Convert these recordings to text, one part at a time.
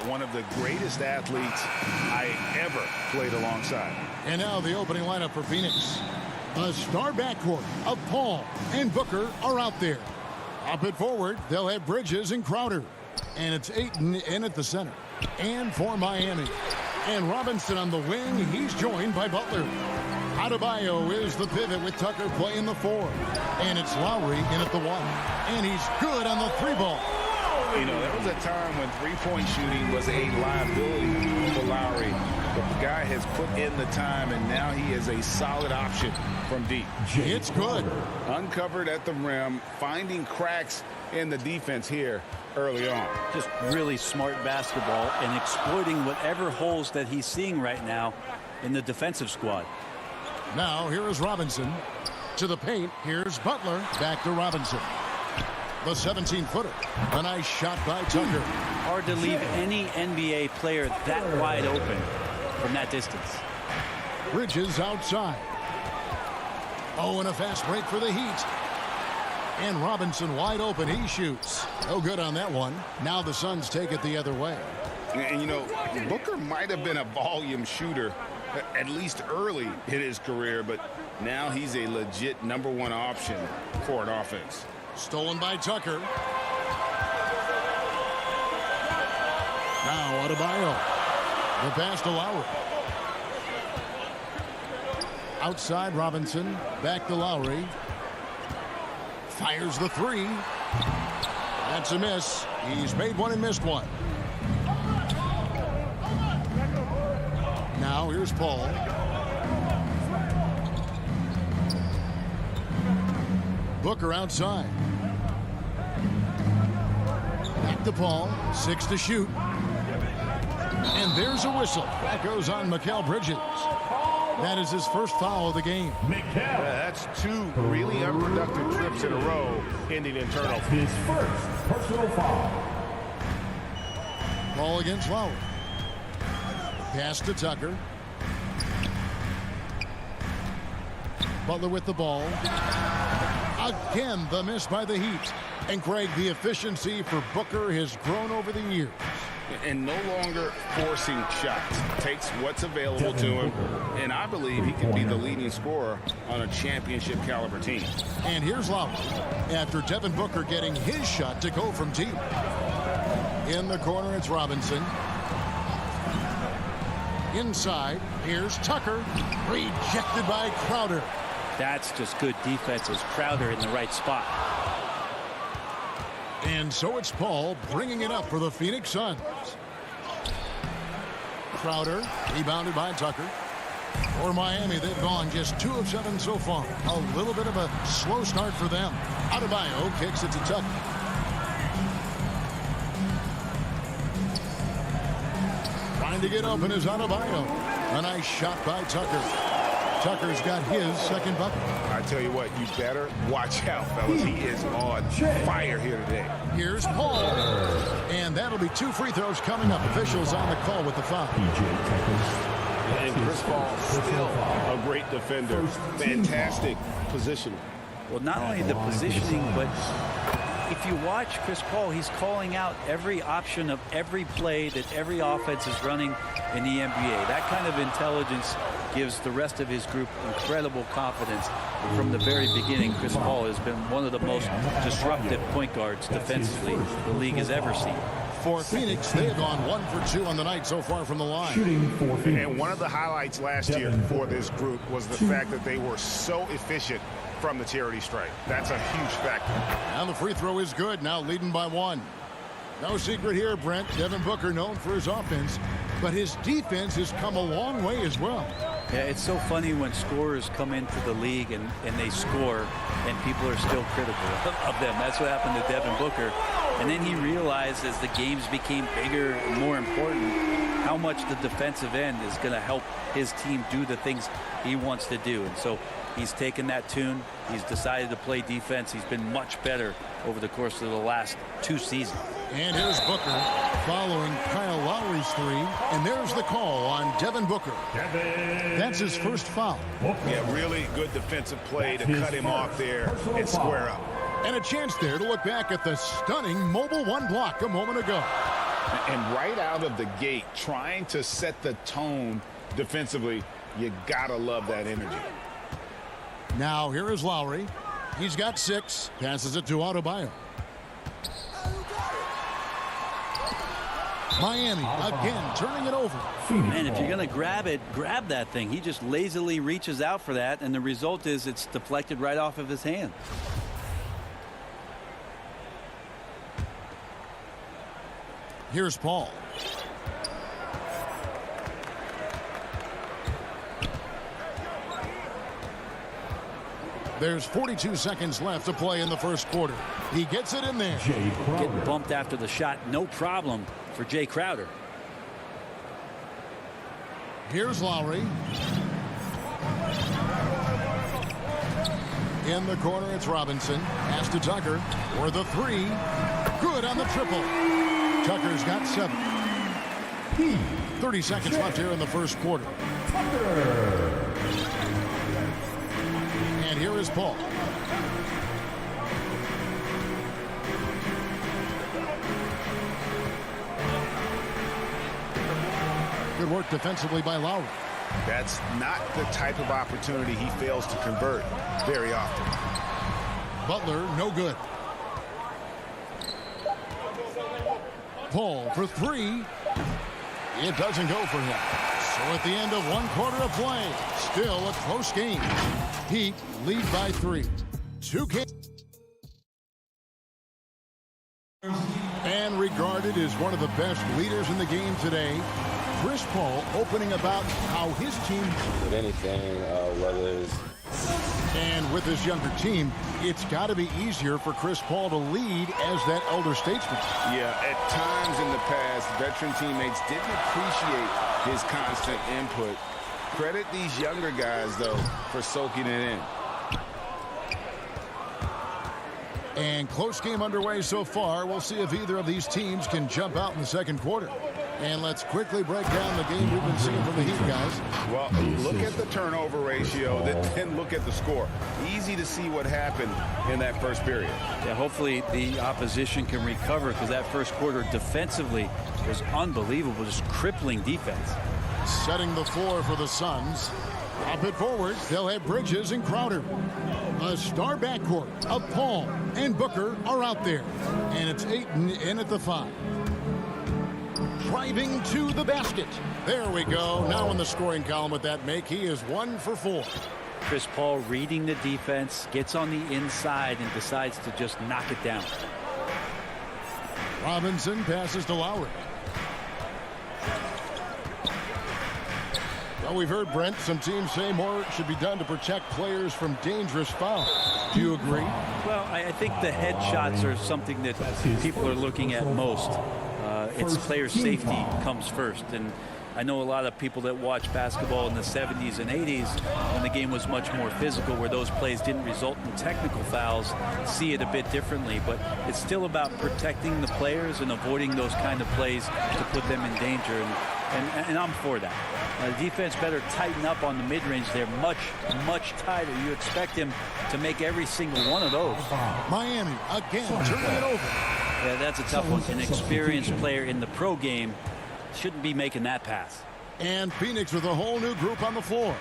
One of the greatest athletes I ever played alongside. And now the opening lineup for Phoenix. A star backcourt of Paul and Booker are out there. Up at forward, they'll have Bridges and Crowder. And it's Ayton in at the center. And for Miami. And Robinson on the wing. He's joined by Butler. Adebayo is the pivot with Tucker playing the 4. And it's Lowry in at the 1. And he's good on the 3-ball. You know, there was a time when three-point shooting was a liability for Lowry. But the guy has put in the time, and now he is a solid option from deep. It's good. Uncovered at the rim, finding cracks in the defense here early on. Just really smart basketball and exploiting whatever holes that he's seeing right now in the defensive squad. Now here is Robinson to the paint. Here's Butler. Back to Robinson. The 17-footer. A nice shot by Tucker. Hard to leave any NBA player that wide open from that distance. Bridges outside. Oh, and a fast break for the Heat. And Robinson wide open. He shoots. No good on that one. Now the Suns take it the other way. And, you know, Booker might have been a volume shooter at least early in his career, but now he's a legit #1 option for an offense. Stolen by Tucker. Now Adebayo. The pass to Lowry. Outside Robinson. Back to Lowry. Fires the 3. That's a miss. He's made one and missed one. Now here's Paul. Booker outside. Back to Paul. 6 to shoot. And there's a whistle. That goes on Mikal Bridges. That is his first foul of the game. That's 2 really unproductive trips in a row, ending in turnover. His first personal foul. Ball against Lowry. Pass to Tucker. Butler with the ball. Again, the miss by the Heat. And Craig, the efficiency for Booker has grown over the years. And no longer forcing shots. Takes what's available to him. And I believe he can be the leading scorer on a championship caliber team. And here's Lowry. After Devin Booker getting his shot to go from deep. In the corner, it's Robinson. Inside, here's Tucker. Rejected by Crowder. That's just good defense as Crowder in the right spot. And so it's Paul bringing it up for the Phoenix Suns. Crowder, rebounded by Tucker. For Miami, they've gone just 2 of 7 so far. A little bit of a slow start for them. Adebayo kicks it to Tucker. Trying to get open is Adebayo. A nice shot by Tucker. Tucker's got his second bucket. I tell you what, you better watch out, fellas. He is on fire here today. Here's Paul. And that'll be 2 free throws coming up. Officials on the call with the foul. And Chris Paul still a great defender. Fantastic positioning. Well, not only the positioning, but if you watch Chris Paul, he's calling out every option of every play that every offense is running in the NBA. That kind of intelligence gives the rest of his group incredible confidence. And from the very beginning, Chris Paul has been one of the most disruptive point guards defensively the league has ever seen. For Phoenix, they've gone 1 for 2 on the night so far from the line. Shooting for Phoenix. And one of the highlights last year for this group was the fact that they were so efficient from the charity stripe. That's a huge factor. And the free throw is good, now leading by 1. No secret here, Brent. Devin Booker known for his offense, but his defense has come a long way as well. Yeah, it's so funny when scorers come into the league and they score and people are still critical of them. That's what happened to Devin Booker. And then he realized as the games became bigger and more important how much the defensive end is going to help his team do the things he wants to do. And so he's taken that tune. He's decided to play defense. He's been much better over the course of the last 2 seasons. And here's Booker following Kyle Lowry's 3. And there's the call on Devin Booker. That's his first foul. Yeah, really good defensive play to cut him off there and square up. And a chance there to look back at the stunning mobile 1 block a moment ago. And right out of the gate, trying to set the tone defensively, you gotta love that energy. Now here is Lowry. He's got 6. Passes it to Adebayo. Miami again turning it over. Man, if you're going to grab it, grab that thing. He just lazily reaches out for that, and the result is it's deflected right off of his hand. Here's Paul. There's 42 seconds left to play in the first quarter. He gets it in there. Getting bumped after the shot, no problem for Jay Crowder. Here's Lowry. In the corner, it's Robinson. Pass to Tucker for the 3. Good on the triple. Tucker's got 7. 30 seconds left here in the first quarter. And here is Paul. Good work defensively by Lowry. That's not the type of opportunity he fails to convert very often. Butler, no good. Paul for 3. It doesn't go for him. So at the end of 1 quarter of play, still a close game. Heat lead by 3. 2 games. And regarded as one of the best leaders in the game today, Chris Paul opening about how his team... With anything, whether it's... And with this younger team, it's got to be easier for Chris Paul to lead as that elder statesman. Yeah, at times in the past, veteran teammates didn't appreciate his constant input. Credit these younger guys, though, for soaking it in. And close game underway so far. We'll see if either of these teams can jump out in the second quarter. And let's quickly break down the game we've been seeing from the Heat, guys. Well, look at the turnover ratio, then look at the score. Easy to see what happened in that first period. Yeah, hopefully the opposition can recover, because that first quarter defensively was unbelievable, just crippling defense. Setting the floor for the Suns. Up it forward, they'll have Bridges and Crowder. A star backcourt of Paul and Booker are out there. And it's Ayton in at the 5. Driving to the basket. There we go. Now in the scoring column with that make, he is 1 for 4. Chris Paul reading the defense, gets on the inside and decides to just knock it down. Robinson passes to Lowry. Well, we've heard, Brent, some teams say more should be done to protect players from dangerous fouls. Do you agree? Well, I think the headshots are something that people are looking at most. It's player safety comes first. And I know a lot of people that watch basketball in the 70s and 80s when the game was much more physical, where those plays didn't result in technical fouls, see it a bit differently. But it's still about protecting the players and avoiding those kind of plays to put them in danger. And I'm for that. The defense better tighten up on the mid-range. They're much, much tighter. You expect him to make every single one of those. Miami again turning it over. Yeah, that's a tough one. An experienced player in the pro game shouldn't be making that pass. And Phoenix with a whole new group on the floor.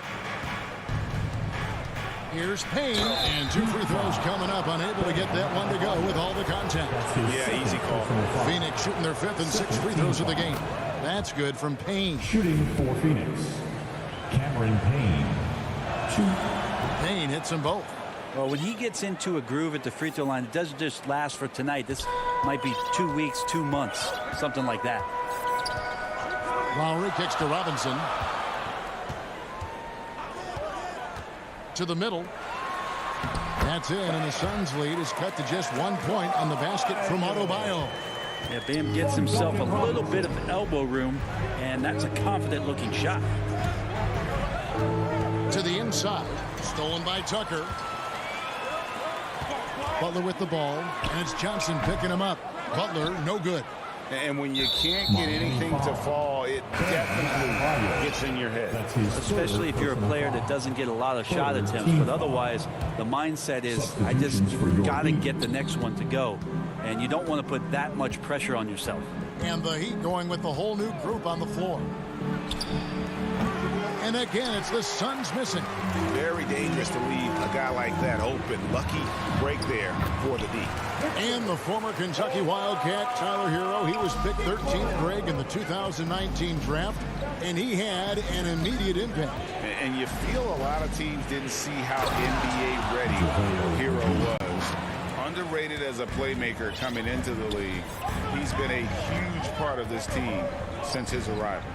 Here's Payne, and 2 free throws coming up. Unable to get that one to go with all the contact. Yeah, easy call. Phoenix shooting their 5th and 6th free throws of the game. That's good from Payne. Shooting for Phoenix, Cameron Payne. 2. Payne hits them both. Well, when he gets into a groove at the free throw line, it doesn't just last for tonight. This might be 2 weeks, 2 months, something like that. Lowry kicks to Robinson. To the middle. That's in, and the Suns' lead is cut to just 1 point on the basket from Adebayo. Yeah, Bam gets himself a little bit of elbow room, and that's a confident-looking shot. To the inside. Stolen by Tucker. Butler with the ball, and it's Johnson picking him up. Butler, no good. And when you can't get anything to fall, it definitely gets in your head. Especially if you're a player that doesn't get a lot of shot attempts. But otherwise, the mindset is, I just got to get the next one to go. And you don't want to put that much pressure on yourself. And the Heat going with the whole new group on the floor. And again, it's the Suns missing. Very dangerous to leave a guy like that open. Lucky break there for the D. And the former Kentucky Wildcat, Tyler Hero, he was picked 13th, Greg, in the 2019 draft, and he had an immediate impact. And you feel a lot of teams didn't see how NBA ready Hero was. Underrated as a playmaker coming into the league. He's been a huge part of this team since his arrival.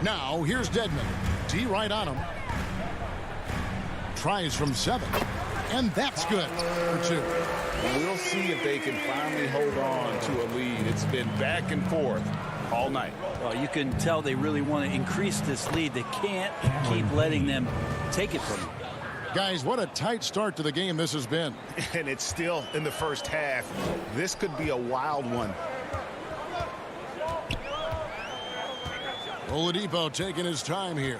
Now, here's Dedmon. D right on him. Tries from 7. And that's good for 2. We'll see if they can finally hold on to a lead. It's been back and forth all night. Well, you can tell they really want to increase this lead. They can't keep letting them take it from them. Guys, what a tight start to the game this has been. And it's still in the first half. This could be a wild one. Oladipo taking his time here.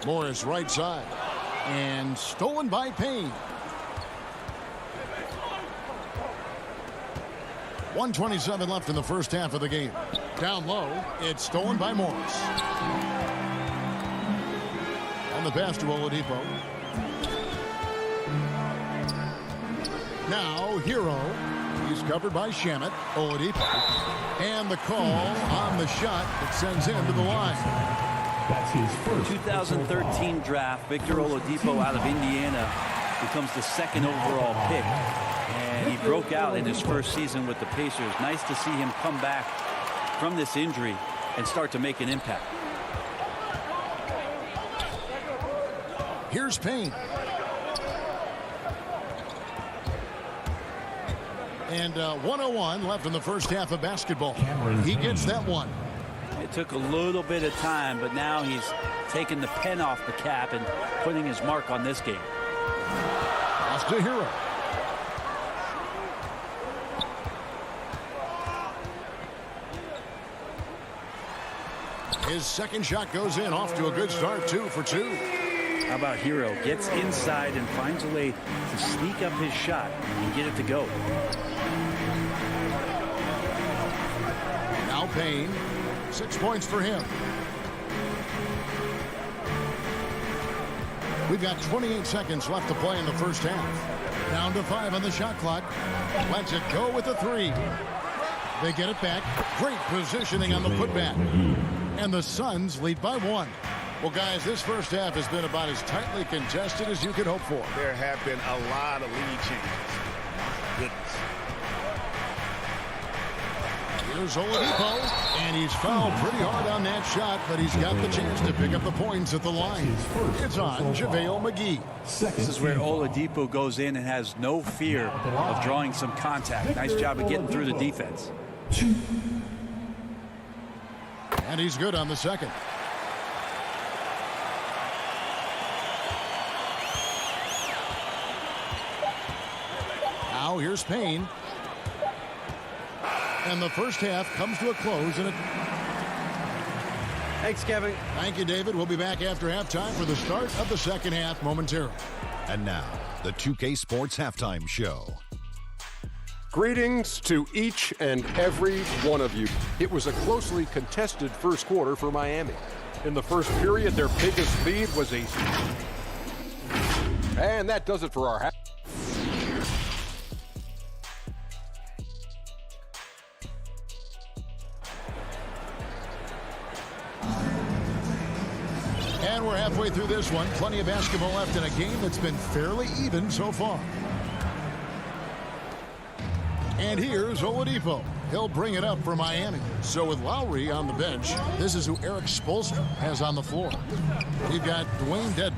Morris right side. And stolen by Payne. 1:27 left in the first half of the game. Down low, it's stolen by Morris. On the pass to Oladipo. Now, Hero. He's covered by Shamet. Oladipo. And the call on the shot that sends him to the line. That's his first 2013 draft, Victor Oladipo out of Indiana becomes the 2nd overall pick. And he broke out in his first season with the Pacers. Nice to see him come back from this injury and start to make an impact. Here's Payne. And 1:01 left in the first half of basketball. He gets that one. It took a little bit of time, but now he's taking the pen off the cap and putting his mark on this game. Pass to Hero. His second shot goes in, off to a good start, 2 for 2. How about Hero? Gets inside and finds a way to sneak up his shot and get it to go. Now Payne. 6 points for him. We've got 28 seconds left to play in the first half. Down to 5 on the shot clock. Lets it go with the 3. They get it back. Great positioning on the putback. And the Suns lead by 1. Well, guys, this first half has been about as tightly contested as you could hope for. There have been a lot of lead changes. Goodness. Here's Oladipo, and he's fouled pretty hard on that shot, but he's got the chance to pick up the points at the line. It's on JaVale McGee. This is where Oladipo goes in and has no fear of drawing some contact. Nice job of getting through the defense. And he's good on the second. Now here's Payne. And the first half comes to a close. And Thanks, Kevin. Thank you, David. We'll be back after halftime for the start of the second half momentarily. And now, the 2K Sports Halftime Show. Greetings to each and every one of you. It was a closely contested first quarter for Miami. In the first period, their biggest lead was a... And that does it for our half. And we're halfway through this one. Plenty of basketball left in a game that's been fairly even so far. And here's Oladipo. He'll bring it up for Miami. So with Lowry on the bench, this is who Eric Spoelstra has on the floor. We've got Dwayne Dedmon.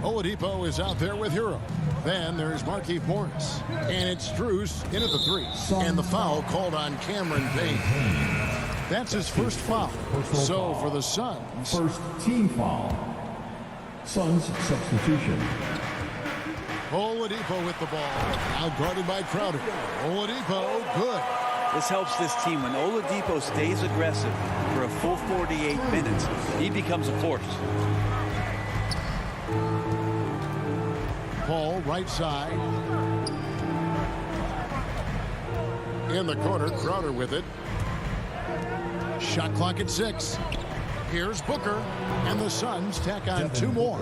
Oladipo is out there with Hero. Then there's Markieff Morris. And it's Strus in at the 3. And the foul called on Cameron Payne. That's his first foul. So for the Suns. First team foul. Suns substitution. Oladipo with the ball. Now guarded by Crowder. Oladipo, good. This helps this team. When Oladipo stays aggressive for a full 48 minutes, he becomes a force. Paul, right side. In the corner, Crowder with it. Shot clock at 6. Here's Booker, and the Suns tack on 2 more.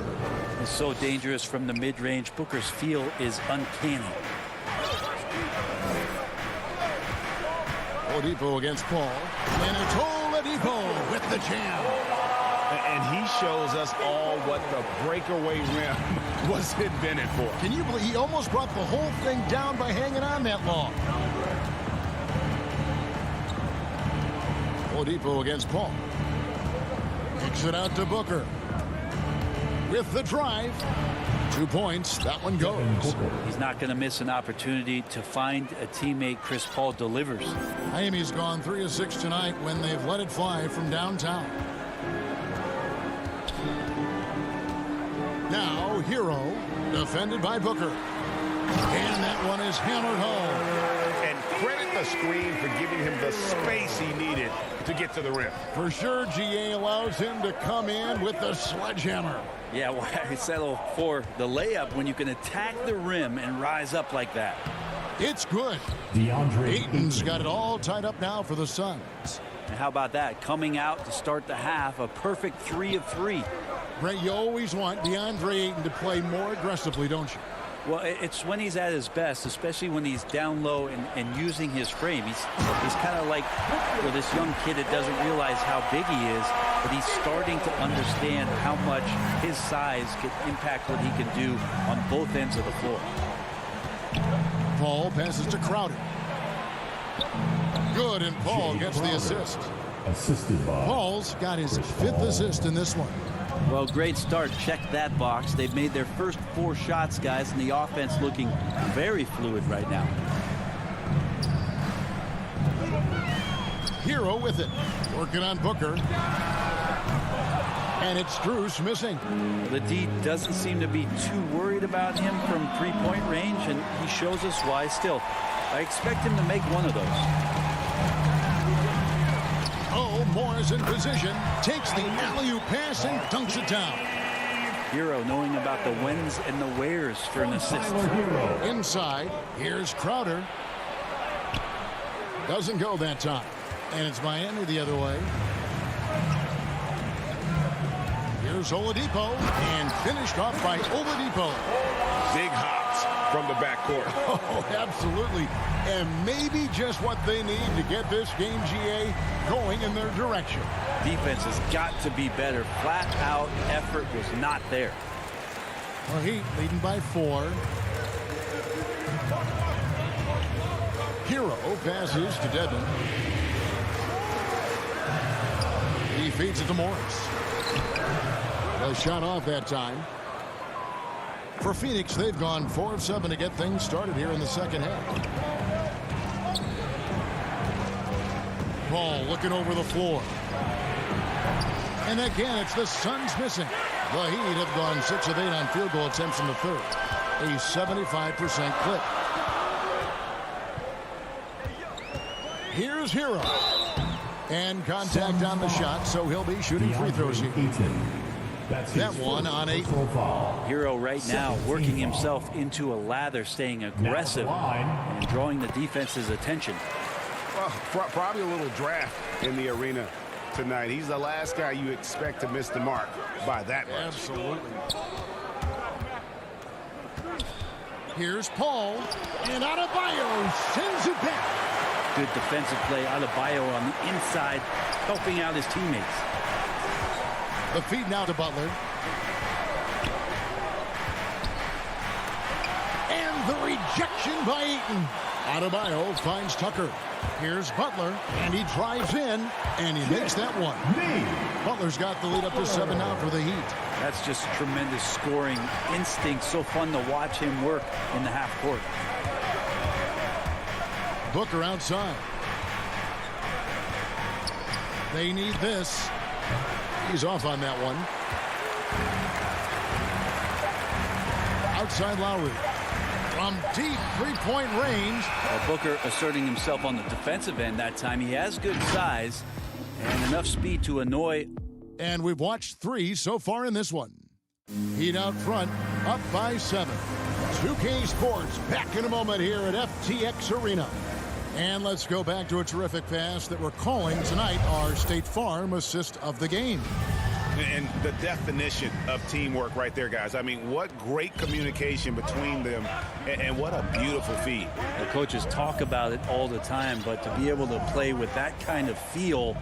It's so dangerous from the mid-range. Booker's feel is uncanny. Oladipo against Paul. And it's Oladipo with the jam. And he shows us all what the breakaway rim was invented for. Can you believe he almost brought the whole thing down by hanging on that long? Oladipo against Paul. Kicks it out to Booker. With the drive. 2 points. That one goes. He's not going to miss an opportunity to find a teammate. Chris Paul delivers. Miami's gone 3 of 6 tonight when they've let it fly from downtown. Now, Hero, defended by Booker. And that one is hammered home. And credit the screen for giving him the space he needed to get to the rim. For sure, GA allows him to come in with the sledgehammer. Yeah, why settle for the layup when you can attack the rim and rise up like that? It's good. Ayton's got it all tied up now for the Suns. And how about that? Coming out to start the half, a perfect 3 of 3. Brett, you always want DeAndre Ayton to play more aggressively, don't you? Well, it's when he's at his best, especially when he's down low and using his frame. He's kind of like this young kid that doesn't realize how big he is, but he's starting to understand how much his size can impact what he can do on both ends of the floor. Paul passes to Crowder. Good, and Paul gets the assist. Assisted by Paul's got his 5th assist in this one. Well, great start. Check that box. They've made their first 4 shots, guys, and the offense looking very fluid right now. Hero with it. Working on Booker. And it's Strus missing. The D doesn't seem to be too worried about him from 3-point range, and he shows us why still. I expect him to make one of those. Oh, Moore's in position. Takes the alley-oop pass and dunks it down. Hero knowing about the whens and the wheres for an assist. Inside, here's Crowder. Doesn't go that time. And it's Miami the other way. Here's Oladipo, and finished off by Oladipo. Big hops from the backcourt. Oh, absolutely. And maybe just what they need to get this game, GA, going in their direction. Defense has got to be better. Flat out effort was not there. Well, Heat leading by 4. Hero passes to Dedmon. He feeds it to Morris. A shot off that time. For Phoenix, they've gone 4 of 7 to get things started here in the second half. Paul looking over the floor. And again, it's the Suns missing. The Heat have gone 6 of 8 on field goal attempts in the third. A 75% clip. Here's Hero. And contact on the shot, so he'll be shooting free throws here. That one on 8. Hero right now working himself into a lather, staying aggressive and drawing the defense's attention. Well, probably a little draft in the arena tonight. He's the last guy you expect to miss the mark by that much. Absolutely. Here's Paul, and Adebayo sends it back. Good defensive play. Adebayo on the inside, helping out his teammates. The feed now to Butler. And the rejection by Ayton. Adebayo finds Tucker. Here's Butler, and he drives in, and he makes that one. Butler's got the lead up to 7 now for the Heat. That's just tremendous scoring instinct. So fun to watch him work in the half court. Booker outside. They need this. He's off on that one. Outside Lowry. From deep 3-point range. Well, Booker asserting himself on the defensive end that time. He has good size and enough speed to annoy. And we've watched 3 so far in this one. Heat out front, up by 7. 2K Sports back in a moment here at FTX Arena. And let's go back to a terrific pass that we're calling tonight our State Farm assist of the game. And the definition of teamwork right there, guys. I mean, what great communication between them, and what a beautiful feed. The coaches talk about it all the time, but to be able to play with that kind of feel,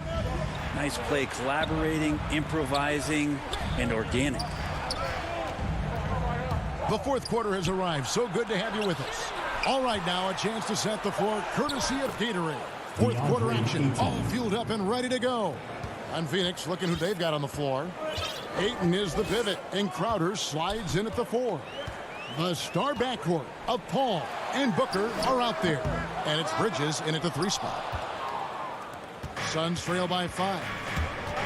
nice play, collaborating, improvising, and organic. The fourth quarter has arrived. So good to have you with us. All right, now a chance to set the floor courtesy of Gatorade. Fourth quarter action, all fueled up and ready to go. And Phoenix looking who they've got on the floor. Ayton is the pivot, and Crowder slides in at the 4. The star backcourt of Paul and Booker are out there. And it's Bridges in at the 3 spot. Suns trail by 5.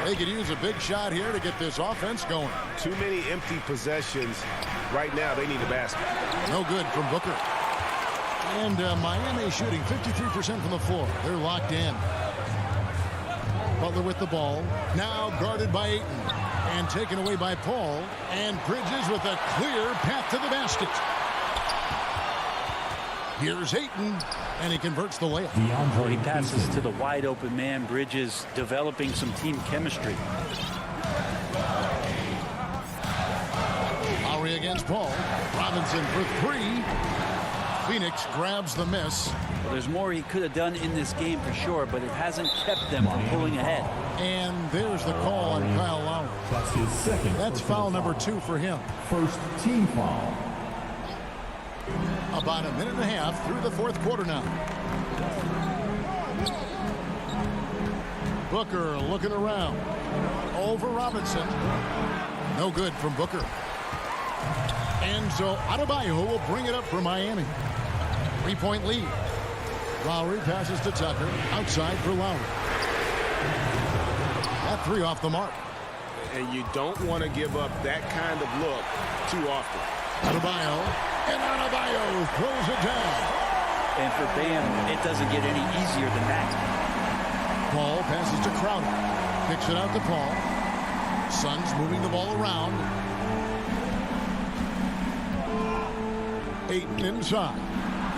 They could use a big shot here to get this offense going. Too many empty possessions. Right now, they need a basket. No good from Booker. And Miami shooting 53% from the floor. They're locked in. Butler with the ball. Now guarded by Ayton. And taken away by Paul. And Bridges with a clear path to the basket. Here's Ayton. And he converts the layup. Oh, he passes to the wide open man. Bridges developing some team chemistry. Lowry against Paul. Robinson for 3. Phoenix grabs the miss. Well, there's more he could have done in this game for sure, but it hasn't kept them from pulling ahead. And there's the call on Kyle Lowry. That's his second. That's foul number 2 for him. First team foul. About a minute and a half through the fourth quarter now. Booker looking around. Over Robinson. No good from Booker. And so Adebayo will bring it up for Miami. 3-point lead. Lowry passes to Tucker. Outside for Lowry. That 3 off the mark. And you don't want to give up that kind of look too often. Adebayo. And Adebayo throws it down. And for Bam, it doesn't get any easier than that. Paul passes to Crowder. Kicks it out to Paul. Suns moving the ball around. Ayton inside.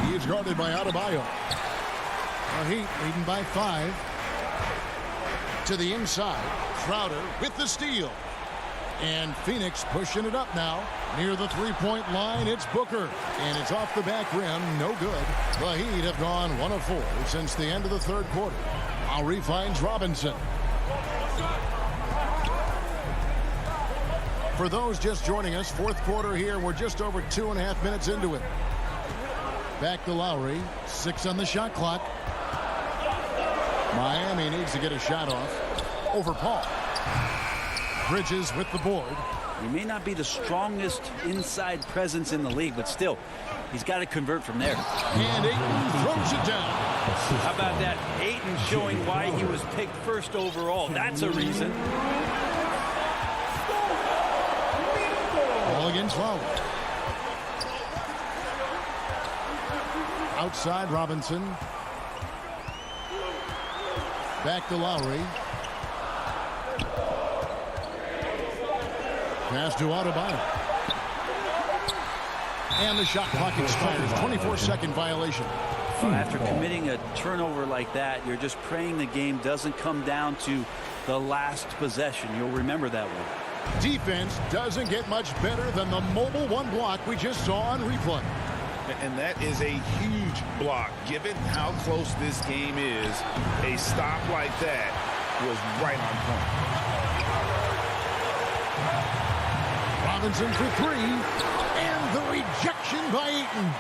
He is guarded by Adebayo. The Heat leading by 5. To the inside. Crowder with the steal. And Phoenix pushing it up now. Near the 3-point line, it's Booker. And it's off the back rim. No good. The Heat have gone 1 of 4 since the end of the third quarter. Lowry finds Robinson. For those just joining us, fourth quarter here. We're just over 2.5 minutes into it. Back to Lowry. 6 on the shot clock. Miami needs to get a shot off. Over Paul. Bridges with the board. He may not be the strongest inside presence in the league, but still, he's got to convert from there. And Ayton throws it down. How about that? Ayton showing why he was picked first overall. That's a reason. Ball against Lowry. Outside Robinson. Back to Lowry. Pass to Adebayo. And the shot clock expires. 24-second violation. After committing a turnover like that, you're just praying the game doesn't come down to the last possession. You'll remember that one. Defense doesn't get much better than the mobile 1 block we just saw on replay. And that is a huge block. Given how close this game is, a stop like that was right on point. Robinson for 3. And the rejection by Ayton.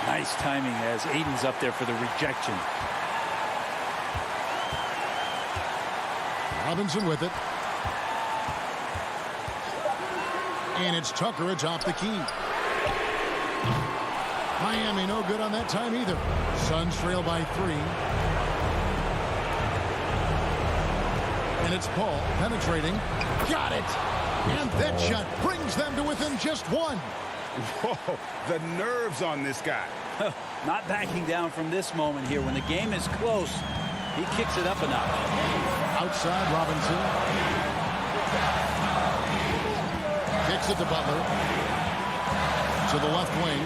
Nice timing as Ayton's up there for the rejection. Robinson with it. And it's Tucker atop the key. Miami no good on that time either. Suns trail by 3. And it's Paul penetrating. Got it. And that shot brings them to within just 1. Whoa, the nerves on this guy. Not backing down from this moment here. When the game is close, he kicks it up a notch. Outside Robinson. Kicks it to Butler. To the left wing.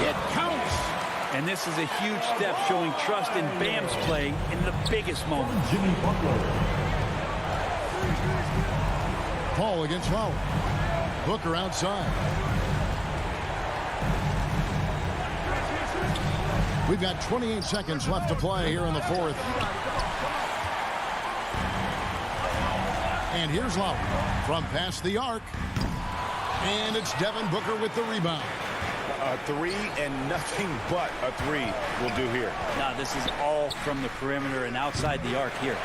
It counts. And this is a huge step showing trust in Bam's play in the biggest moment. Jimmy Butler. Paul against Fowler. Booker outside. We've got 28 seconds left to play here in the fourth. And here's Lowry from past the arc. And it's Devin Booker with the rebound. A three and nothing but a three will do here. Now this is all from the perimeter and outside the arc here.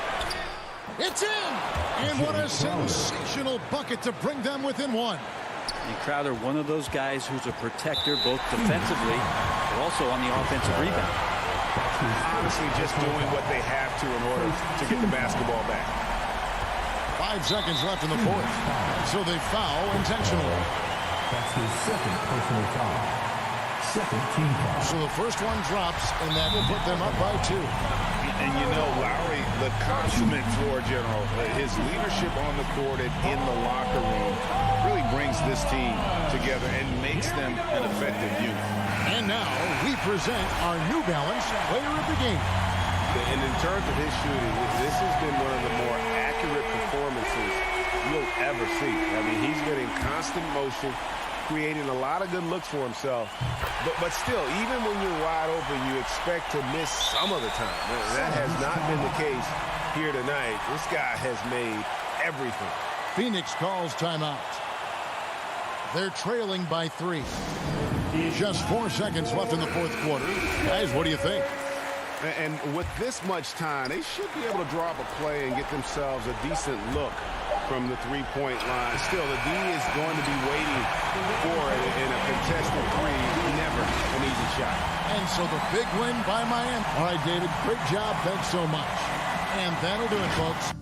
It's in! And what a sensational bucket to bring them within one. And Crowder, one of those guys who's a protector both defensively but also on the offensive rebound. Honestly, just doing what they have to in order to get the basketball back. 5 seconds left in the fourth. So they foul intentionally. That's his second personal foul. Second team foul. So the first one drops, and that will put them up by 2. And you know, Lowry, the consummate floor general, his leadership on the court and in the locker room really brings this team together and makes them an effective unit. And now we present our New Balance Player of the Game. And in terms of his shooting, this has been one of the more accurate performances you'll ever see. I mean, he's been in constant motion, creating a lot of good looks for himself. But still, even when you're wide open, you expect to miss some of the time. That has not been the case here tonight. This guy has made everything. Phoenix calls timeout. They're trailing by 3. Just 4 seconds left in the fourth quarter. Guys, what do you think? And with this much time, they should be able to draw up a play and get themselves a decent look from the three-point line. Still, the D is going to be waiting for it in a contested three. Never an easy shot. And so the big win by Miami. All right, David, great job. Thanks so much. And that'll do it, folks.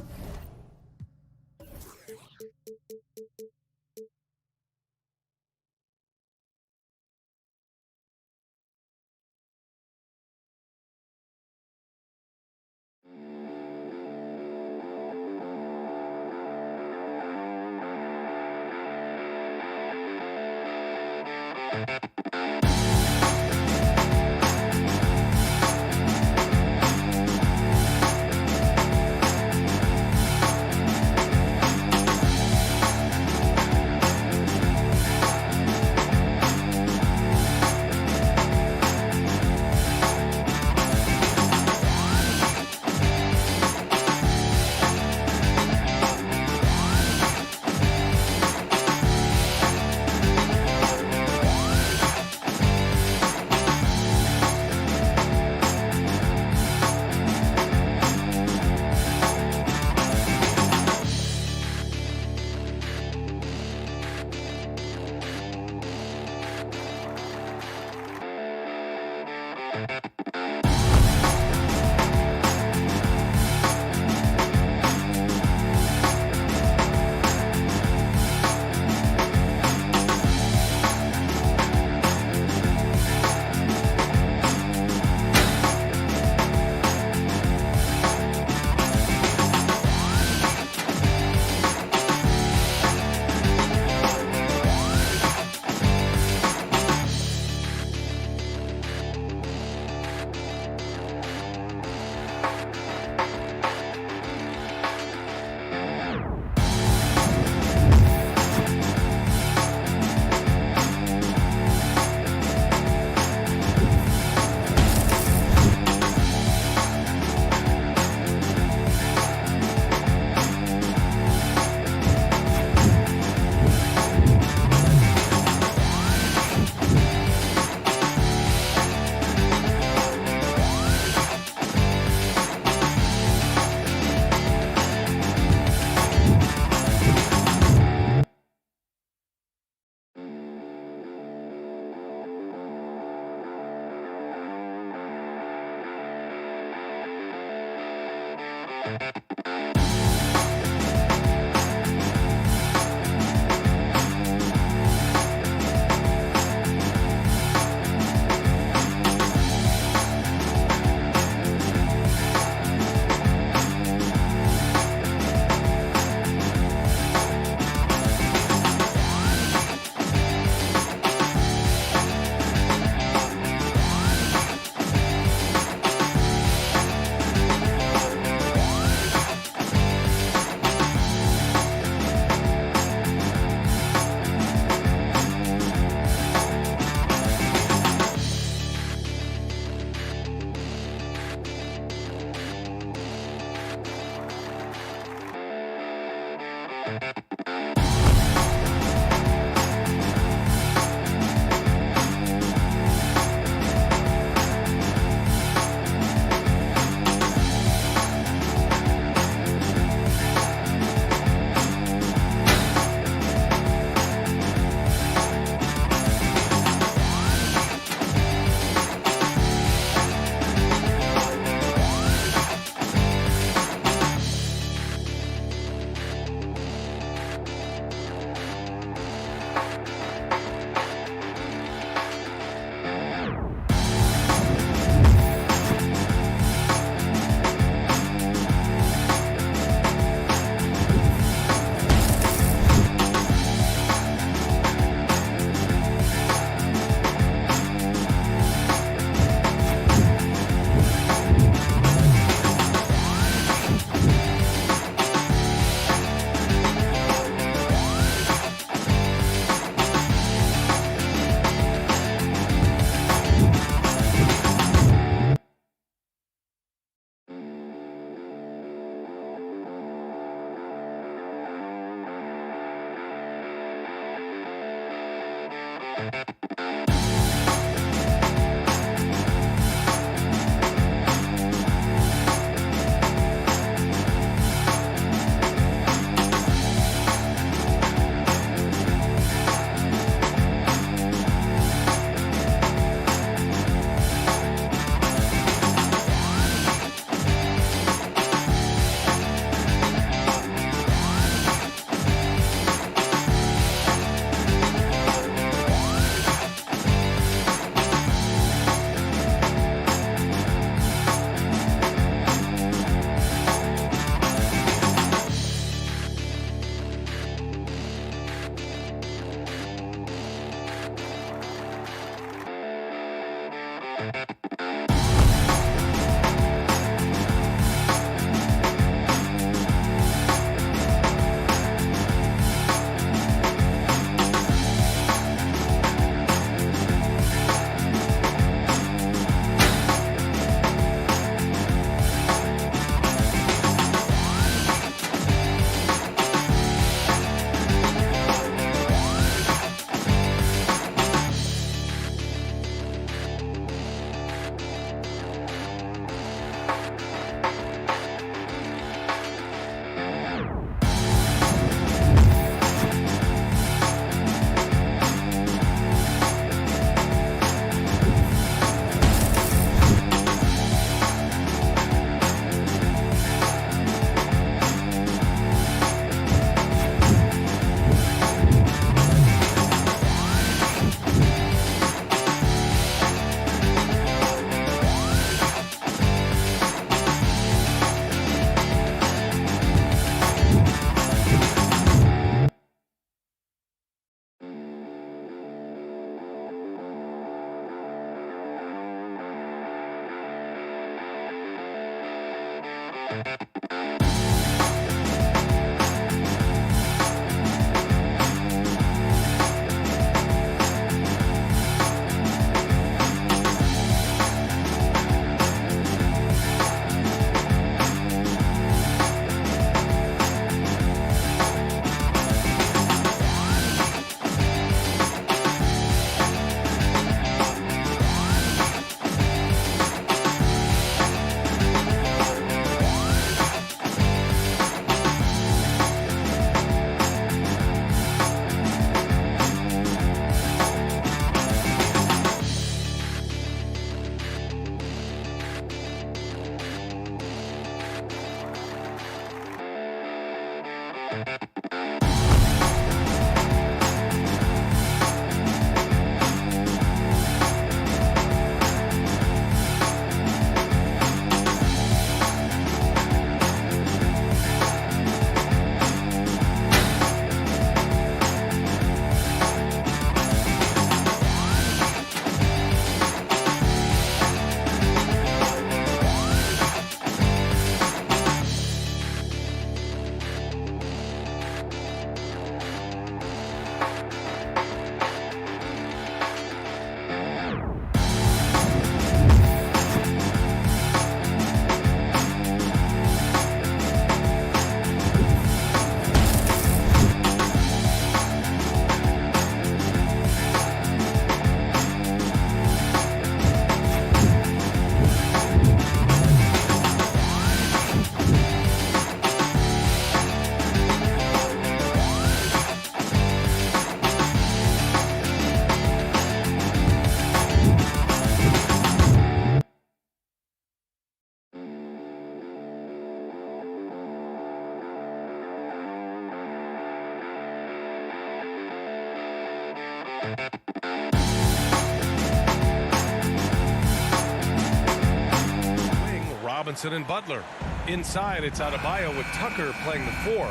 Robinson and Butler. Inside, it's Adebayo with Tucker playing the 4.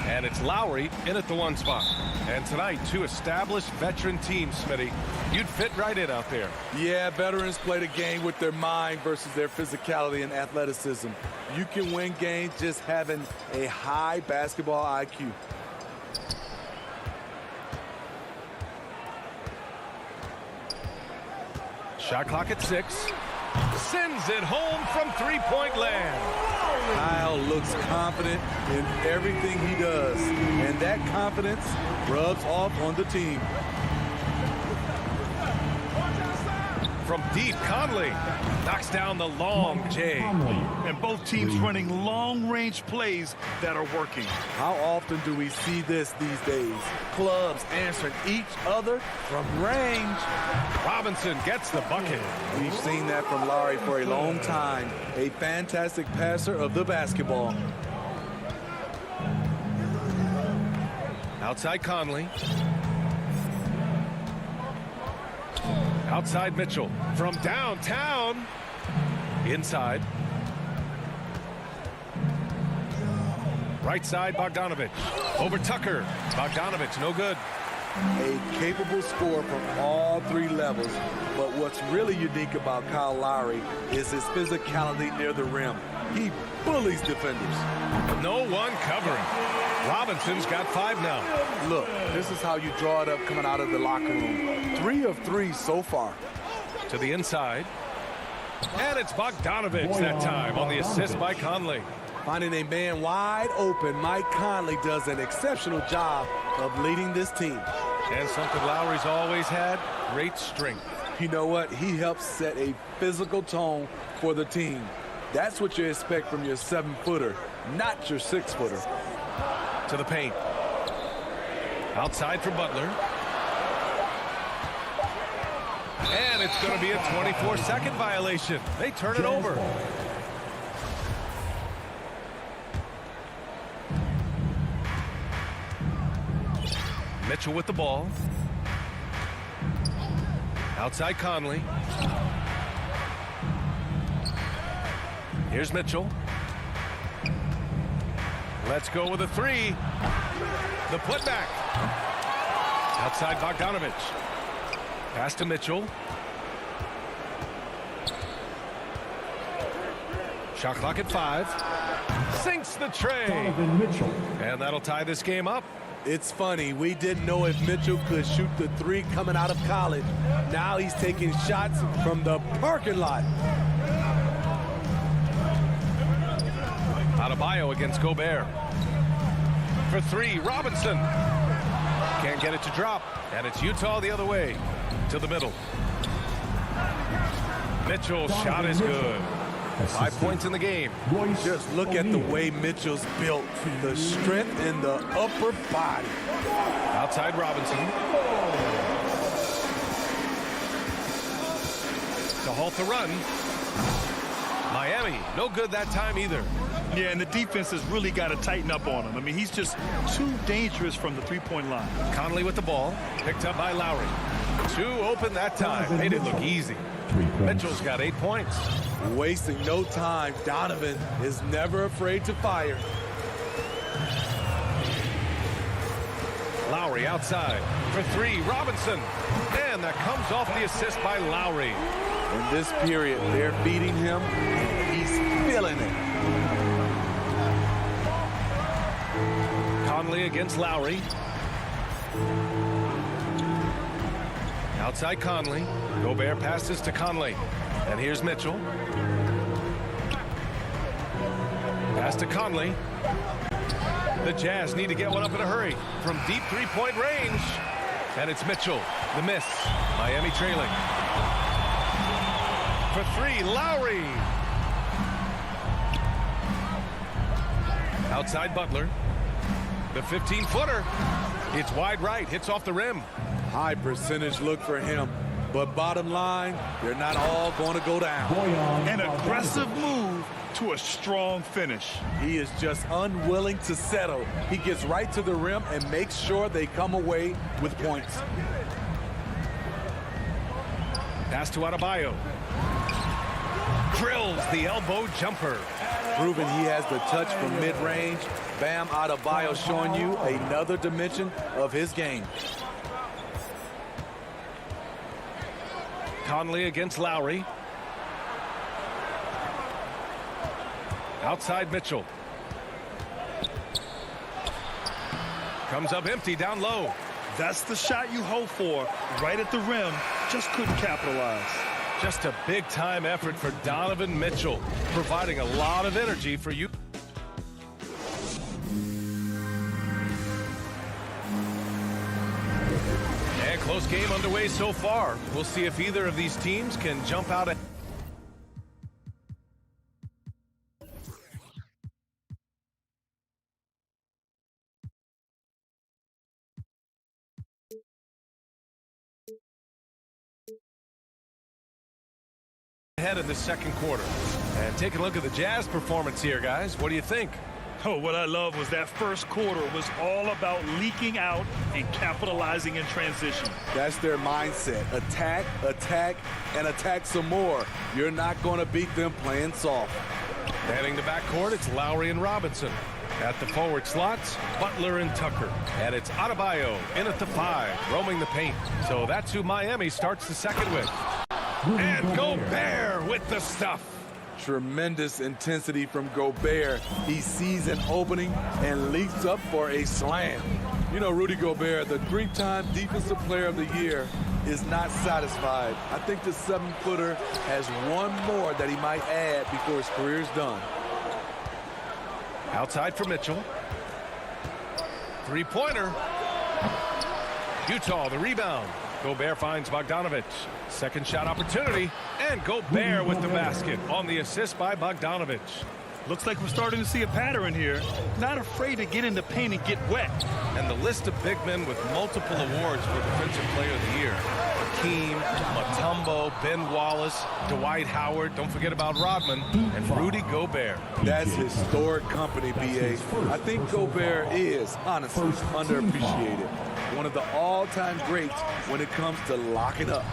And it's Lowry in at the 1 spot. And tonight, 2 established veteran teams, Smitty. You'd fit right in out there. Yeah, veterans play the game with their mind versus their physicality and athleticism. You can win games just having a high basketball IQ. Shot clock at 6. Sends it home from three-point land. Kyle looks confident in everything he does, and that confidence rubs off on the team. From deep, Conley knocks down the long J. And both teams running long-range plays that are working. How often do we see this these days? Clubs answering each other from range. Robinson gets the bucket. We've seen that from Lowry for a long time. A fantastic passer of the basketball. Outside Conley. Outside Mitchell from downtown. Inside. Right side Bogdanovich. Over Tucker. Bogdanovich no good. A capable scorer from all 3 levels. But what's really unique about Kyle Lowry is his physicality near the rim. He bullies defenders. No one covering. Robinson's got 5 now. Look, this is how you draw it up coming out of the locker room. 3 of 3 so far. To the inside. And it's Bogdanovich that time on the assist by Conley. Finding a man wide open, Mike Conley does an exceptional job of leading this team. And something Lowry's always had, great strength. You know what? He helps set a physical tone for the team. That's what you expect from your 7-footer, not your 6-footer. To the paint. Outside for Butler. And it's going to be a 24-second violation. They turn it over. Mitchell with the ball. Outside Conley. Here's Mitchell. Let's go with a 3. The putback. Outside Bogdanovich. Pass to Mitchell. Shot clock at 5. Sinks the tray. And that'll tie this game up. It's funny, we didn't know if Mitchell could shoot the 3 coming out of college. Now he's taking shots from the parking lot. Adebayo against Gobert. For 3, Robinson. Can't get it to drop. And it's Utah the other way. To the middle. Mitchell's shot is good. 5 points in the game. Just look at the way Mitchell's built. The strength in the upper body. Outside Robinson. To halt the run. Miami, no good that time either. Yeah, and the defense has really got to tighten up on him. I mean, he's just too dangerous from the 3-point line. Conley with the ball. Picked up by Lowry. 2 open that time. Made it look easy. Mitchell's got 8 points. Wasting no time. Donovan is never afraid to fire. Lowry outside for 3. Robinson. And that comes off the assist by Lowry. In this period, they're beating him, and he's feeling it. Conley against Lowry. Outside Conley. Gobert passes to Conley. And here's Mitchell. Pass to Conley. The Jazz need to get one up in a hurry from deep 3-point range. And it's Mitchell. The miss. Miami trailing. For 3, Lowry. Outside Butler. The 15-footer. It's wide right. Hits off the rim. High percentage look for him. But bottom line, they're not all going to go down. An aggressive move to a strong finish. He is just unwilling to settle. He gets right to the rim and makes sure they come away with points. Pass to Adebayo. drills the elbow jumper. Proving he has the touch from mid-range. Bam Adebayo showing you another dimension of his game. Conley against Lowry. Outside Mitchell. Comes up empty down low. That's the shot you hope for. Right at the rim. Just couldn't capitalize. Just a big-time effort for Donovan Mitchell, providing a lot of energy for you. And close game underway so far. We'll see if either of these teams can jump out at ahead in the second quarter. And take a look at the Jazz performance here, guys. What do you think? Oh, what I love was that first quarter was all about leaking out and capitalizing in transition. That's their mindset. Attack, attack, and attack some more. You're not going to beat them playing soft. Heading the backcourt, it's Lowry and Robinson. At the forward slots, Butler and Tucker. And it's Adebayo in at the 5, roaming the paint. So that's who Miami starts the second with. And Gobert with the stuff. Tremendous intensity from Gobert. He sees an opening and leaps up for a slam. You know, Rudy Gobert, the 3-time Defensive Player of the Year, is not satisfied. I think the 7-footer has one more that he might add before his career is done. Outside for Mitchell. Three-pointer. Utah, the rebound. Gobert finds Bogdanovich. Second shot opportunity. And Gobert with the basket on the assist by Bogdanovich. Looks like we're starting to see a pattern here. Not afraid to get in the paint and get wet. And the list of big men with multiple awards for Defensive Player of the Year. Hakeem, Mutombo, Ben Wallace, Dwight Howard, don't forget about Rodman, and Rudy Gobert. That's historic company, B.A. I think Gobert is, honestly, underappreciated. One of the all-time greats when it comes to locking up.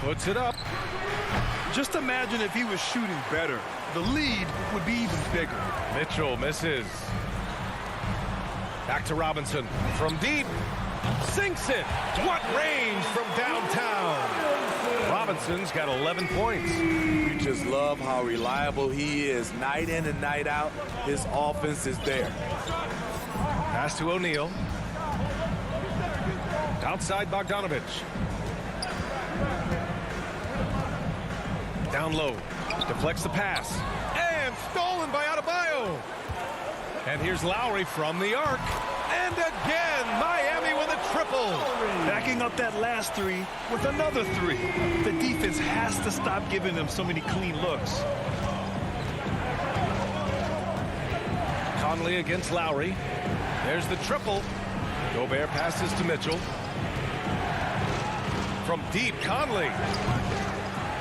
Puts it up. Just imagine if he was shooting better. The lead would be even bigger. Mitchell misses. Back to Robinson. From deep. Sinks it. What range from downtown. Robinson's got 11 points. You just love how reliable he is. Night in and night out, his offense is there. Pass to O'Neal. Outside Bogdanovich. Down low. Deflects the pass. And stolen by Adebayo. And here's Lowry from the arc. And again, Miami with a triple. Backing up that last three with another three. The defense has to stop giving them so many clean looks. Conley against Lowry. There's the triple. Gobert passes to Mitchell. From deep, Conley.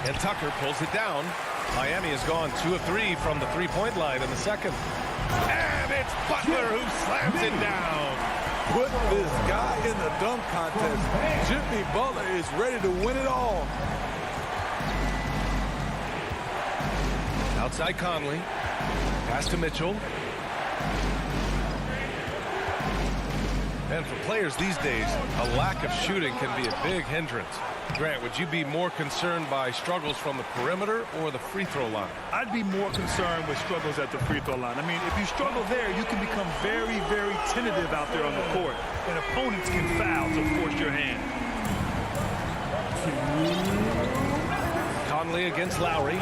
And Tucker pulls it down. Miami has gone 2 of 3 from the three-point line in the second. And it's Butler who slams it down. Put this guy in the dunk contest. Jimmy Butler is ready to win it all. Outside Conley. Pass to Mitchell. And for players these days, a lack of shooting can be a big hindrance. Grant, would you be more concerned by struggles from the perimeter or the free throw line? I'd be more concerned with struggles at the free throw line. I mean, if you struggle there, you can become very, very tentative out there on the court, and opponents can foul to force your hand. Conley against Lowry.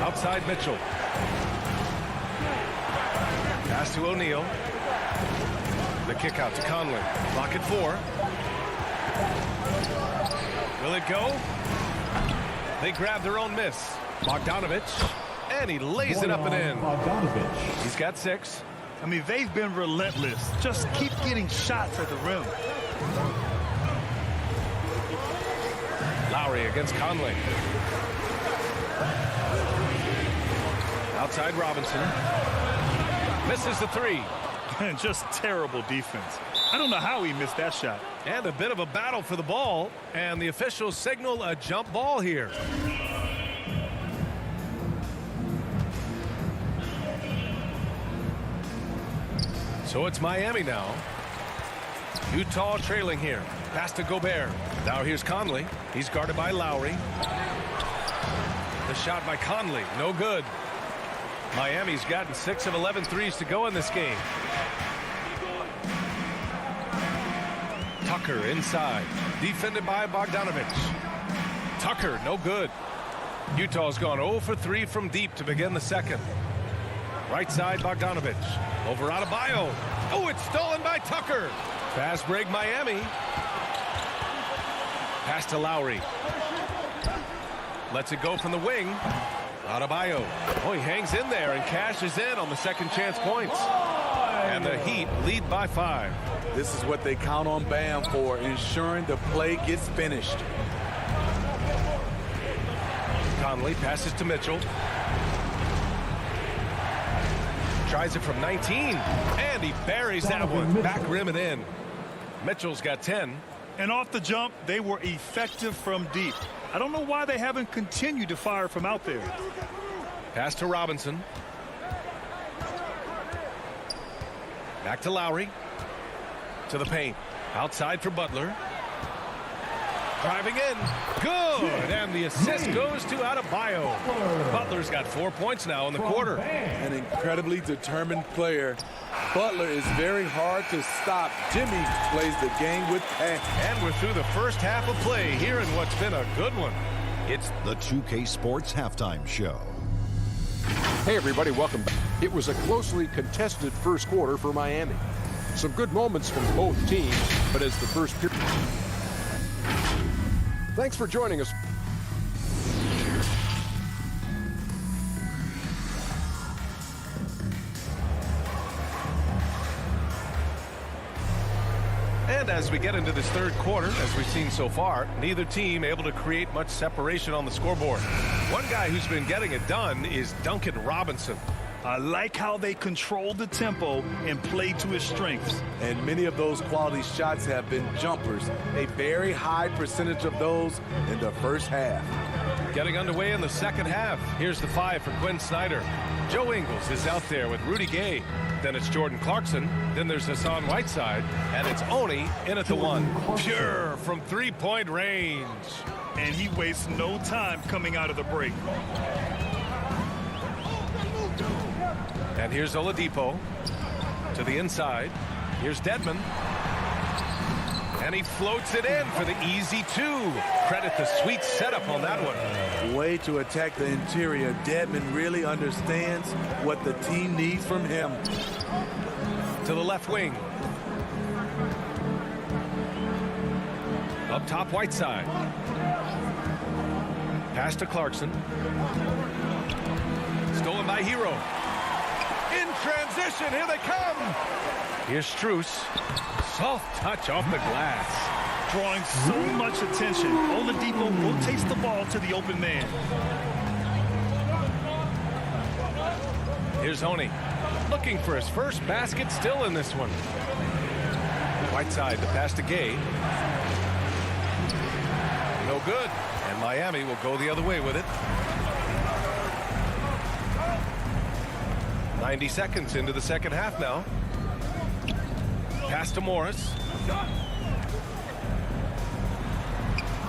Outside Mitchell. Pass to O'Neal. The kick out to Conley. Clock at 4. Will it go? They grab their own miss. Bogdanovich. And he lays it up and in. He's got 6. I mean, they've been relentless. Just keep getting shots at the rim. Lowry against Conley. Outside Robinson. Misses the 3. Just terrible defense. I don't know how he missed that shot. And a bit of a battle for the ball, and the officials signal a jump ball here. So it's Miami now. Utah trailing here. Pass to Gobert. Now here's Conley. He's guarded by Lowry. The shot by Conley, no good. Miami's gotten 6 of 11 threes to go in this game. Tucker inside, defended by Bogdanovich. Tucker, no good. Utah's gone 0 for 3 from deep to begin the second. Right side, Bogdanovich. Over Adebayo. Oh, it's stolen by Tucker. Fast break, Miami. Pass to Lowry. Lets it go from the wing. Adebayo. Oh, he hangs in there and cashes in on the second chance points. And the Heat lead by 5. This is what they count on Bam for, ensuring the play gets finished. Conley passes to Mitchell. Tries it from 19, and he buries that one. Back rim and in. Mitchell's got 10. And off the jump, they were effective from deep. I don't know why they haven't continued to fire from out there. Pass to Robinson. Back to Lowry. To the paint. Outside for Butler. Driving in. Good. And the assist goes to Adebayo. Butler's got 4 points now in the quarter. An incredibly determined player. Butler is very hard to stop. Jimmy plays the game with passion. And we're through the first half of play here in what's been a good one. It's the 2K Sports Halftime Show. Hey, everybody, welcome back. It was a closely contested first quarter for Miami. Some good moments from both teams, but as the first period. Thanks for joining us. And as we get into this third quarter, as we've seen so far, neither team able to create much separation on the scoreboard. One guy who's been getting it done is Duncan Robinson. I like how they controlled the tempo and played to his strengths. And many of those quality shots have been jumpers. A very high percentage of those in the first half. Getting underway in the second half. Here's the 5 for Quinn Snyder. Joe Ingles is out there with Rudy Gay. Then it's Jordan Clarkson. Then there's Hassan Whiteside. And it's Oni in at the 1. Pure from three-point range. And he wastes no time coming out of the break. And here's Oladipo to the inside. Here's Dedmon. And he floats it in for the easy 2. Credit the sweet setup on that one. Way to attack the interior. Dedmon really understands what the team needs from him. To the left wing. Up top, Whiteside. Pass to Clarkson. Stolen by Hero. In transition, here they come. Here's Strus. Soft touch off the glass. Drawing so much attention. Oladipo rotates the ball to the open man. Here's Oni. Looking for his first basket still in this one. Whiteside, the pass to Gay. No good. And Miami will go the other way with it. 90 seconds into the second half now. Pass to Morris.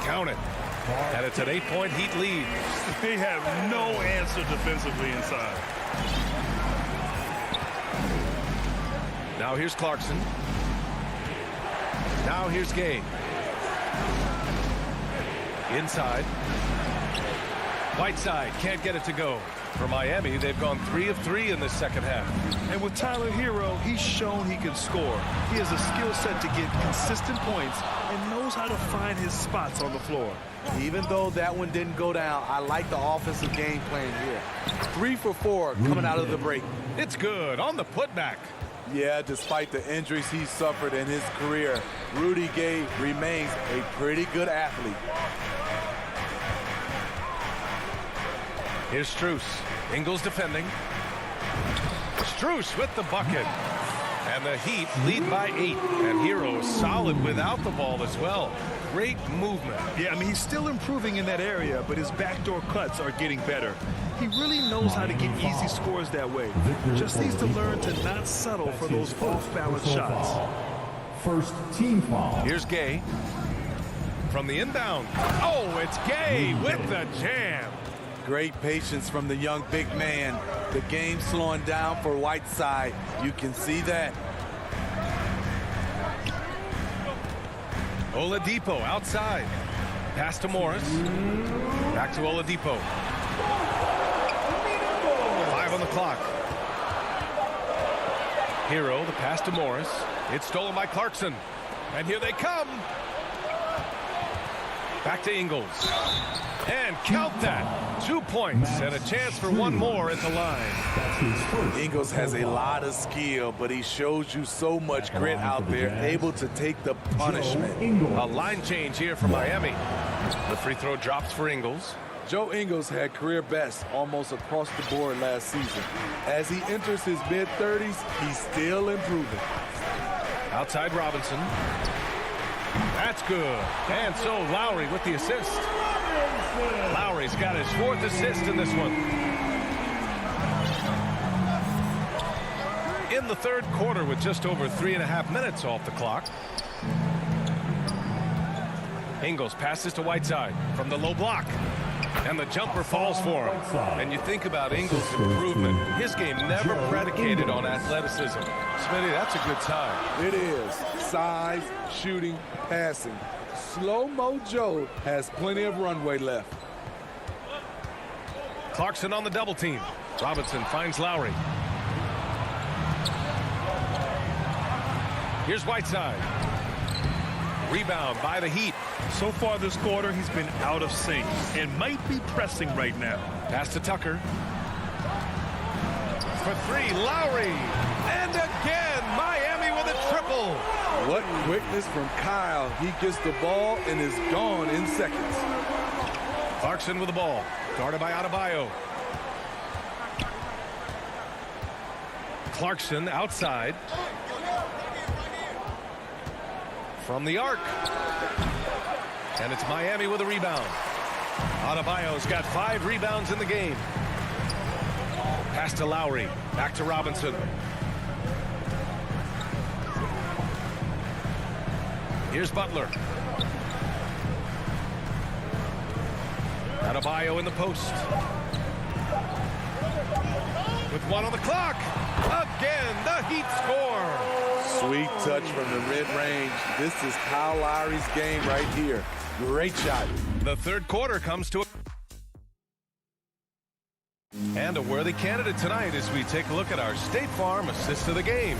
Count it. And it's an 8-point Heat lead. They have no answer defensively inside. Now here's Clarkson. Now here's Gay. Inside. Whiteside can't get it to go. For Miami, they've gone 3 of 3 in this second half. And with Tyler Hero, he's shown he can score. He has a skill set to get consistent points and knows how to find his spots on the floor. Even though that one didn't go down, I like the offensive game plan here. 3 for 4 coming out of the break. It's good on the putback. Yeah, despite the injuries he suffered in his career, Rudy Gay remains a pretty good athlete. Here's Strus. Ingles defending. Strus with the bucket. And the Heat lead by 8. And Hero is solid without the ball as well. Great movement. Yeah, I mean, he's still improving in that area, but his backdoor cuts are getting better. He really knows how to get easy scores that way. Just needs to learn to not settle for those off-balance shots. First team foul. Here's Gay. From the inbound. Oh, it's Gay with the jam. Great patience from the young big man. The game slowing down for Whiteside. You can see that. Oladipo outside. Pass to Morris. Back to Oladipo. 5 on the clock. Hero, the pass to Morris. It's stolen by Clarkson. And here they come. Back to Ingles. And count that. 2 points and a chance for one more at the line. Ingles has a lot of skill, but he shows you so much grit out there, able to take the punishment. A line change here for Miami. The free throw drops for Ingles. Joe Ingles had career best almost across the board last season. As he enters his mid-30s, he's still improving. Outside Robinson. That's good. And so Lowry with the assist. Lowry's got his 4th assist in this one. In the 3rd quarter with just over 3.5 minutes off the clock. Ingles passes to Whiteside from the low block. And the jumper falls for him. And you think about Ingles' improvement. His game never predicated on athleticism. Smitty, that's a good sign. It is. Size, shooting, passing. Slow-mo Joe has plenty of runway left. Clarkson on the double team. Robinson finds Lowry. Here's Whiteside. Rebound by the Heat. So far this quarter, he's been out of sync and might be pressing right now. Pass to Tucker. For 3, Lowry. And again, Miami with a triple. What quickness from Kyle. He gets the ball and is gone in seconds. Clarkson with the ball. Guarded by Adebayo. Clarkson outside. From the arc. And it's Miami with a rebound. Adebayo's got 5 rebounds in the game. Pass to Lowry. Back to Robinson. Here's Butler. Adebayo in the post. With 1 on the clock. Again, the Heat score. Sweet touch from the mid-range. This is Kyle Lowry's game right here. Great shot. The 3rd quarter comes to a and a worthy candidate tonight as we take a look at our State Farm assist of the game.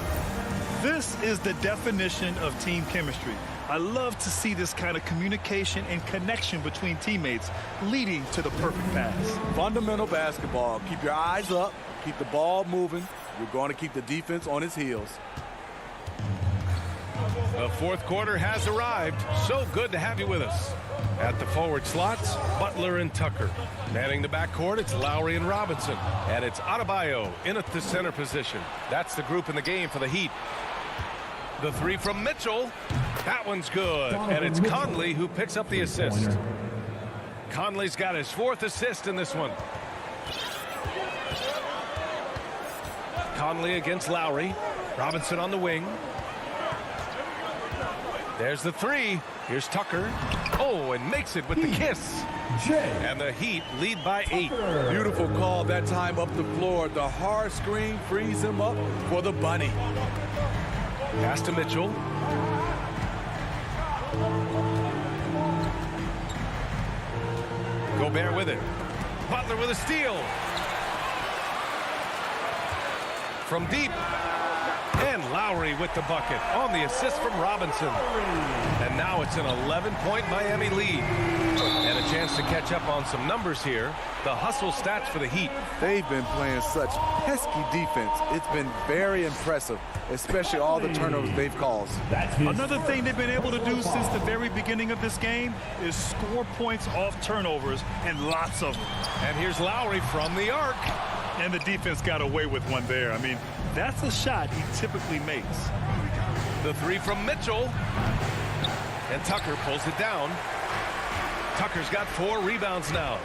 This is the definition of team chemistry. I love to see this kind of communication and connection between teammates leading to the perfect pass. Fundamental basketball. Keep your eyes up. Keep the ball moving. You're going to keep the defense on its heels. The 4th quarter has arrived. So good to have you with us. At the forward slots, Butler and Tucker. Manning the backcourt, it's Lowry and Robinson. And it's Adebayo in at the center position. That's the group in the game for the Heat. The 3 from Mitchell. That one's good. And it's Conley who picks up the assist. Conley's got his 4th assist in this one. Conley against Lowry. Robinson on the wing. There's the 3. Here's Tucker. Oh, and makes it with the kiss. And the Heat lead by 8. Beautiful call that time up the floor. The hard screen frees him up for the bunny. Pass to Mitchell. Gobert with it. Butler with a steal. From deep. And Lowry with the bucket on the assist from Robinson. And now it's an 11-point Miami lead. And a chance to catch up on some numbers here. The hustle stats for the Heat. They've been playing such pesky defense. It's been very impressive, especially all the turnovers they've caused. Another thing they've been able to do since the very beginning of this game is score points off turnovers, and lots of them. And here's Lowry from the arc. And the defense got away with one there. I mean, that's a shot he typically makes. The three from Mitchell. And Tucker pulls it down. Tucker's got 4 rebounds now.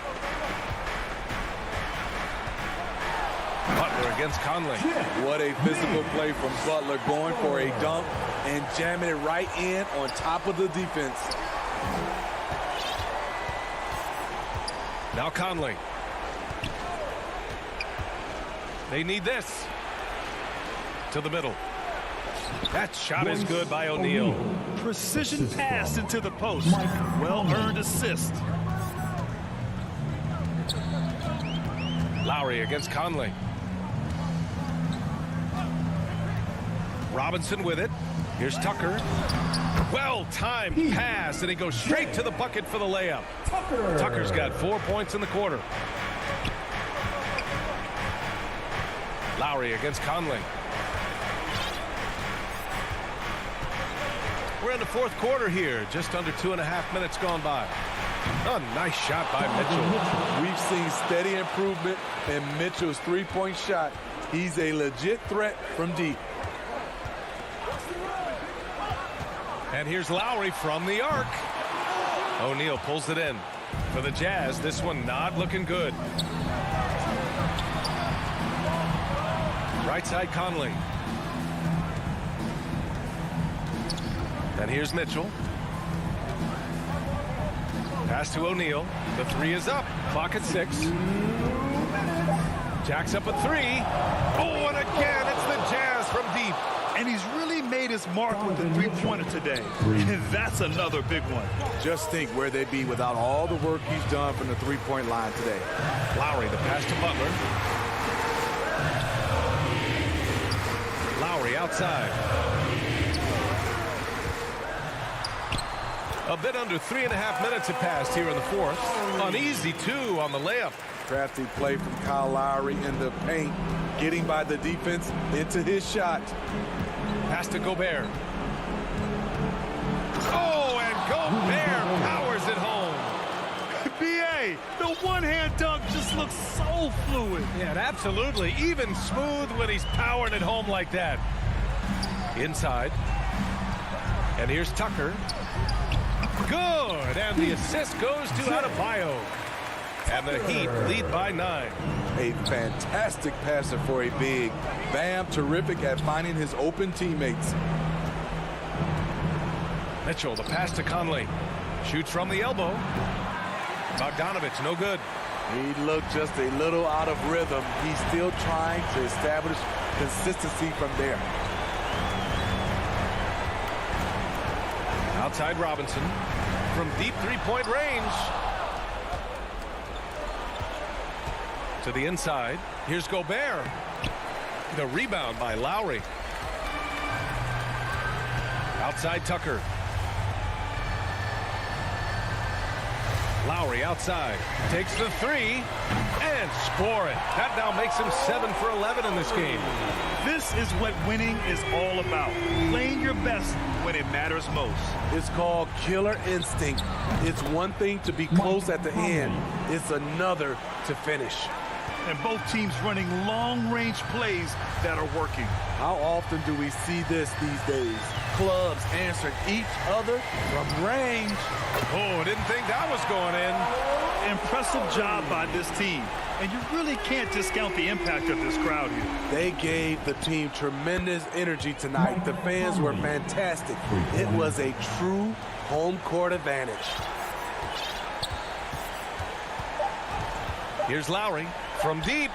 Butler against Conley. What a physical play from Butler, going for a dunk and jamming it right in on top of the defense. Now Conley. They need this. To the middle. That shot is good by O'Neal. Precision pass into the post. Well-earned assist. Lowry against Conley. Robinson with it. Here's Tucker. Well-timed pass, and he goes straight to the bucket for the layup. Tucker's got 4 points in the quarter. Lowry against Conley. We're in the fourth quarter here. Just under 2.5 minutes gone by. Oh, nice shot by Mitchell. We've seen steady improvement in Mitchell's three-point shot. He's a legit threat from deep. And here's Lowry from the arc. O'Neal pulls it in. For the Jazz, this one not looking good. Right side Conley. And here's Mitchell. Pass to O'Neal. The three is up. Clock at 6. Jacks up a 3. Oh, and again, it's the Jazz from deep. And he's really made his mark with the three-pointer today. And that's another big one. Just think where they'd be without all the work he's done from the three-point line today. Lowry, the pass to Butler. Lowry outside. A bit under 3.5 minutes have passed here in the fourth. An easy 2 on the layup. Crafty play from Kyle Lowry in the paint, getting by the defense into his shot. Pass to Gobert. Oh, and Gobert powers it home. B.A., the one-hand dunk just looks so fluid. Yeah, and absolutely. Even smooth when he's powering it home like that. Inside. And here's Tucker. Good, and the assist goes to Adebayo. And the Heat lead by 9. A fantastic passer for a big. Bam, terrific at finding his open teammates. Mitchell, the pass to Conley. Shoots from the elbow. Bogdanovich, no good. He looked just a little out of rhythm. He's still trying to establish consistency from there. Outside Robinson from deep three-point range. To the inside. Here's Gobert. The rebound by Lowry. Outside Tucker. Lowry outside. Takes the 3 and score it. That now makes him 7 for 11 in this game. This is what winning is all about. Playing your best when it matters most. It's called killer instinct. It's one thing to be close at the end. It's another to finish. And both teams running long-range plays that are working. How often do we see this these days? Clubs answering each other from range. Oh, didn't think that was going in. Impressive job by this team. And you really can't discount the impact of this crowd here. They gave the team tremendous energy tonight. The fans were fantastic. It was a true home court advantage. Here's Lowry from deep.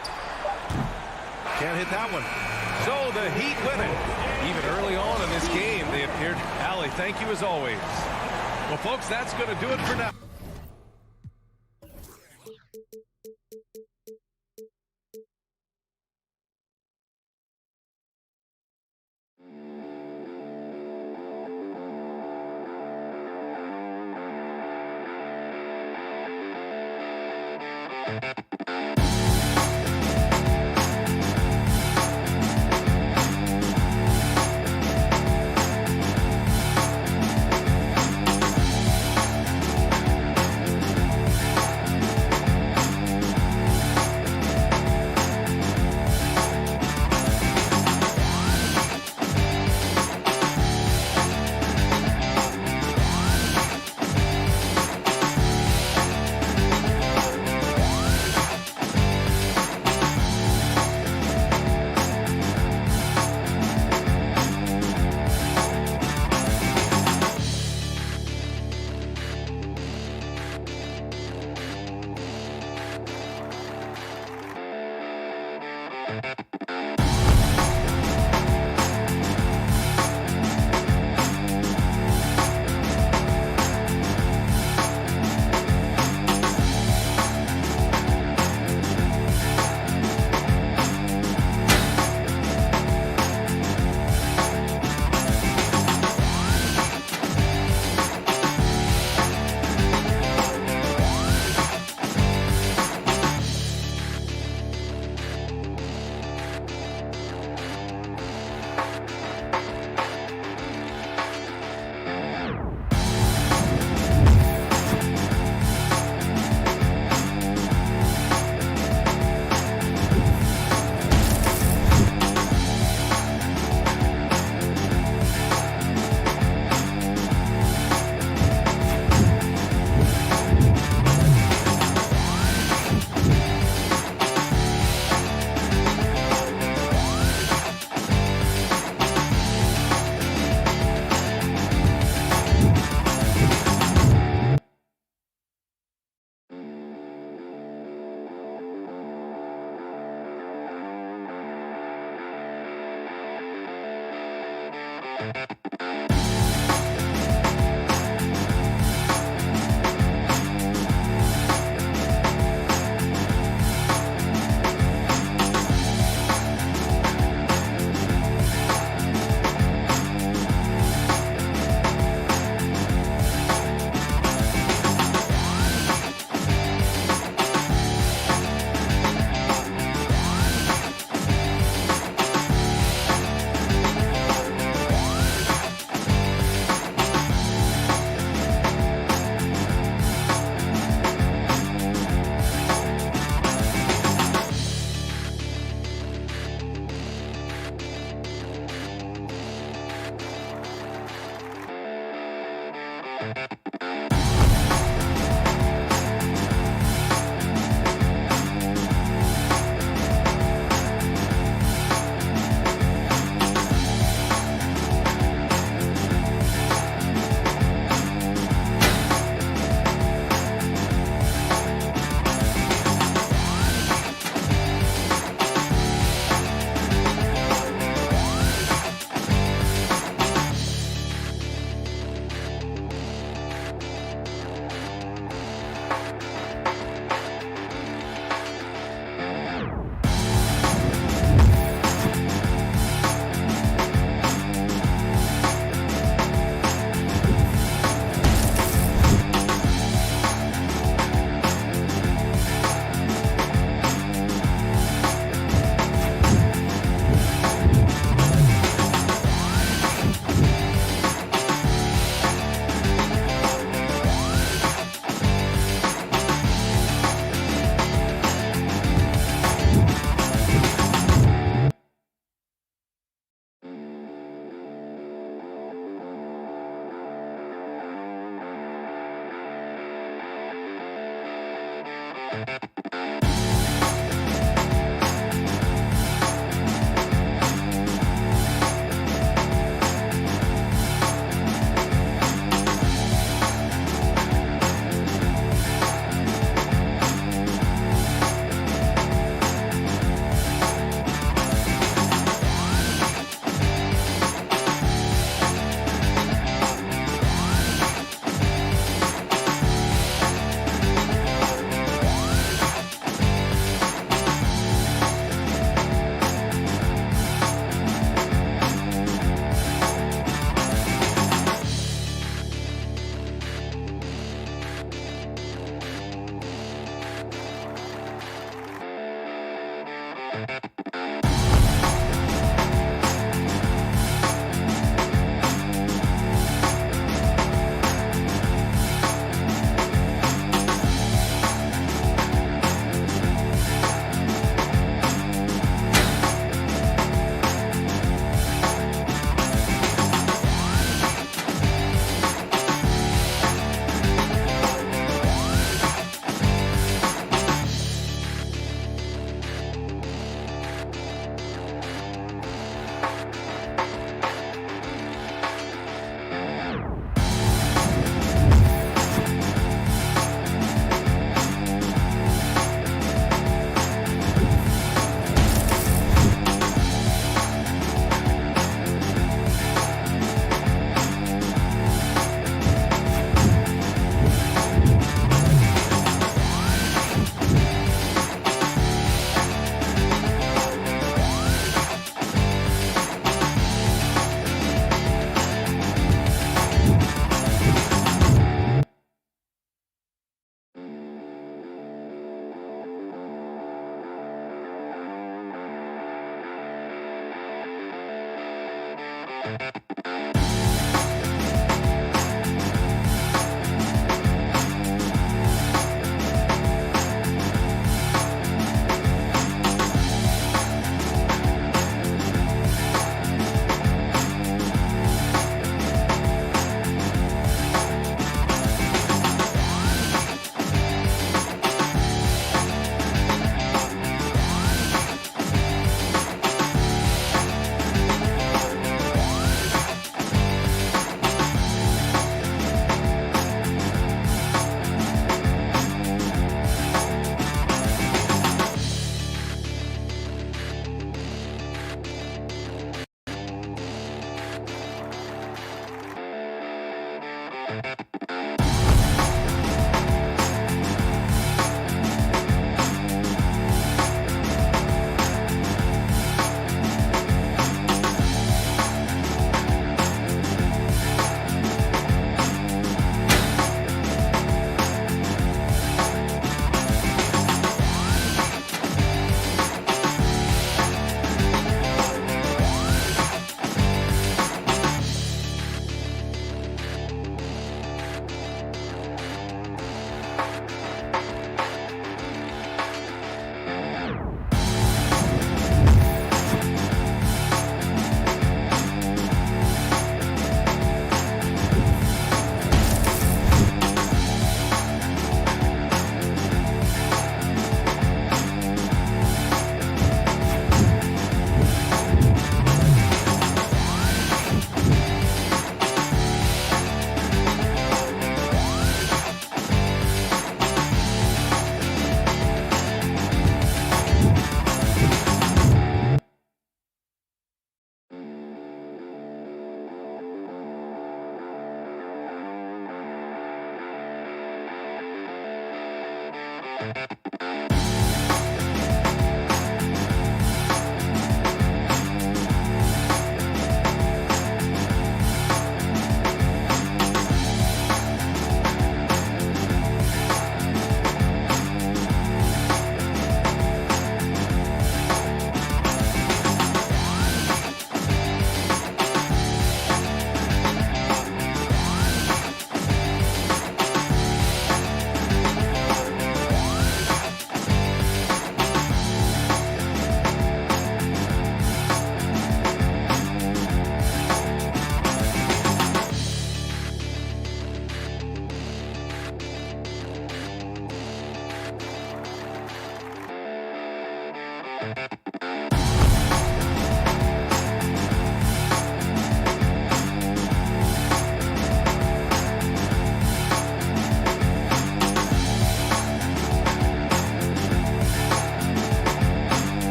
Can't hit that one. So the Heat win it. Even early on in this game, they appeared. Allie, thank you as always. Well, folks, that's going to do it for now.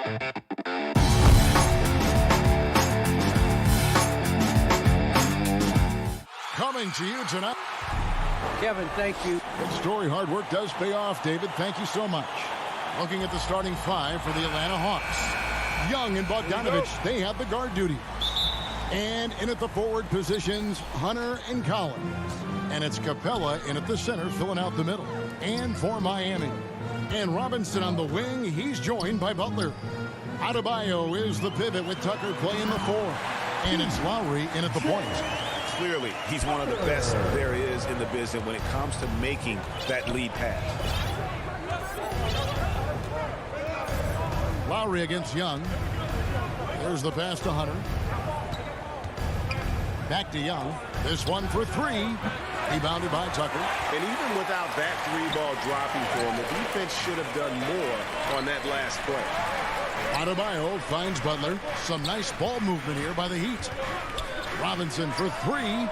Coming to you tonight. Kevin, thank you. Good story. Hard work does pay off, David. Thank you so much. Looking at the starting five for the Atlanta Hawks. Young and Bogdanovich, they have the guard duty. And in at the forward positions, Hunter and Collins. And it's Capella in at the center, filling out the middle. And for Miami. And Robinson on the wing, he's joined by Butler. Adebayo is the pivot with Tucker playing the four. And it's Lowry in at the point. Clearly, he's one of the best there is in the business when it comes to making that lead pass. Lowry against Young. There's the pass to Hunter. Back to Young. This one for three. Rebounded by Tucker. And even without that three-ball dropping for him, the defense should have done more on that last play. Adebayo finds Butler. Some nice ball movement here by the Heat. Robinson for three.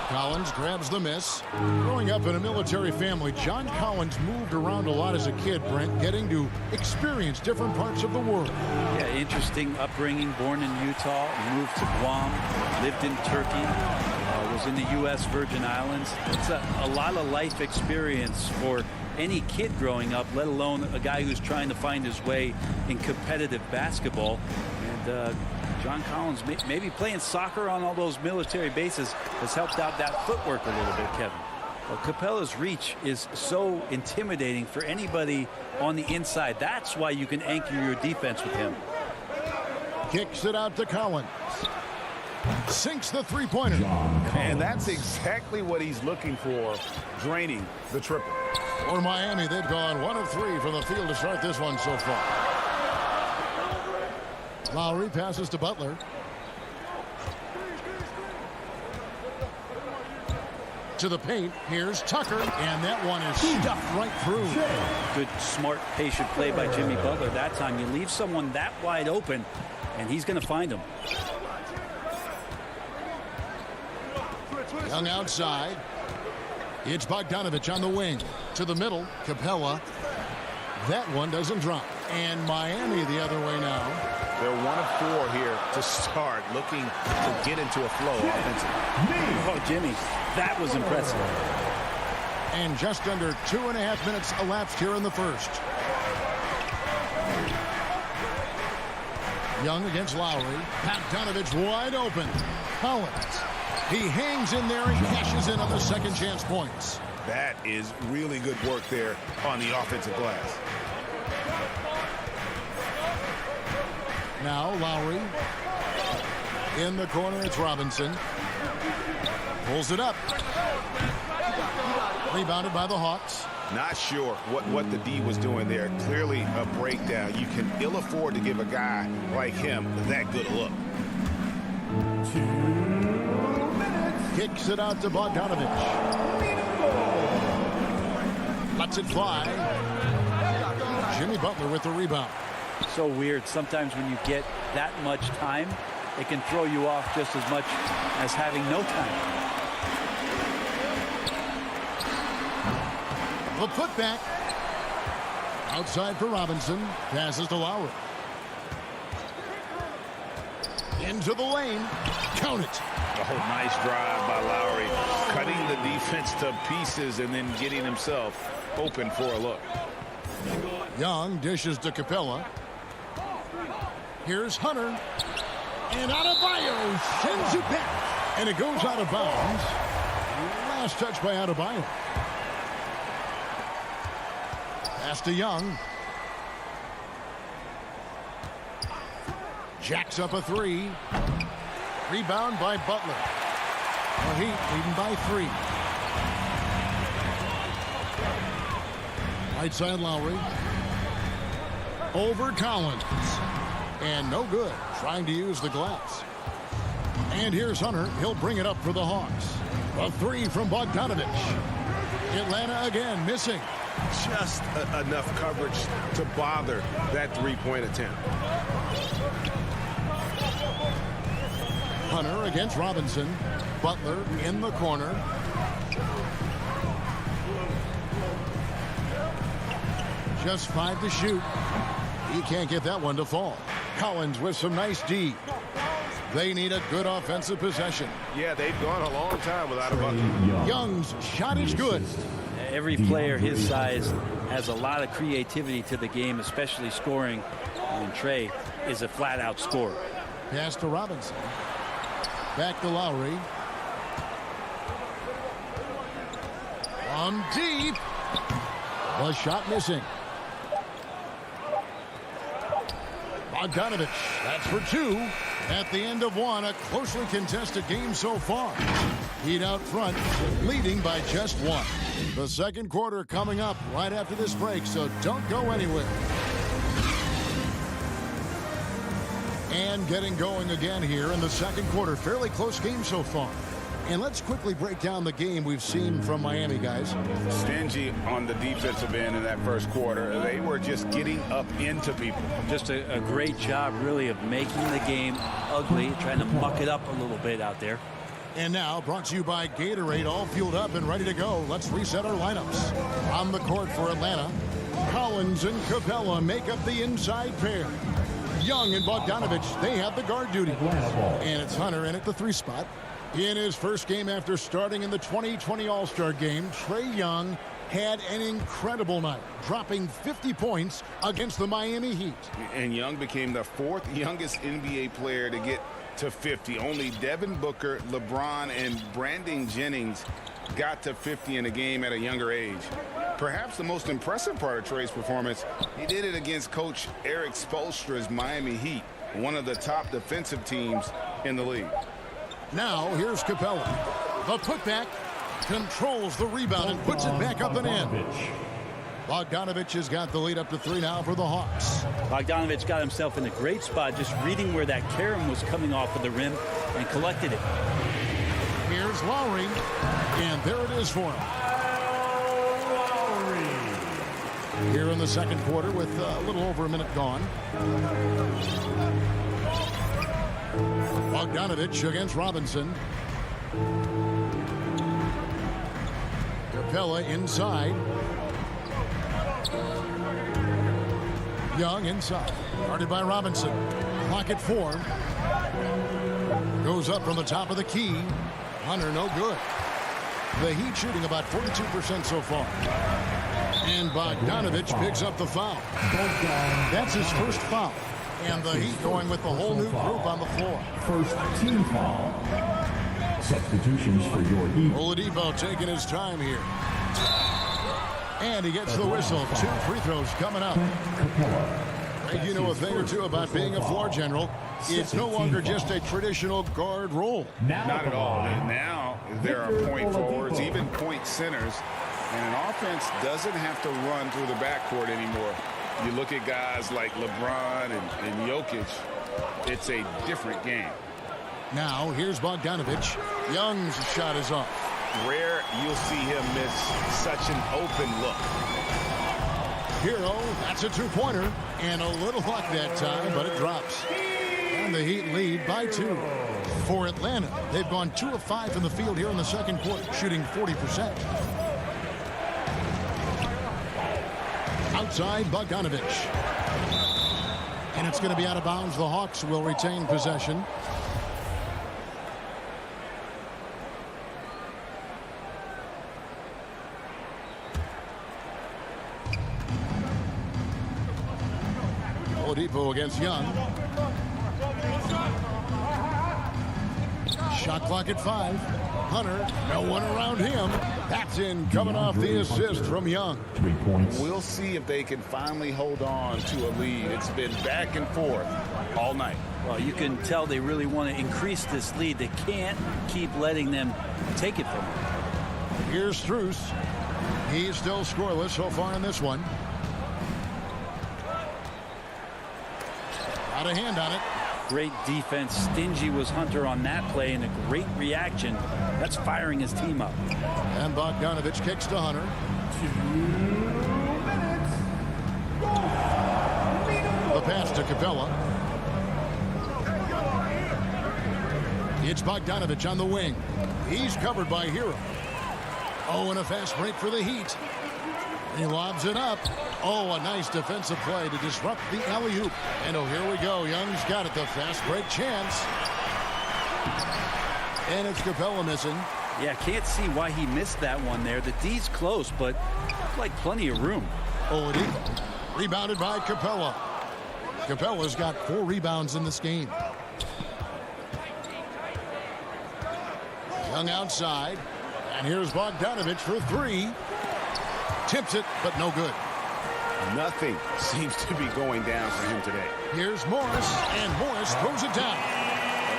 Collins grabs the miss. Growing up in a military family, John Collins moved around a lot as a kid, Brent, getting to experience different parts of the world. Yeah, interesting upbringing. Born in Utah, moved to Guam, lived in Turkey, was in the U.S. Virgin Islands. It's a lot of life experience for any kid growing up, let alone a guy who's trying to find his way in competitive basketball. And John Collins, maybe playing soccer on all those military bases, has helped out that footwork a little bit, Kevin. Well, Capella's reach is so intimidating for anybody on the inside. That's why you can anchor your defense with him. Kicks it out to Collins. Sinks the three-pointer. And that's exactly what he's looking for, draining the triple. For Miami, they've gone 1 of 3 from the field to start this one so far. Lowry passes to Butler. To the paint. Here's Tucker. And that one is stuffed right through. Good, smart, patient play by Jimmy Butler. That time you leave someone that wide open, and he's going to find him. Young outside. It's Bogdanovich on the wing. To the middle. Capella. That one doesn't drop. And Miami the other way now. They're 1 of 4 here to start, looking to get into a flow offensively. Oh, Jimmy, that was impressive. And just under 2.5 minutes elapsed here in the first. Young against Lowry. Bogdanovich wide open. Collins. He hangs in there and cashes in on the second chance points. That is really good work there on the offensive glass. Now Lowry. In the corner, it's Robinson. Pulls it up. Rebounded by the Hawks. Not sure what the D was doing there. Clearly a breakdown. You can ill afford to give a guy like him that good a look. Kicks it out to Bogdanovich. Lets it fly. Jimmy Butler with the rebound. So weird. Sometimes when you get that much time, it can throw you off just as much as having no time. The putback. Outside for Robinson. Passes to Lowry. Into the lane. Count it. Oh, nice drive by Lowry. Cutting the defense to pieces and then getting himself open for a look. Young dishes to Capella. Here's Hunter. And Adebayo sends it back. And it goes out of bounds. Last touch by Adebayo. Pass to Young. Jacks up a three. Rebound by Butler. The Heat leading by 3. Right side Lowry. Over Collins. And no good. Trying to use the glass. And here's Hunter. He'll bring it up for the Hawks. A 3 from Bogdanovich. Atlanta again missing. Just enough coverage to bother that three-point attempt. Hunter against Robinson. Butler in the corner. Just 5 to shoot. He can't get that one to fall. Collins with some nice D. They need a good offensive possession. Yeah, they've gone a long time without a bucket. Young's shot is good. Every player his size has a lot of creativity to the game, especially scoring. And Trey is a flat-out scorer. Pass to Robinson. Back to Lowry. On deep. The shot missing. Bogdanovich, that's for two. At the end of one, a closely contested game so far. Heat out front, leading by just one. The second quarter coming up right after this break, so don't go anywhere. And getting going again here in the second quarter. Fairly close game so far. And let's quickly break down the game we've seen from Miami, guys. Stingy on the defensive end in that first quarter. They were just getting up into people. Just a great job, really, of making the game ugly, trying to muck it up a little bit out there. And now, brought to you by Gatorade, all fueled up and ready to go. Let's reset our lineups. On the court for Atlanta, Collins and Capella make up the inside pair. Young and Bogdanovich, they have the guard duty. And it's Hunter in at the 3 spot. In his first game after starting in the 2020 All-Star game, Trae Young had an incredible night, dropping 50 points against the Miami Heat. And Young became the 4th youngest NBA player to get to 50. Only Devin Booker, LeBron, and Brandon Jennings got to 50 in a game at a younger age. Perhaps the most impressive part of Trae's performance, he did it against Coach Eric Spoelstra's Miami Heat, one of the top defensive teams in the league. Now, here's Capella. The putback, controls the rebound and puts it back up and in. Bogdanovich has got the lead up to 3 now for the Hawks. Bogdanovich got himself in a great spot, just reading where that carom was coming off of the rim and collected it. Here's Lowry, and there it is for him. Here in the second quarter with a little over a minute gone. Bogdanovich against Robinson. Capella inside. Young inside. Guarded by Robinson. Clock at 4. Goes up from the top of the key. Hunter no good. The Heat shooting about 42% so far. And Bogdanovich picks up the foul. That's his first foul. And the Heat going with the whole new group on the floor. First team foul. Substitutions for your Heat. Oladipo taking his time here. And he gets the whistle. 2 free throws coming up. And you know a thing or two about being a floor general. It's no longer just a traditional guard role. Not at all. And now there are point forwards, even point centers. And an offense doesn't have to run through the backcourt anymore. You look at guys like LeBron and Jokic, it's a different game. Now, here's Bogdanovich. Young's shot is off. Rare you'll see him miss such an open look. Hero, that's a 2-pointer. And a little luck that time, but it drops. And the Heat lead by 2. For Atlanta, they've gone 2 of 5 from the field here in the second quarter, shooting 40%. Outside, Bogdanovich. And it's going to be out of bounds. The Hawks will retain possession. Oladipo against Young. Shot clock at 5. Hunter, no one around him. That's in, coming off the assist from Young. 3 points. We'll see if they can finally hold on to a lead. It's been back and forth all night. Well, you can tell they really want to increase this lead. They can't keep letting them take it from them. Here's Strus. He's still scoreless so far in this one. Got a hand on it. Great defense. Stingy was Hunter on that play, and a great reaction. That's firing his team up. And Bogdanovich kicks to Hunter. 2 minutes. The pass to Capella. It's Bogdanovich on the wing. He's covered by Hero. Oh, and a fast break for the Heat. He lobs it up. Oh, a nice defensive play to disrupt the alley-oop. And oh, here we go. Young's got it. The fast break chance. And it's Capella missing. Yeah, can't see why he missed that one there. The D's close, but looked like plenty of room. Oladipo. Rebounded by Capella. Capella's got 4 rebounds in this game. Young outside. And here's Bogdanovich for 3. Tips it, but no good. Nothing seems to be going down for him today. Here's Morris, and Morris throws it down.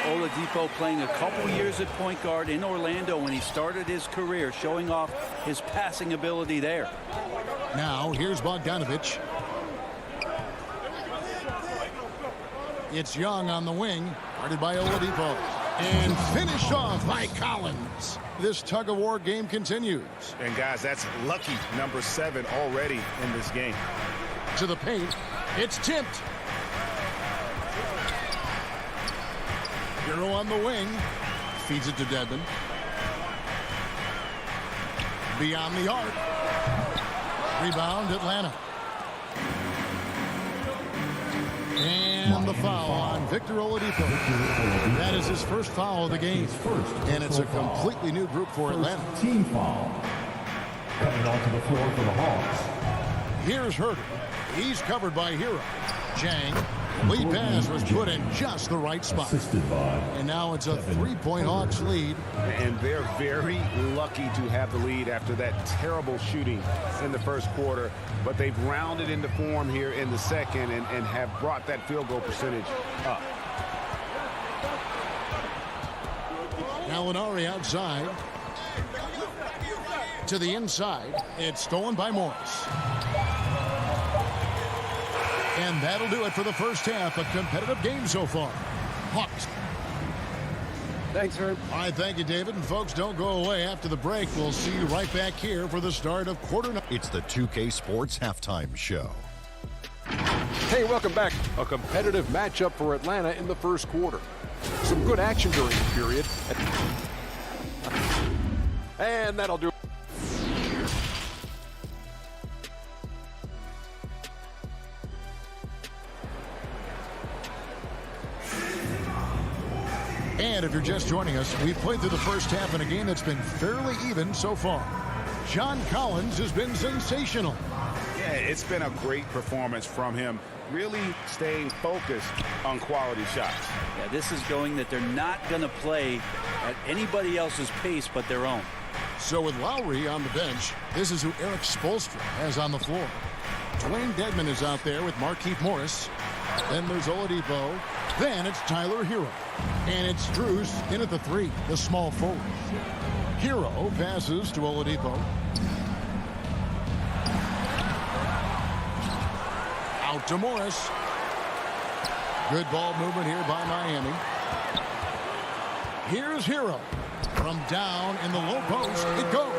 Oladipo playing a couple years at point guard in Orlando when he started his career, showing off his passing ability there. Now, here's Bogdanovich. It's Young on the wing, guarded by Oladipo. And finished off by Collins. This tug-of-war game continues. And, guys, that's lucky number 7 already in this game. To the paint. It's tipped. Hero on the wing. Feeds it to Dedmon. Beyond the arc. Rebound, Atlanta. And the foul on Victor Oladipo. That is his first foul of the game. And it's a completely new group for Atlanta. Team foul. Coming onto the floor for the Hawks. Here's Herter. He's covered by Hero. Jang. Lead pass was put in just the right spot. And now it's a 3-point Hawks lead. And they're very lucky to have the lead after that terrible shooting in the first quarter. But they've rounded into form here in the second and have brought that field goal percentage up. Gallinari outside. To the inside. It's stolen by Morris. And that'll do it for the first half. A competitive game so far. Hawks. Thanks, Herb. All right, thank you, David. And folks, don't go away. After the break, we'll see you right back here for the start of quarter. It's the 2K Sports Halftime Show. Hey, welcome back. A competitive matchup for Atlanta in the first quarter. Some good action during the period. And that'll do it. And if you're just joining us, we've played through the first half in a game that's been fairly even so far. John Collins has been sensational. Yeah, it's been a great performance from him, really staying focused on quality shots. Yeah, this is going that they're not going to play at anybody else's pace but their own. So with Lowry on the bench, this is who Eric Spoelstra has on the floor. Dwayne Dedmon is out there with Markieff Morris. Then there's Oladipo. Then it's Tyler Hero. And it's Strus in at the 3, the small forward. Hero passes to Oladipo. Out to Morris. Good ball movement here by Miami. Here's Hero. From down in the low post, it goes.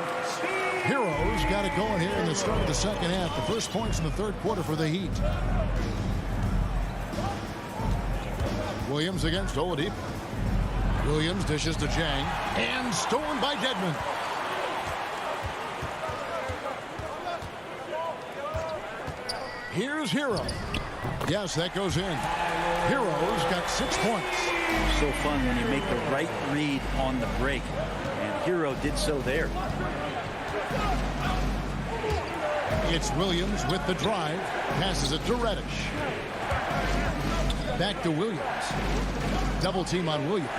Hero's got it going here in the start of the second half. The first points in the third quarter for the Heat. Williams against Oladipo. Williams dishes to Jang. And stolen by Dedmon. Here's Hero. Yes, that goes in. Hero's got 6 points. So fun when you make the right read on the break. And Hero did so there. It's Williams with the drive. Passes it to Reddish. Back to Williams. Double team on Williams.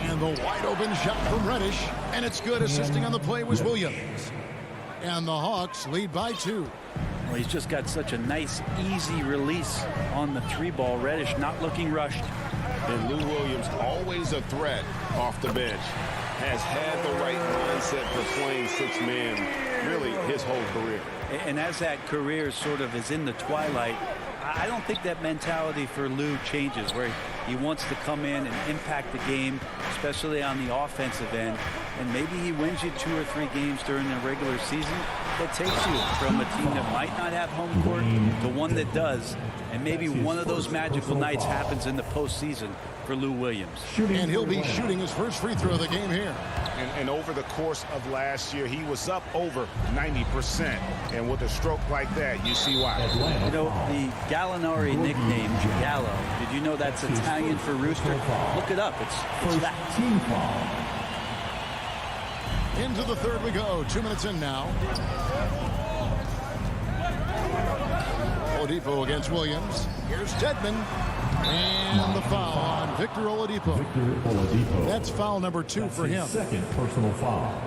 And the wide open shot from Reddish. And it's good. Assisting on the play was Williams. And the Hawks lead by 2. Well, he's just got such a nice, easy release on the 3-ball. Reddish not looking rushed. And Lou Williams, always a threat off the bench, has had the right mindset for playing 6-man really his whole career. And as that career sort of is in the twilight, I don't think that mentality for Lou changes, where He wants to come in and impact the game, especially on the offensive end. And maybe he wins you 2 or 3 games during the regular season that takes you from a team that might not have home court to one that does. And maybe one of those magical nights happens in the postseason for Lou Williams. And he'll be shooting his first free throw of the game here. And over the course of last year, he was up over 90%. And with a stroke like that, you see why. You know, the Gallinari nickname, Gallo, did you know that's Italian for rooster? Look it up. It's that. Into the third we go. 2 minutes in now. Oladipo against Williams. Here's Dedmon. And the foul on Victor Oladipo. That's foul number 2 for him. Second personal foul.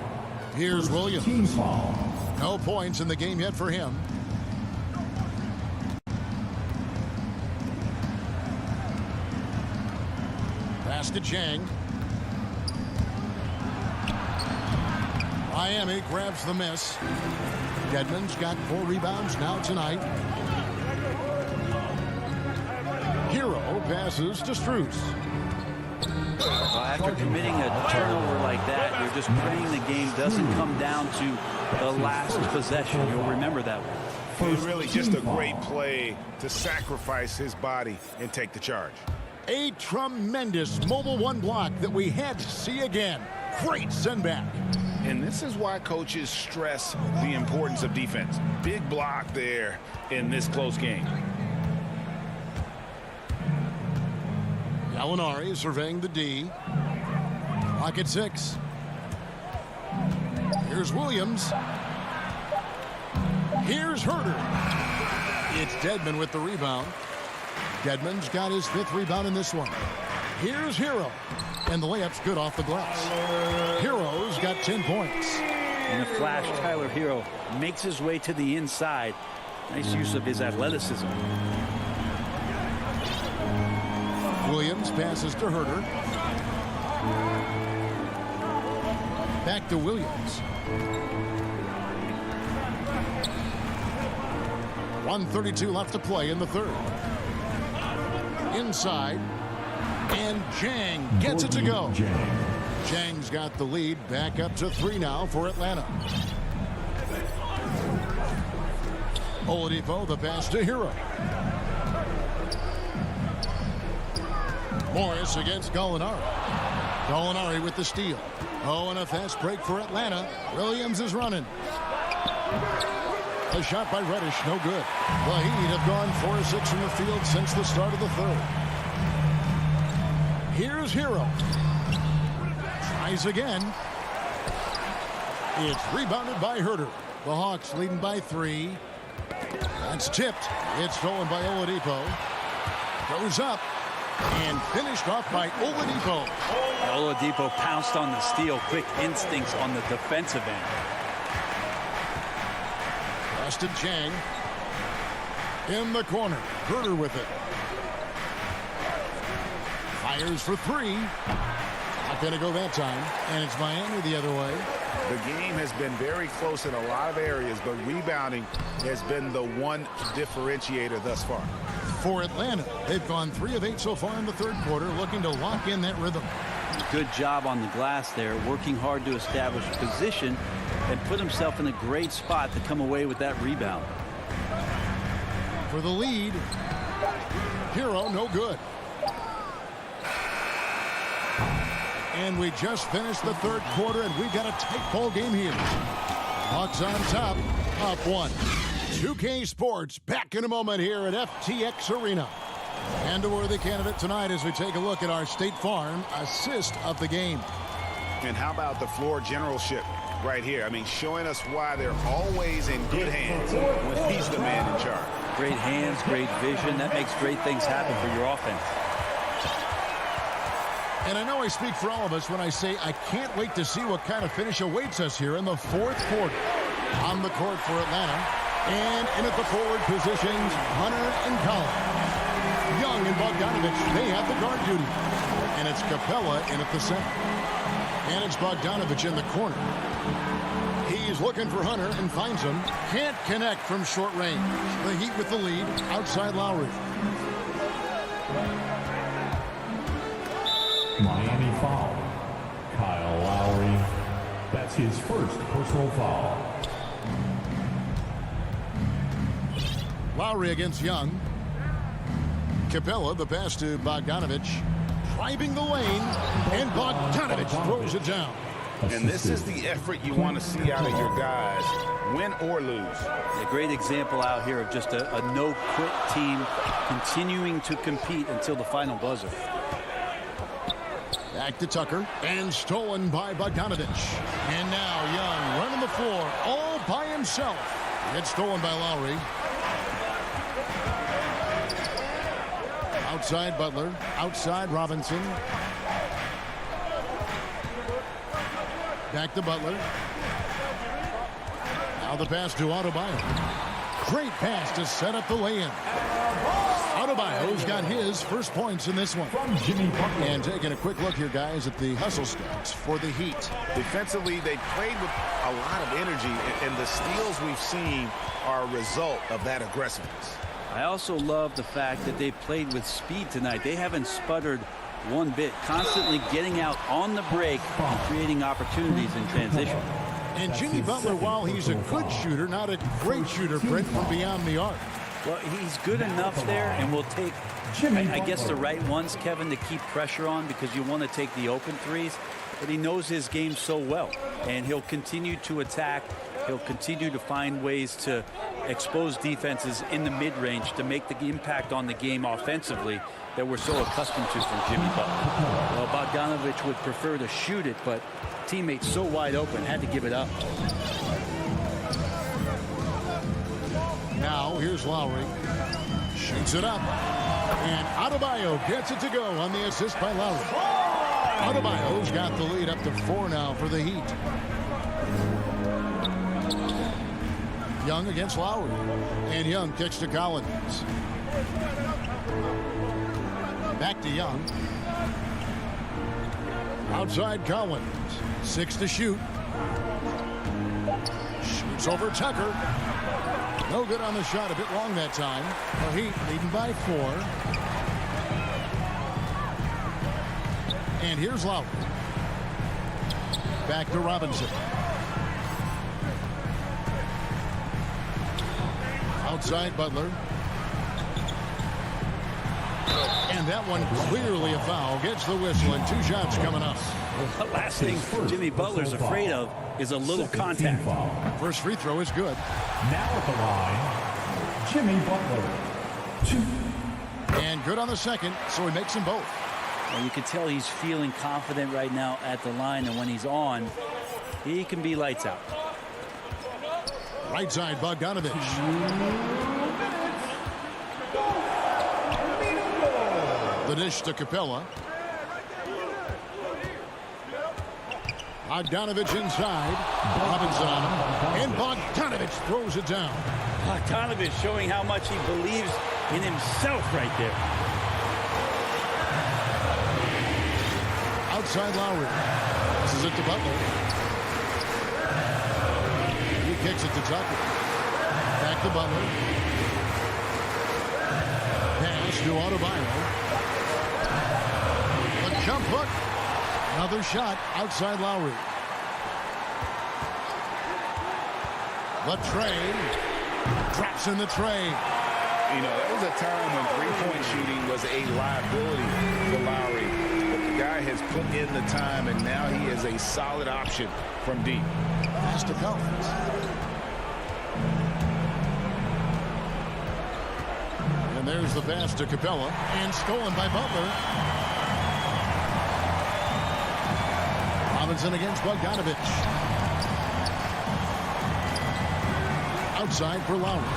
Here's Williams. Team foul. No points in the game yet for him. Pass to Chang. Miami grabs the miss. Dedmon's got 4 rebounds now tonight. Hero passes to Strus. Well, after committing a turnover like that, you're just praying the game doesn't come down to the last possession. You'll remember that one. It was really just a great play to sacrifice his body and take the charge. A tremendous mobile 1 block that we had to see again. Great send back. And this is why coaches stress the importance of defense. Big block there in this close game. Gallinari surveying the D. Clock at 6. Here's Williams. Here's Herter. It's Dedmon with the rebound. Dedmon's got his 5th rebound in this one. Here's Hero. And the layup's good off the glass. Hero's got 10 points. In a flash, Tyler Hero makes his way to the inside. Nice use of his athleticism. Williams passes to Herter. Back to Williams. 1:32 left to play in the third. Inside. And Chang gets it to go. Chang's got the lead. Back up to 3 now for Atlanta. Oladipo, the pass to Hero. Morris against Gallinari. Gallinari with the steal. Oh, and a fast break for Atlanta. Williams is running. A shot by Reddish, no good. The Heat have gone 4 of 6 from the field since the start of the third. Here's Hero. Tries again. It's rebounded by Herter. The Hawks leading by 3. That's tipped. It's stolen by Oladipo. Goes up. And finished off by Oladipo. Oladipo pounced on the steal. Quick instincts on the defensive end. Preston Chang. In the corner. Herter with it. Fires for 3. Not going to go that time. And it's Miami the other way. The game has been very close in a lot of areas, but rebounding has been the one differentiator thus far. For Atlanta, they've gone 3 of 8 so far in the third quarter, looking to lock in that rhythm. Good job on the glass there, working hard to establish position and put himself in a great spot to come away with that rebound. For the lead, Hero, no good. And we just finished the third quarter, and we've got a tight ball game here. Hawks on top, up 1. 2K Sports back in a moment here at FTX Arena. And a worthy candidate tonight as we take a look at our State Farm assist of the game. And how about the floor generalship right here? I mean, showing us why they're always in good hands when he's the man in charge. Great hands, great vision. That makes great things happen for your offense. And I know I speak for all of us when I say I can't wait to see what kind of finish awaits us here in the fourth quarter. On the court for Atlanta. And in at the forward positions, Hunter and Collins. Young and Bogdanovich, they have the guard duty. And it's Capella in at the center. And it's Bogdanovich in the corner. He's looking for Hunter and finds him. Can't connect from short range. The Heat with the lead outside Lowry. That's his first personal foul. Lowry against Young. Capella, the pass to Bogdanovich. Driving the lane, and Bogdanovich throws it down. And this is the effort you want to see out of your guys, win or lose. A great example out here of just a no-quit team continuing to compete until the final buzzer. Back to Tucker, and stolen by Bogdanovich. And now Young running the floor all by himself. It's stolen by Lowry. Outside Butler, outside Robinson. Back to Butler. Now the pass to Adebayo. Great pass to set up the lay-in. Adebayo's got his first points in this one. And taking a quick look here, guys, at the hustle stats for the Heat. Defensively, they played with a lot of energy, and the steals we've seen are a result of that aggressiveness. I also love the fact that they played with speed tonight. They haven't sputtered one bit, constantly getting out on the break and creating opportunities in transition. And Jimmy Butler, while he's a good shooter, not a great shooter, Brent, from beyond the arc. Well, he's good enough there, and will take, I guess, the right ones, Kevin, to keep pressure on, because you want to take the open threes. But he knows his game so well, and he'll continue to attack. He'll continue to find ways to expose defenses in the mid-range to make the impact on the game offensively that we're so accustomed to from Jimmy Butler. Well, Bogdanovich would prefer to shoot it, but teammates so wide open, had to give it up. Now, here's Lowry. Shoots it up. And Adebayo gets it to go on the assist by Lowry. Adebayo's got the lead up to 4 now for the Heat. Young against Lowry. And Young kicks to Collins. Back to Young. Outside Collins. 6 to shoot. Shoots over Tucker. No good on the shot. A bit long that time. The Heat leading by 4. And here's Lowry. Back to Robinson. Outside Butler. And that one clearly a foul. Gets the whistle, and 2 shots coming up. The last thing Jimmy Butler's afraid of is a little contact. First free throw is good. Now at the line, Jimmy Butler. 2. And good on the second, so he makes them both. And you can tell he's feeling confident right now at the line, and when he's on, he can be lights out. Right side, Bogdanovich. The dish to Capella. Bogdanovich inside. Robinson on him. And Bogdanovich throws it down. Bogdanovich showing how much he believes in himself right there. Outside Lowry. This is it to Butler. He kicks it to Tucker. Back to Butler. Pass to Adebayo. The jump hook. Another shot outside Lowry. The tray. Drops in the tray. You know, that was a time when three-point shooting was a liability for Lowry. But the guy has put in the time, and now he is a solid option from deep. Pass to Collins. And there's the pass to Capella. And stolen by Butler. Robinson against Bogdanovich. Outside for Lowry.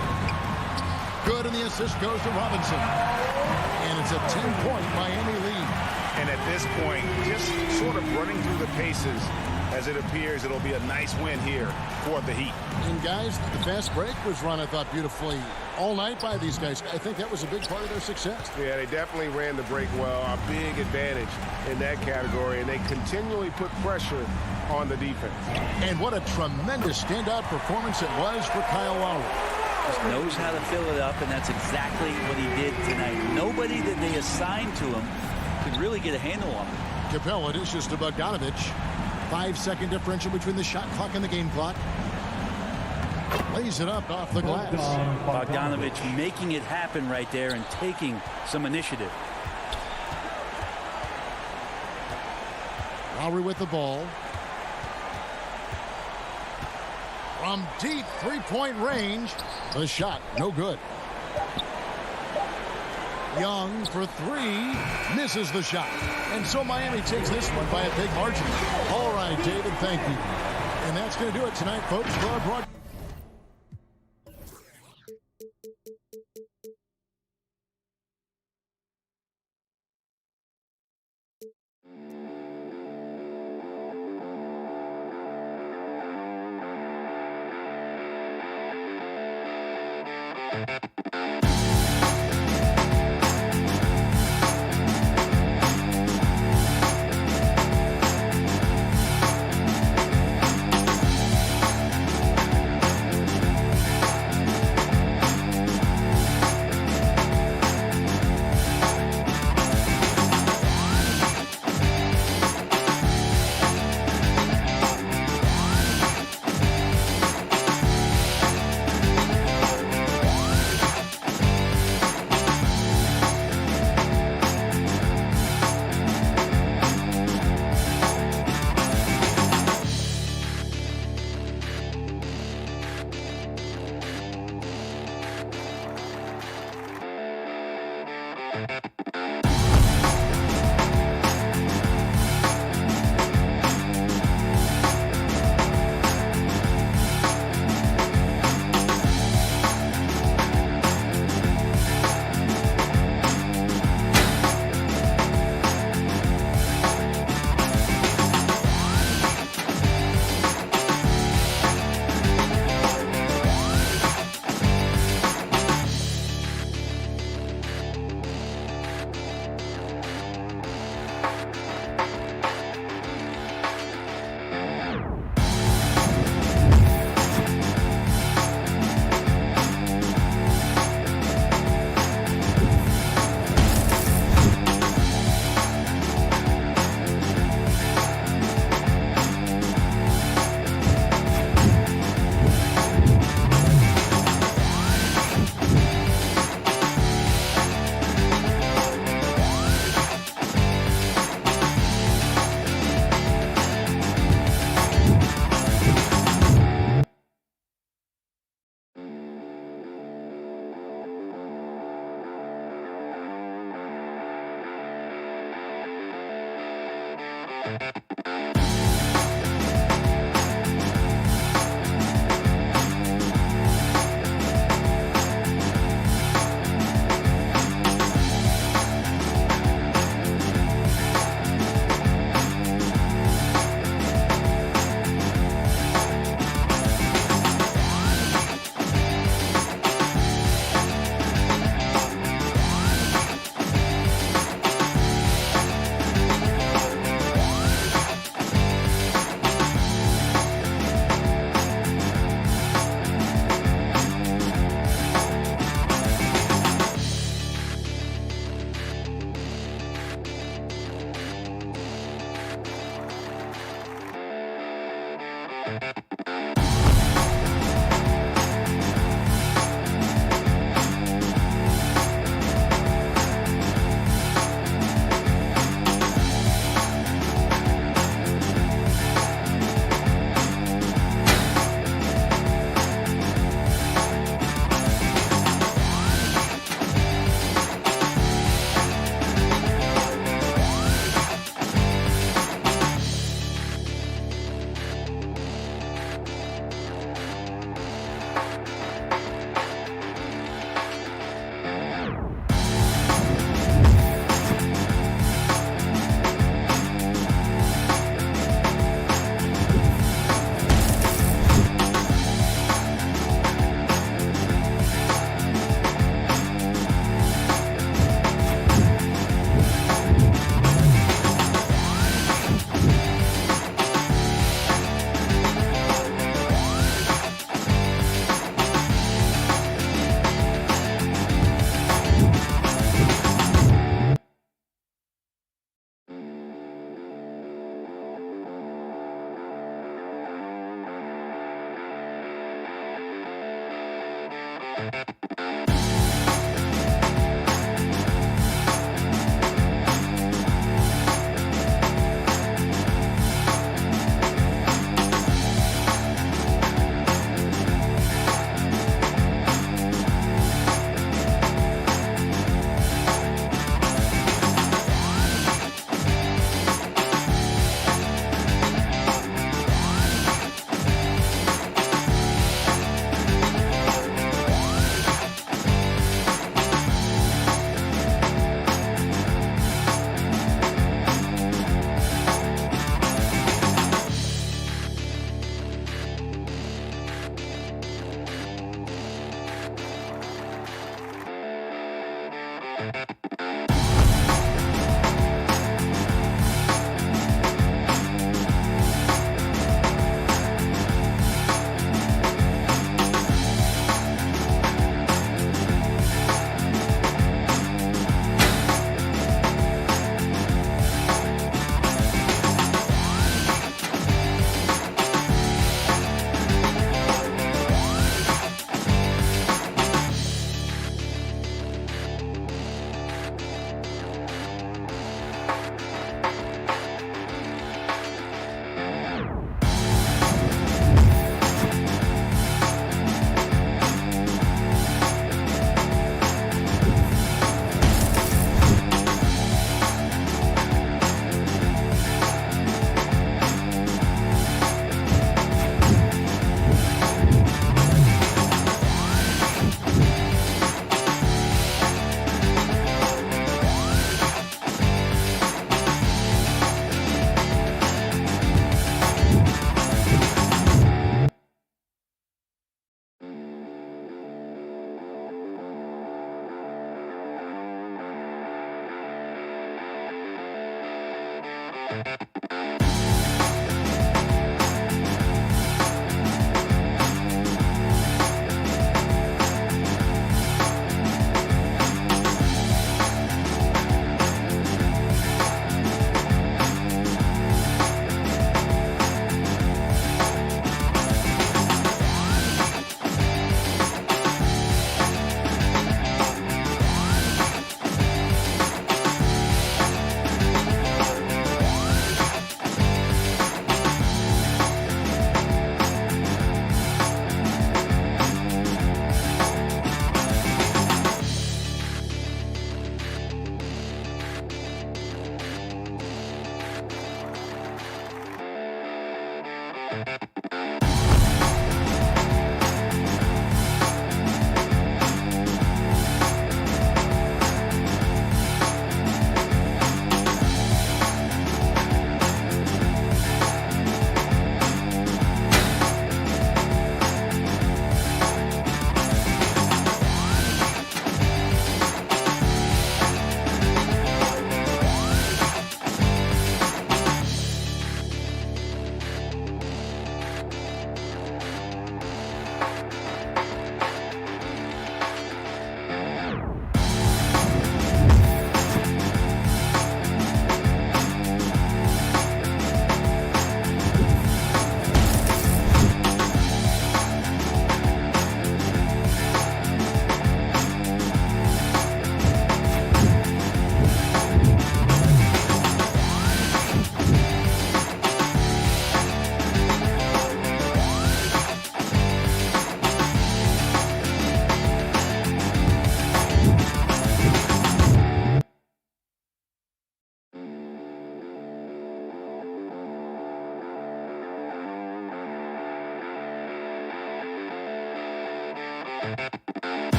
Good, and the assist goes to Robinson. And it's a 10-point Miami lead. And at this point, just sort of running through the paces, as it appears it'll be a nice win here for the Heat. And guys, the fast break was run, I thought, beautifully all night by these guys. I think that was a big part of their success. Yeah, they definitely ran the break well. A big advantage in that category, and they continually put pressure on the defense. And what a tremendous standout performance it was for Kyle Lowry. Just knows how to fill it up, and that's exactly what he did tonight. Nobody that they assigned to him could really get a handle on him. Capella dishes to Bogdanovich. 5-second differential between the shot clock and the game clock. Lays it up off the glass. Bogdanovich making it happen right there and taking some initiative. Lowry with the ball. From deep three-point range, the shot no good. Young for three, misses the shot. And so Miami takes this one by a big margin. All right, David, thank you. And that's going to do it tonight, folks, for our broadcast.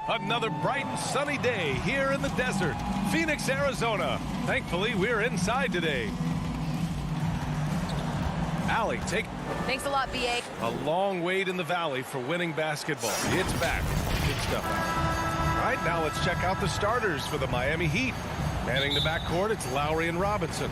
Another bright and sunny day here in the desert, Phoenix, Arizona. Thankfully, we're inside today. Allie, Thanks a lot, BA. A long wait in the valley for winning basketball. It's back. Good stuff. All right, now let's check out the starters for the Miami Heat. Manning the backcourt, it's Lowry and Robinson.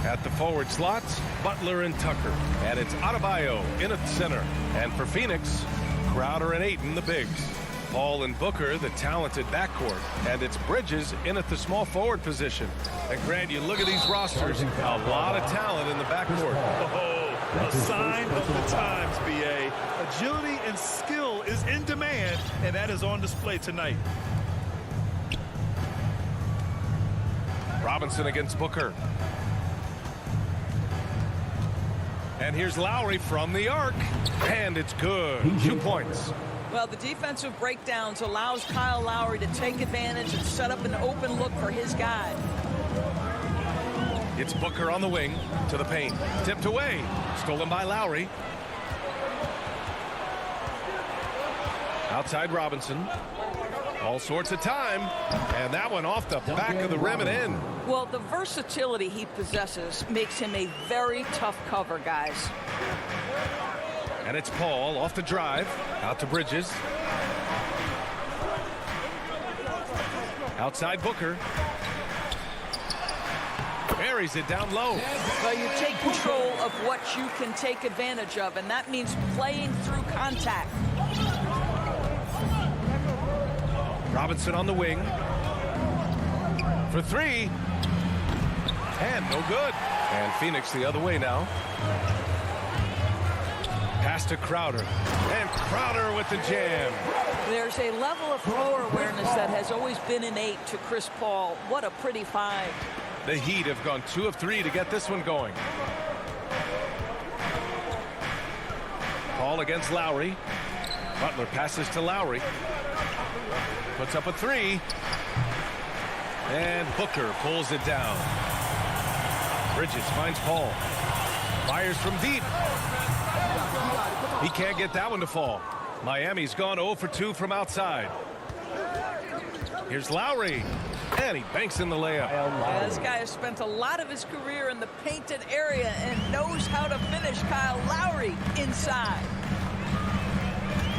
At the forward slots, Butler and Tucker. And it's Adebayo in at the center. And for Phoenix, Crowder and Ayton, the bigs. Paul and Booker, the talented backcourt. And it's Bridges in at the small forward position. And Grant, you look at these rosters, a lot of talent in the backcourt. A sign of the times, BA. Agility and skill is in demand, and that is on display tonight. Robinson against Booker. And here's Lowry from the arc. And it's good. 2 points. Well, the defensive breakdowns allows Kyle Lowry to take advantage and set up an open look for his guy. It's Booker on the wing to the paint. Tipped away. Stolen by Lowry. Outside Robinson. All sorts of time. And that one off the back of the rim and in. Well, the versatility he possesses makes him a very tough cover, guys. And it's Paul off the drive. Out to Bridges. Outside Booker. Buries it down low. Well, you take control of what you can take advantage of, and that means playing through contact. Robinson on the wing. For three. And no good. And Phoenix the other way now. Pass to Crowder. And Crowder with the jam. There's a level of floor awareness that has always been innate to Chris Paul. What a pretty find. The Heat have gone 2 of 3 to get this one going. Paul against Lowry. Butler passes to Lowry. Puts up a 3. And Booker pulls it down. Bridges finds Paul. Fires from deep. He can't get that one to fall. Miami's gone 0 for 2 from outside. Here's Lowry. And he banks in the layup. Yeah, this guy has spent a lot of his career in the painted area and knows how to finish. Kyle Lowry inside.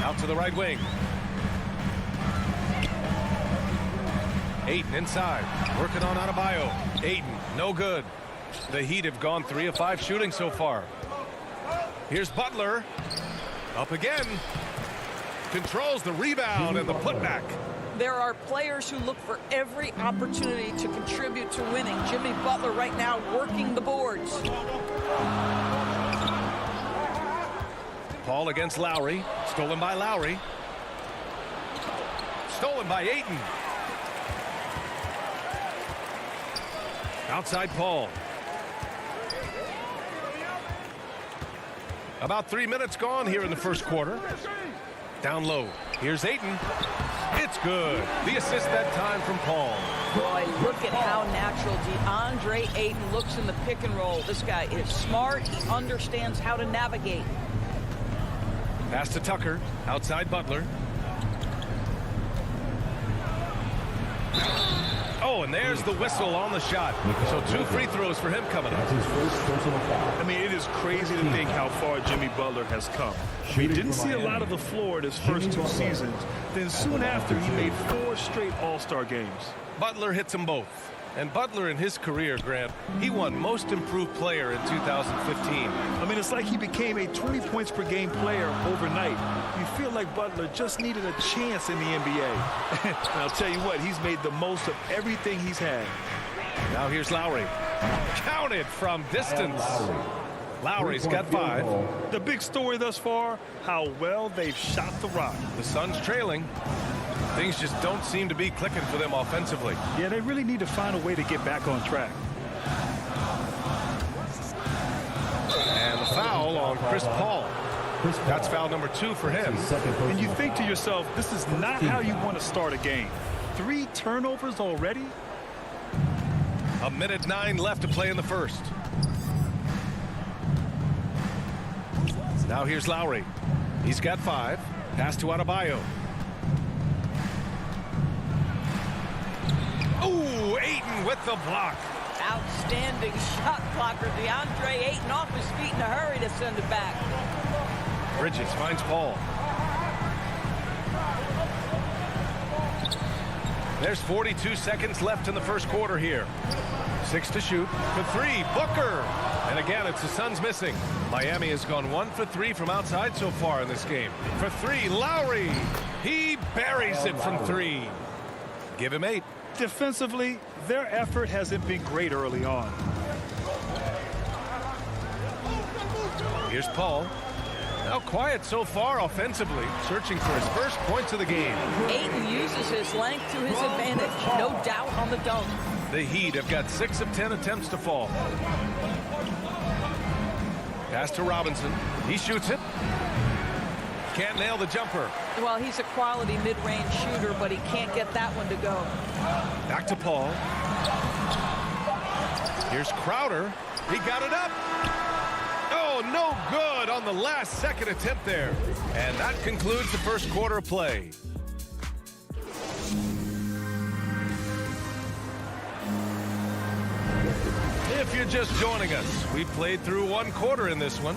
Out to the right wing. Ayton inside. Working on Adebayo. Ayton, no good. The Heat have gone 3 of 5 shooting so far. Here's Butler. Up again. Controls the rebound and the putback. There are players who look for every opportunity to contribute to winning. Jimmy Butler right now working the boards. Paul against Lowry. Stolen by Lowry. Stolen by Ayton. Outside Paul. About 3 minutes gone here in the first quarter. Down low. Here's Ayton. It's good. The assist that time from Paul. Boy, look at how natural DeAndre Ayton looks in the pick and roll. This guy is smart. He understands how to navigate. Pass to Tucker. Outside Butler. Oh, and there's the whistle on the shot. So 2 free throws for him coming up. I mean, it is crazy to think how far Jimmy Butler has come. He didn't see a lot of the floor in his first 2 seasons. Then soon after, he made 4 straight All-Star games. Butler hits them both. And Butler in his career, Grant, he won Most Improved Player in 2015. I mean, it's like he became a 20 points per game player overnight. You feel like Butler just needed a chance in the NBA. And I'll tell you what, he's made the most of everything he's had. Now here's Lowry. Counted from distance. Lowry's got 5. The big story thus far, how well they've shot the rock. The Suns trailing. Things just don't seem to be clicking for them offensively. Yeah, they really need to find a way to get back on track. And the foul on Chris Paul. That's foul number 2 for him. And you think to yourself, this is not how you want to start a game. 3 turnovers already? 1:09 left to play in the first. Now here's Lowry. He's got 5. Pass to Adebayo. Ooh, Ayton with the block. Outstanding shot blocker. DeAndre Ayton off his feet in a hurry to send it back. Bridges finds Paul. There's 42 seconds left in the first quarter here. 6 to shoot. For 3, Booker. And again, it's the Suns missing. Miami has gone 1 for 3 from outside so far in this game. For 3, Lowry. He buries it from 3. Give him 8. Defensively, their effort hasn't been great early on. Here's Paul. Now quiet so far offensively, searching for his first points of the game. Ayton uses his length to his advantage. No doubt on the dunk. The Heat have got 6 of 10 attempts to fall. Pass to Robinson. He shoots it. Can't nail the jumper. Well, he's a quality mid-range shooter, but he can't get that one to go. Back to Paul. Here's Crowder. He got it up. Oh, no good on the last second attempt there. And that concludes the first quarter of play. If you're just joining us, we've played through 1 quarter in this one.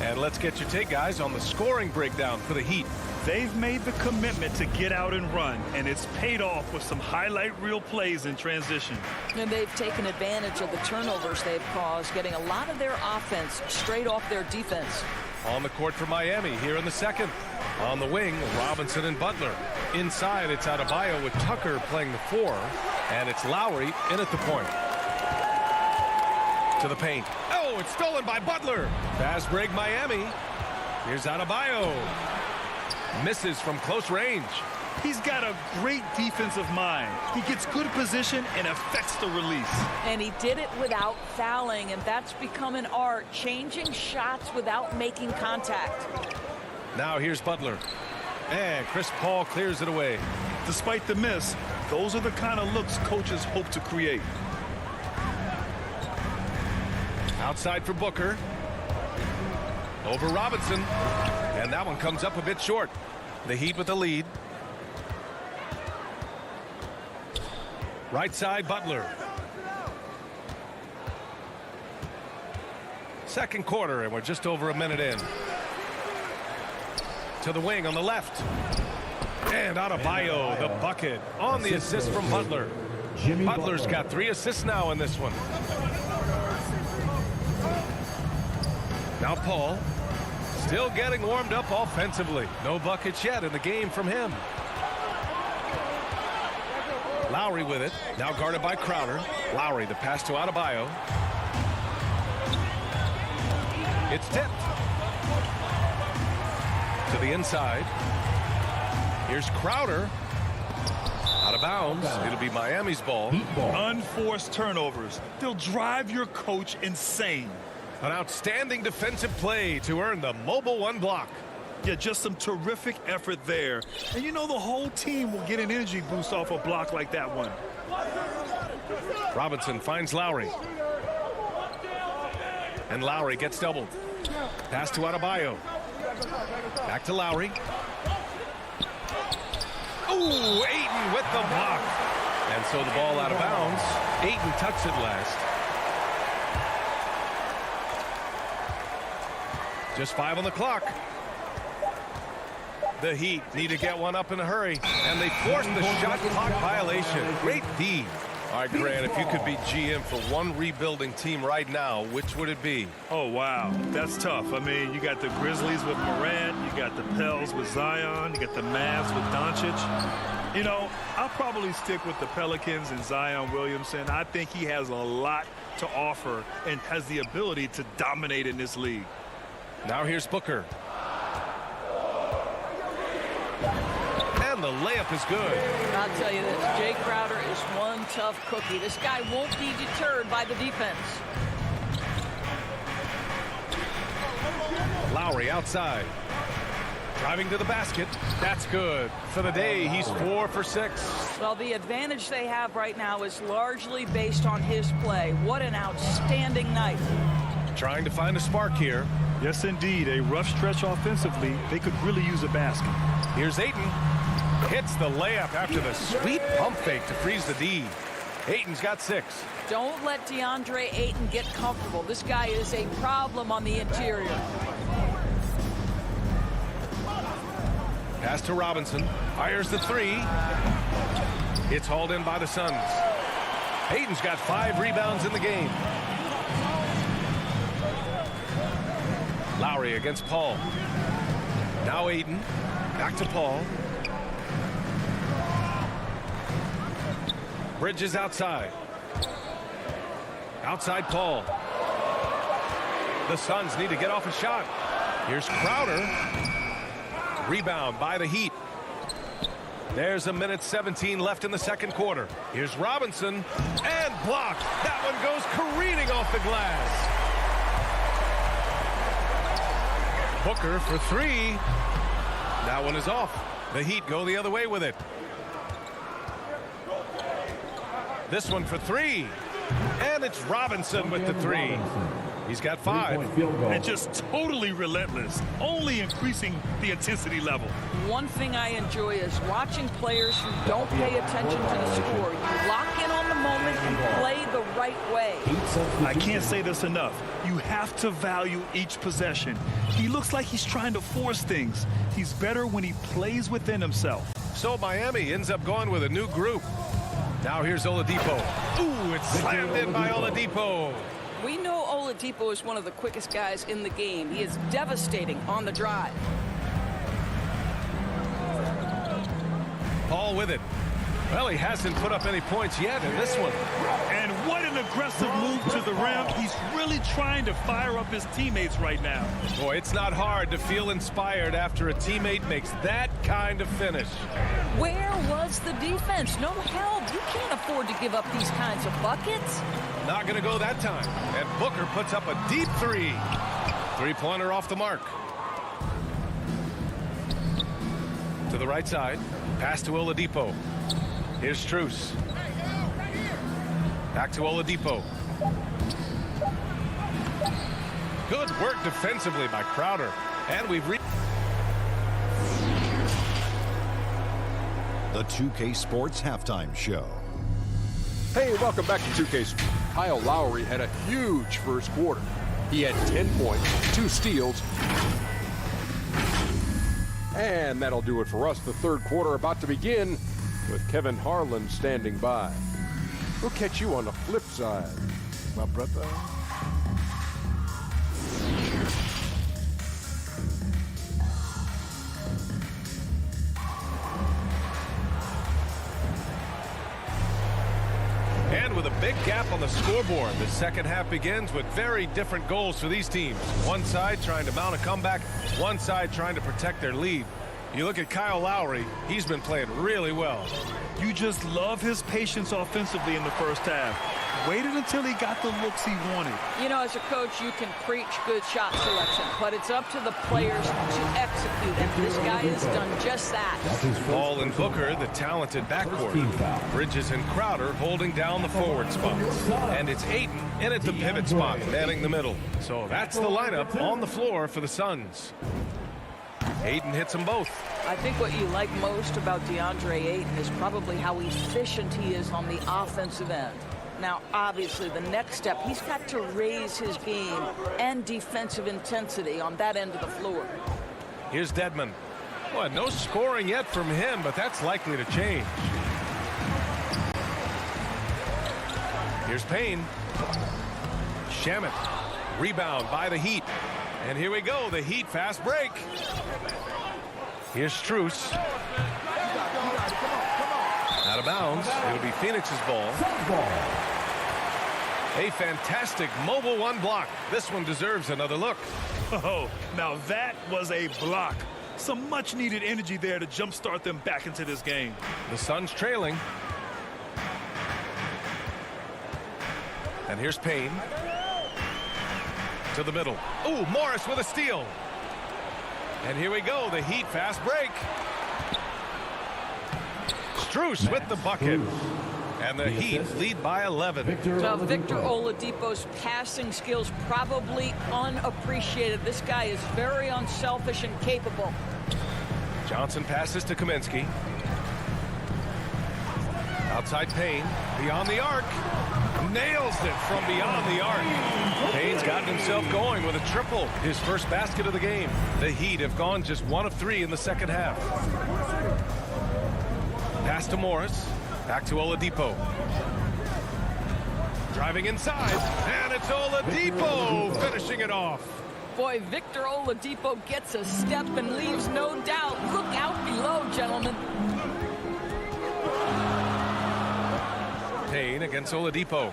And let's get your take, guys, on the scoring breakdown for the Heat. They've made the commitment to get out and run, and it's paid off with some highlight reel plays in transition. And they've taken advantage of the turnovers they've caused, getting a lot of their offense straight off their defense. On the court for Miami here in the second. On the wing, Robinson and Butler. Inside, it's Adebayo with Tucker playing the 4, and it's Lowry in at the point. To the paint. Oh, it's stolen by Butler. Fast break Miami. Here's Adebayo. Misses from close range. He's got a great defensive mind. He gets good position and affects the release. And he did it without fouling, and that's become an art, changing shots without making contact. Now here's Butler. And Chris Paul clears it away. Despite the miss, those are the kind of looks coaches hope to create. Outside for Booker. Over Robinson. And that one comes up a bit short. The Heat with the lead. Right side, Butler. Second quarter, and we're just over a minute in. To the wing on the left. And Adebayo, the bucket, on the assist from Butler. Butler's got 3 assists now in this one. Now Paul, still getting warmed up offensively. No buckets yet in the game from him. Lowry with it, now guarded by Crowder. Lowry, the pass to Adebayo. It's tipped. To the inside. Here's Crowder. Out of bounds. It'll be Miami's ball. Unforced turnovers. They'll drive your coach insane. An outstanding defensive play to earn the mobile 1 block. Yeah, just some terrific effort there. And you know the whole team will get an energy boost off a block like that one. Robinson finds Lowry. And Lowry gets doubled. Pass to Adebayo. Back to Lowry. Ooh, Ayton with the block. And so the ball out of bounds. Ayton tucks it last. Just 5 on the clock. The Heat need to get one up in a hurry. And they force the shot clock violation. Great D. All right, Grant, if you could be GM for one rebuilding team right now, which would it be? Oh, wow. That's tough. I mean, you got the Grizzlies with Morant. You got the Pels with Zion. You got the Mavs with Doncic. You know, I'll probably stick with the Pelicans and Zion Williamson. I think he has a lot to offer and has the ability to dominate in this league. Now here's Booker. And the layup is good. I'll tell you this, Jay Crowder is one tough cookie. This guy won't be deterred by the defense. Lowry outside. Driving to the basket. That's good. For the day, he's 4 for 6. Well, the advantage they have right now is largely based on his play. What an outstanding night. Trying to find a spark here. Yes, indeed. A rough stretch offensively. They could really use a basket. Here's Ayton. Hits the layup after the sweet pump fake to freeze the D. Ayton's got 6. Don't let DeAndre Ayton get comfortable. This guy is a problem on the interior. Pass to Robinson. Fires the 3. It's hauled in by the Suns. Ayton's got 5 rebounds in the game. Lowry against Paul. Now Ayton. Back to Paul. Bridges outside. Outside Paul. The Suns need to get off a shot. Here's Crowder. Rebound by the Heat. There's a minute 17 left in the second quarter. Here's Robinson. And blocked. That one goes careening off the glass. Booker for 3. That one is off. The Heat go the other way with it. This one for 3. And it's Robinson with the 3. He's got 5. And just totally relentless, only increasing the intensity level. One thing I enjoy is watching players who don't pay attention to the score. You lock in on the moment and play the right way. I can't say this enough. You have to value each possession. He looks like he's trying to force things. He's better when he plays within himself. So Miami ends up going with a new group. Now here's Oladipo. Ooh, it's slammed in by Oladipo. We know Oladipo is one of the quickest guys in the game. He is devastating on the drive. Paul with it. Well, he hasn't put up any points yet in this one. And what an aggressive move to the rim. He's really trying to fire up his teammates right now. Boy, it's not hard to feel inspired after a teammate makes that kind of finish. Where was the defense? No help. You can't afford to give up these kinds of buckets. Not going to go that time. And Booker puts up a deep 3. 3-pointer off the mark. To the right side. Pass to Oladipo. Here's Strus. Back to Oladipo. Good work defensively by Crowder. And we've reached the 2K Sports Halftime Show. Hey, welcome back to 2K Sports. Kyle Lowry had a huge first quarter. He had 10 points, 2 steals. And that'll do it for us. The third quarter about to begin with Kevin Harlan standing by. We'll catch you on the flip side, my brother. And with a big gap on the scoreboard, the second half begins with very different goals for these teams. One side trying to mount a comeback, one side trying to protect their lead. You look at Kyle Lowry, he's been playing really well. You just love his patience offensively in the first half. Waited until he got the looks he wanted. You know, as a coach, you can preach good shot selection, but it's up to the players to execute, and this guy has done just that. Paul and Booker, the talented backcourt. Bridges and Crowder holding down the forward spots. And it's Ayton in at the pivot spot, manning the middle. So that's the lineup on the floor for the Suns. Ayton hits them both. I think what you like most about DeAndre Ayton is probably how efficient he is on the offensive end. Now, obviously, the next step, he's got to raise his game and defensive intensity on that end of the floor. Here's Dedmon. Well, no scoring yet from him, but that's likely to change. Here's Payne. Shamet. Rebound by the Heat. And here we go, the Heat fast break. Here's Strus. Out of bounds. It'll be Phoenix's ball. A fantastic mobile one block. This one deserves another look. Oh, now that was a block. Some much needed energy there to jumpstart them back into this game. The Suns trailing. And here's Payne. To the middle. Ooh, Morris with a steal. And here we go, the Heat fast break. Struce with the bucket. And the Heat lead by 11. Now, Victor Oladipo's passing skills probably unappreciated. This guy is very unselfish and capable. Johnson passes to Kaminsky. Outside Payne, beyond the arc. Nails it from beyond the arc. Payne's gotten himself going with a triple, his first basket of the game. The Heat have gone just 1 of 3 in the second half. Pass to Morris. Back to Oladipo. Driving inside, and it's Oladipo finishing it off. Boy, Victor Oladipo gets a step and leaves no doubt. Look out below, gentlemen. Payne against Oladipo.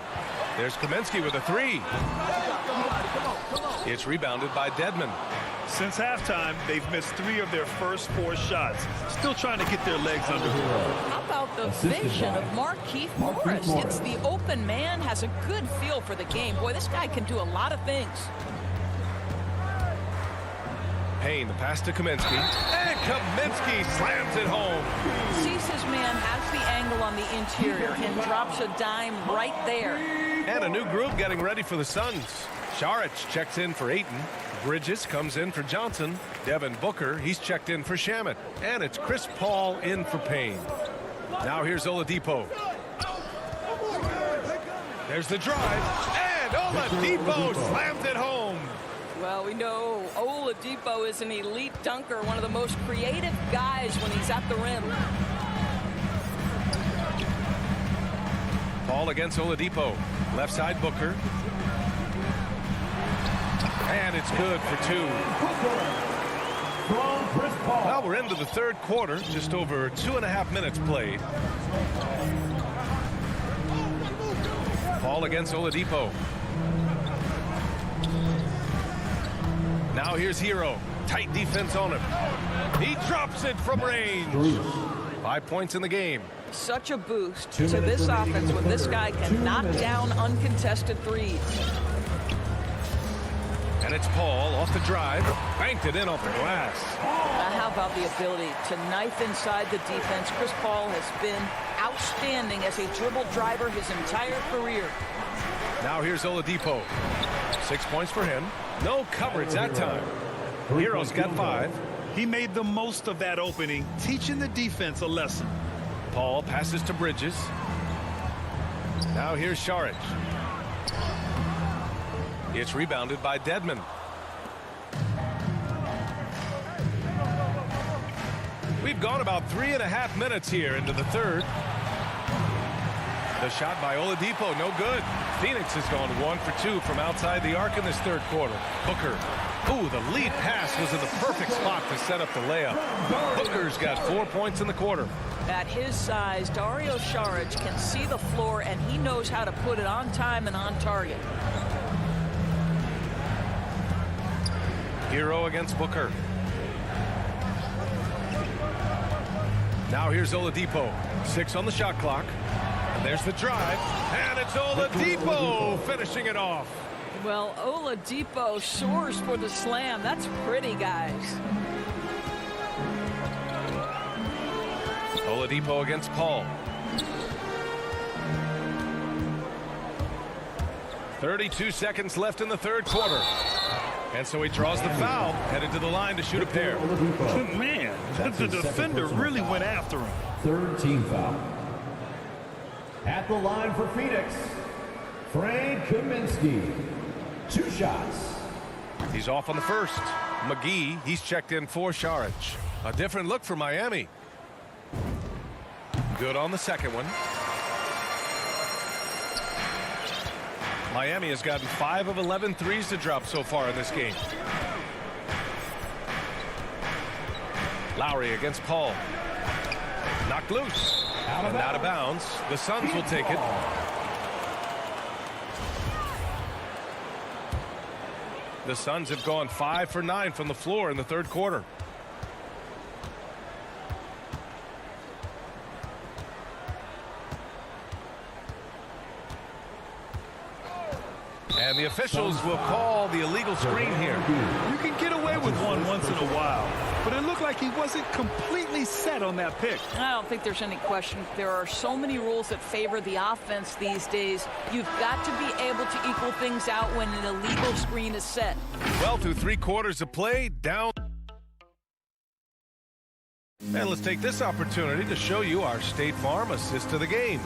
There's Kaminsky with a 3. It's rebounded by Dedmon. Since halftime, they've missed 3 of their first 4 shots. Still trying to get their legs under the ball. How about the vision of Markieff Morris? It's the open man, has a good feel for the game. Boy, this guy can do a lot of things. Payne, the pass to Kaminsky. And Kaminsky slams it home. Sees his man, has the angle on the interior, and drops a dime right there. And a new group getting ready for the Suns. Saric checks in for Ayton. Bridges comes in for Johnson. Devin Booker, he's checked in for Shamet. And it's Chris Paul in for Payne. Now here's Oladipo. There's the drive. And Oladipo slams it home. Well, we know Oladipo is an elite dunker, one of the most creative guys when he's at the rim. Paul against Oladipo. Left side Booker. And it's good for 2. Well, we're into the third quarter. Just over 2.5 minutes played. Paul against Oladipo. Now here's Hero. Tight defense on him. He drops it from range. 5 points in the game. Such a boost to this offense when this guy can knock down uncontested threes. And it's Paul off the drive. Banked it in off the glass. Now how about the ability to knife inside the defense? Chris Paul has been outstanding as a dribble driver his entire career. Now here's Oladipo. 6 points for him. No coverage that time. Hero's got 5. He made the most of that opening, teaching the defense a lesson. Paul passes to Bridges. Now here's Saric. It's rebounded by Dedmon. We've gone about 3.5 minutes here into the third. The shot by Oladipo, no good. Phoenix has gone 1 for 2 from outside the arc in this third quarter. Booker. Ooh, the lead pass was in the perfect spot to set up the layup. Booker's got 4 points in the quarter. At his size, Dario Saric can see the floor, and he knows how to put it on time and on target. Hero against Booker. Now here's Oladipo. 6 on the shot clock. And there's the drive. And it's Oladipo finishing it off. Well, Oladipo soars for the slam. That's pretty, guys. Oladipo against Paul. 32 seconds left in the third quarter. And so he draws the foul, headed to the line to shoot a pair. Man, the defender really went after him. Third team foul. At the line for Phoenix, Frank Kaminsky. 2 shots. He's off on the first. McGee, he's checked in for Saric. A different look for Miami. Good on the second one. Miami has gotten 5 of 11 threes to drop so far in this game. Lowry against Paul. Knocked loose. And out of bounds. The Suns will take it. The Suns have gone 5 for 9 from the floor in the third quarter. And the officials will call the illegal screen here. You can get away away with one once in a while, but it looked like he wasn't completely set on that pick. I don't think there's any question. There are so many rules that favor the offense these days. You've got to be able to equal things out when an illegal screen is set. Well, through 3 quarters of play, down. And let's take this opportunity to show you our State Farm assist to the game.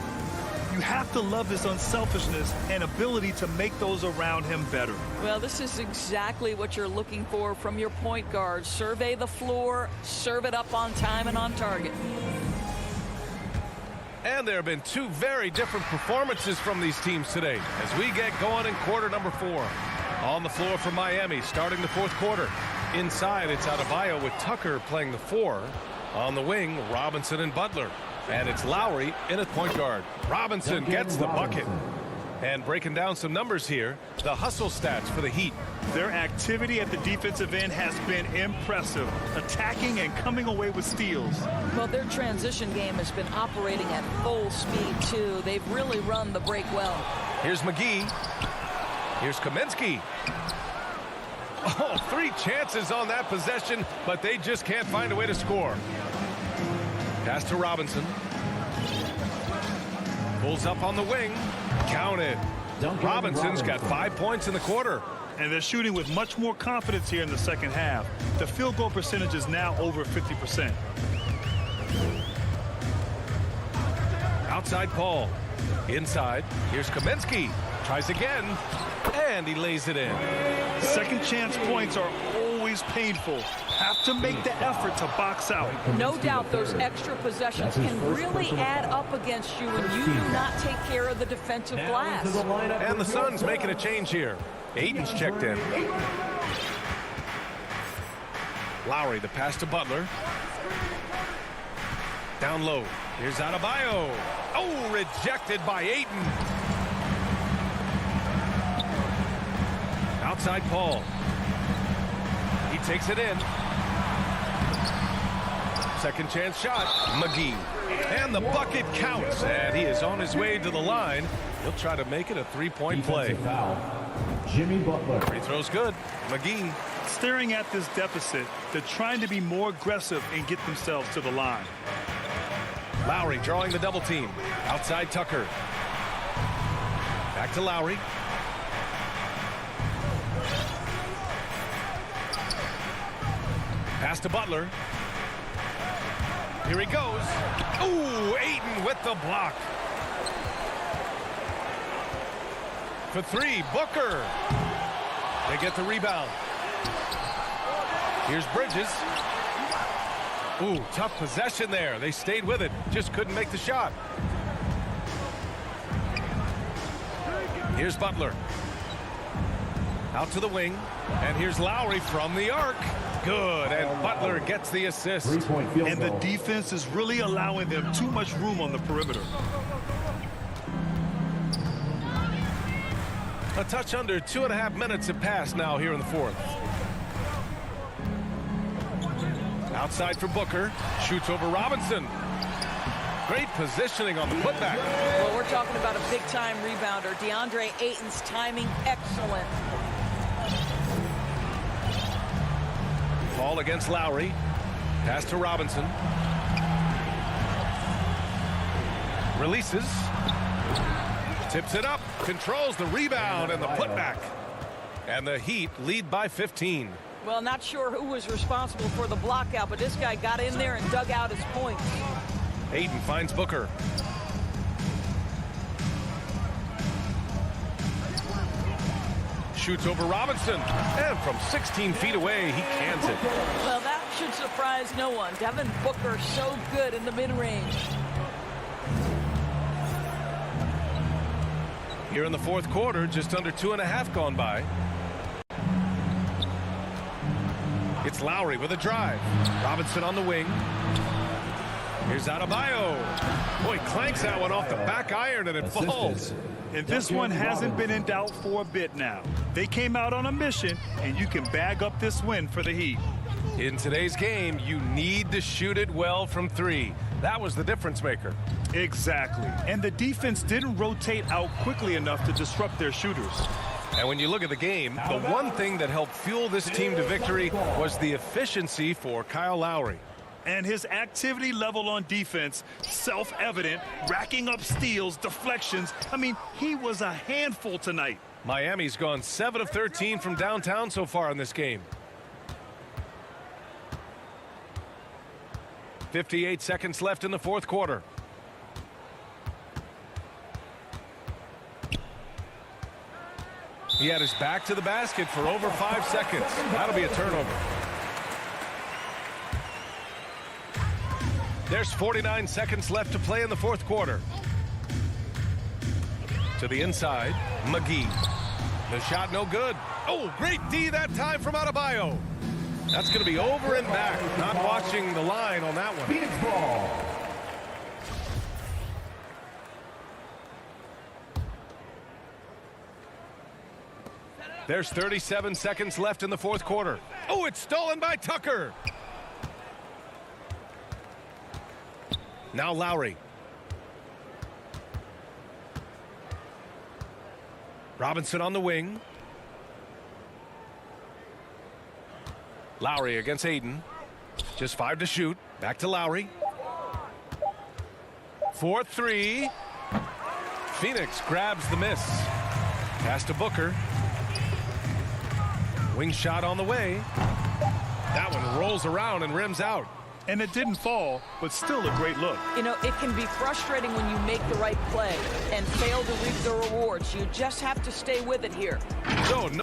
You have to love his unselfishness and ability to make those around him better. Well, this is exactly what you're looking for from your point guard. Survey the floor, serve it up on time and on target. And there have been 2 very different performances from these teams today as we get going in quarter number 4. On the floor for Miami, starting the 4th quarter. Inside, it's Adebayo with Tucker playing the 4. On the wing, Robinson and Butler. And it's Lowry in at point guard. Robinson gets the bucket. And breaking down some numbers here, the hustle stats for the Heat. Their activity at the defensive end has been impressive, attacking and coming away with steals. Well, their transition game has been operating at full speed, too. They've really run the break well. Here's McGee. Here's Kaminsky. Oh, 3 chances on that possession, but they just can't find a way to score. Pass to Robinson. Pulls up on the wing. Counted. Robinson's got 5 points in the quarter. And they're shooting with much more confidence here in the second half. The field goal percentage is now over 50%. Outside Paul. Inside. Here's Kaminsky. Tries again. And he lays it in. Second chance points are always painful. Have to make the effort to box out. No doubt those extra possessions can really add up against you when you do not take care of the defensive glass. And the Suns making a change here. Ayton's checked in. Lowry, the pass to Butler. Down low. Here's Adebayo. Oh, rejected by Ayton. Outside Paul. He takes it in. Second chance shot. McGee. And the bucket counts. And he is on his way to the line. He'll try to make it a 3-point play. Jimmy Butler. Free throw's good. McGee. Staring at this deficit, they're trying to be more aggressive and get themselves to the line. Lowry drawing the double team. Outside Tucker. Back to Lowry. Pass to Butler. Here he goes. Ooh, Ayton with the block. For 3, Booker. They get the rebound. Here's Bridges. Ooh, tough possession there. They stayed with it. Just couldn't make the shot. Here's Butler. Out to the wing. And here's Lowry from the arc. Good, and Butler gets the assist. And the defense is really allowing them too much room on the perimeter. A touch under 2.5 minutes have passed now here in the 4th. Outside for Booker. Shoots over Robinson. Great positioning on the putback. Well, we're talking about a big-time rebounder. DeAndre Ayton's timing, excellent. Paul against Lowry. Pass to Robinson. Releases. Tips it up. Controls the rebound and the putback. And the Heat lead by 15. Well, not sure who was responsible for the block out, but this guy got in there and dug out his points. Ayton finds Booker. Shoots over Robinson. And from 16 feet away, he cans it. Well, that should surprise no one. Devin Booker so good in the mid-range. Here in the 4th quarter, just under 2.5 gone by. It's Lowry with a drive. Robinson on the wing. Here's Adebayo. Boy, clanks that one off the back iron and it falls. And this one hasn't been in doubt for a bit now. They came out on a mission, and you can bag up this win for the Heat. In today's game, you need to shoot it well from 3. That was the difference maker. Exactly. And the defense didn't rotate out quickly enough to disrupt their shooters. And when you look at the game, the one thing that helped fuel this team to victory was the efficiency for Kyle Lowry. And his activity level on defense, self-evident, racking up steals, deflections. I mean, he was a handful tonight. Miami's gone 7 of 13 from downtown so far in this game. 58 seconds left in the fourth quarter. He had his back to the basket for over 5 seconds. That'll be a turnover. There's 49 seconds left to play in the fourth quarter. To the inside, McGee. The shot no good. Oh, great D that time from Adebayo. That's going to be over and back. Not watching the line on that one. Phoenix ball. There's 37 seconds left in the fourth quarter. Oh, it's stolen by Tucker. Now Lowry. Robinson on the wing. Lowry against Aiden. Just 5 to shoot. Back to Lowry. 4-3. Phoenix grabs the miss. Pass to Booker. Wing shot on the way. That one rolls around and rims out. And it didn't fall, but still a great look. You know, it can be frustrating when you make the right play and fail to reap the rewards. You just have to stay with it here. So, no.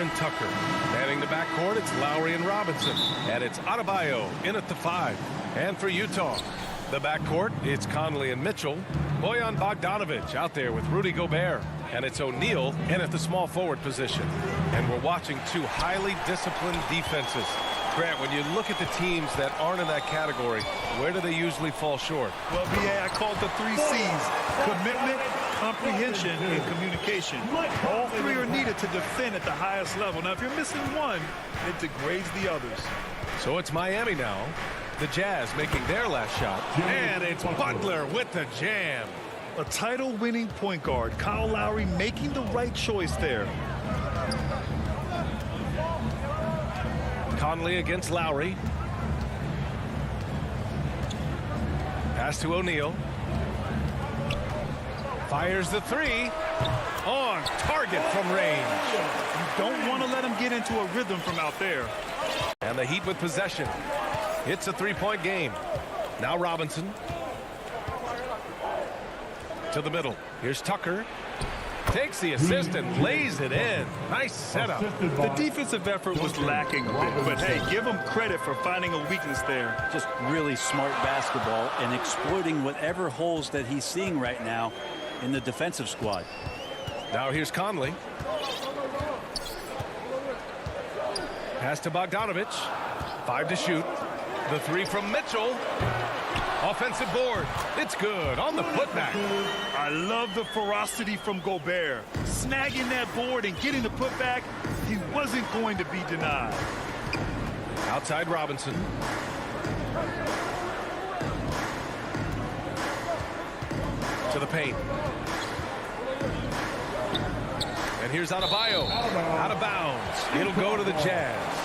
and Tucker. Manning the backcourt, it's Lowry and Robinson. And it's Adebayo in at the 5. And for Utah, the backcourt, it's Conley and Mitchell. Bojan Bogdanovic out there with Rudy Gobert. And it's O'Neal in at the small forward position. And we're watching two highly disciplined defenses. Grant, when you look at the teams that aren't in that category, where do they usually fall short? Well, BA, I call it the 3 C's. Commitment, comprehension, and communication. All 3 are needed to defend at the highest level. Now, if you're missing one, it degrades the others. So it's Miami now. The Jazz making their last shot. And it's Butler with the jam. A title-winning point guard, Kyle Lowry, making the right choice there. Conley against Lowry. Pass to O'Neal. Fires the 3. On target from range. You don't want to let him get into a rhythm from out there. And the Heat with possession. It's a 3-point game. Now Robinson. To the middle. Here's Tucker. Takes the assist and lays it in. Nice setup. The defensive effort was lacking a bit, but hey, give him credit for finding a weakness there. Just really smart basketball and exploiting whatever holes that he's seeing right now in the defensive squad. Now here's Conley. Pass to Bogdanovic. 5 to shoot. The 3 from Mitchell. Offensive board. It's good on the putback. I love the ferocity from Gobert. Snagging that board and getting the putback, he wasn't going to be denied. Outside Robinson. To the paint. And here's Adebayo. Out of bounds. It'll go to the Jazz.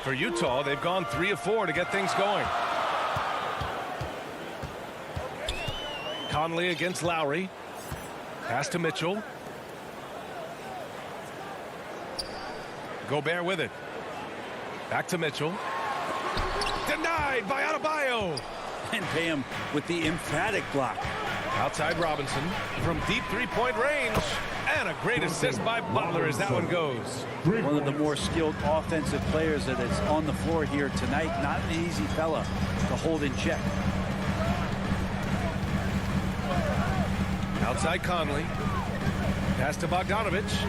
For Utah, they've gone 3 of 4 to get things going. Conley against Lowry. Pass to Mitchell. Gobert with it. Back to Mitchell. Denied by Adebayo. And Bam with the emphatic block. Outside Robinson from deep three-point range. And a great assist by Butler as that one goes. One of the more skilled offensive players that is on the floor here tonight. Not an easy fella to hold in check. Outside Conley. Pass to Bogdanovich.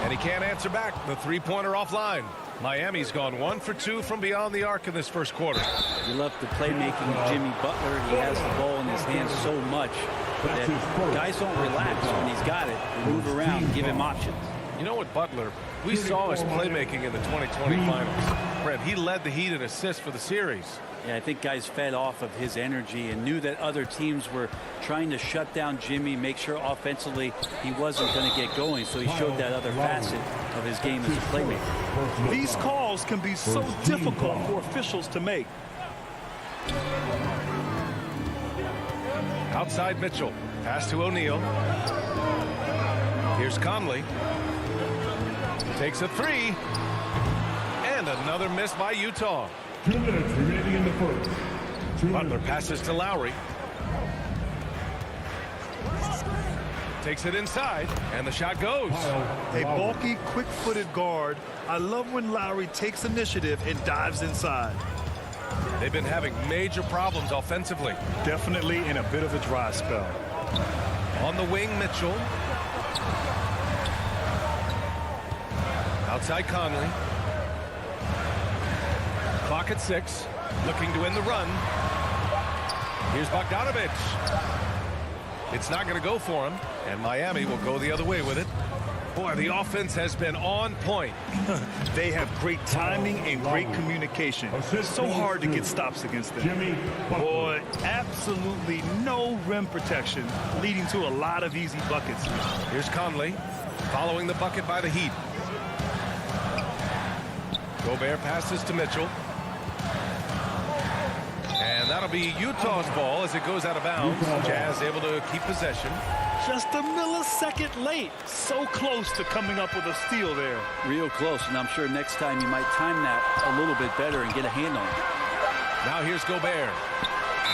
And he can't answer back. The three-pointer offline. Miami's gone 1 for 2 from beyond the arc in this first quarter. You love the playmaking of Jimmy Butler. He has the ball in his hands so much that guys don't relax when he's got it. They move around, give him options. You know what, Butler? We saw his playmaking in the 2020 finals. Brett, he led the Heat in assists for the series. Yeah, I think guys fed off of his energy and knew that other teams were trying to shut down Jimmy, make sure offensively he wasn't going to get going. So he showed that other facet of his game as a playmaker. These calls can be so difficult for officials to make. Outside Mitchell. Pass to O'Neal. Here's Conley. Takes a three. And another miss by Utah. 2 minutes remaining in the first. Butler passes to Lowry. Takes it inside, and the shot goes. A bulky, quick-footed guard. I love when Lowry takes initiative and dives inside. They've been having major problems offensively. Definitely in a bit of a dry spell. On the wing, Mitchell. Outside Conley. Clock at 6. Looking to win the run. Here's Bogdanovich. It's not going to go for him, and Miami will go the other way with it. Boy, the offense has been on point. They have great timing and great communication. So hard to get stops against them. Boy, absolutely no rim protection, leading to a lot of easy buckets. Here's Conley, following the bucket by the Heat. Gobert passes to Mitchell. And that'll be Utah's ball as it goes out of bounds. Jazz able to keep possession. Just a millisecond late. So close to coming up with a steal there. Real close, and I'm sure next time you might time that a little bit better and get a hand on it. Now here's Gobert.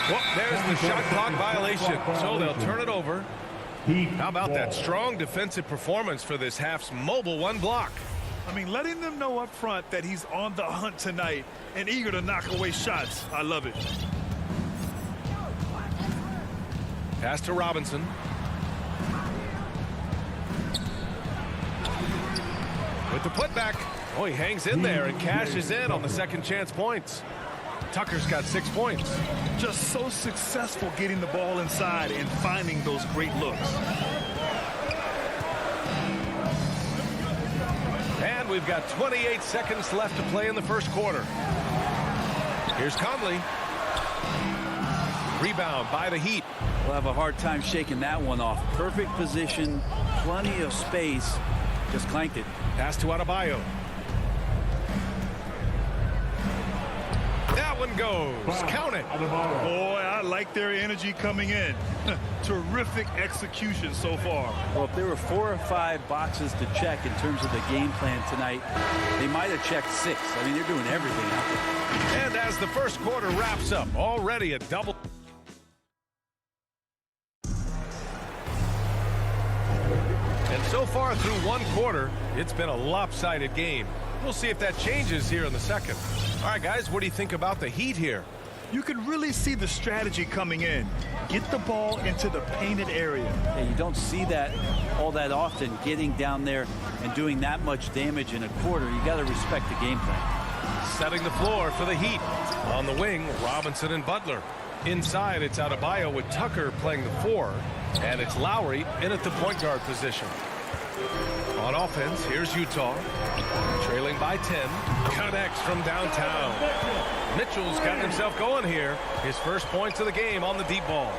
Well, there's the shot clock violation, so they'll turn it over. How about that strong defensive performance for this half's mobile one block? I mean, letting them know up front that he's on the hunt tonight and eager to knock away shots. I love it. Pass to Robinson. With the putback. Oh, he hangs in there and cashes in on the second chance points. Tucker's got 6 points. Just so successful getting the ball inside and finding those great looks. And we've got 28 seconds left to play in the first quarter. Here's Conley. Rebound by the Heat. We'll have a hard time shaking that one off. Perfect position, plenty of space. Just clanked it. Pass to Adebayo. That one goes. Count it. Boy, I like their energy coming in. Terrific execution so far. Well, if there were 4 or 5 boxes to check in terms of the game plan tonight, they might have checked 6. I mean, they're doing everything out there. And as the first quarter wraps up, already a double. And so far through one quarter, it's been a lopsided game. We'll see if that changes here in the second. All right, guys, what do you think about the Heat here? You can really see the strategy coming in. Get the ball into the painted area. Yeah, you don't see that all that often, getting down there and doing that much damage in a quarter. You got to respect the game plan. Setting the floor for the Heat. On the wing, Robinson and Butler. Inside, it's Adebayo with Tucker playing the 4. And it's Lowry in at the point guard position. On offense, here's Utah. Trailing by 10. Connects from downtown. Mitchell's got himself going here. His first points of the game on the deep ball.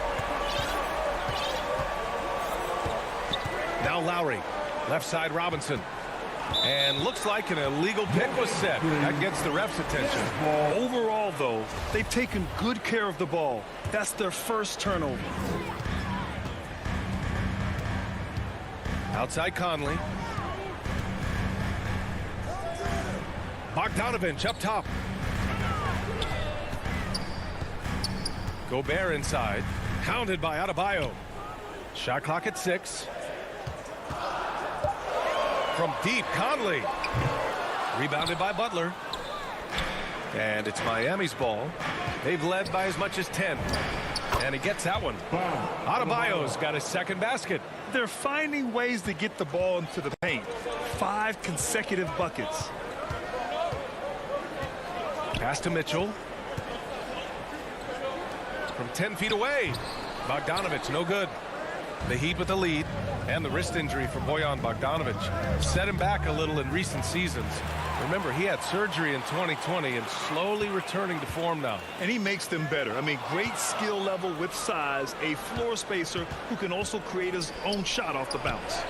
Now Lowry. Left side Robinson. And looks like an illegal pick was set. That gets the ref's attention. Overall, though, they've taken good care of the ball. That's their first turnover. Outside Conley. Bogdanovich up top. Gobert inside. Hounded by Adebayo. Shot clock at 6. From deep, Conley. Rebounded by Butler. And it's Miami's ball. They've led by as much as 10. And he gets that one. Adebayo's got his second basket. They're finding ways to get the ball into the paint. 5 consecutive buckets. Pass to Mitchell. From 10 feet away. Bogdanovich, no good. The Heat with the lead, and the wrist injury for Bojan Bogdanovich set him back a little in recent seasons. Remember, he had surgery in 2020 and slowly returning to form now. And he makes them better. I mean, great skill level with size, a floor spacer who can also create his own shot off the bounce.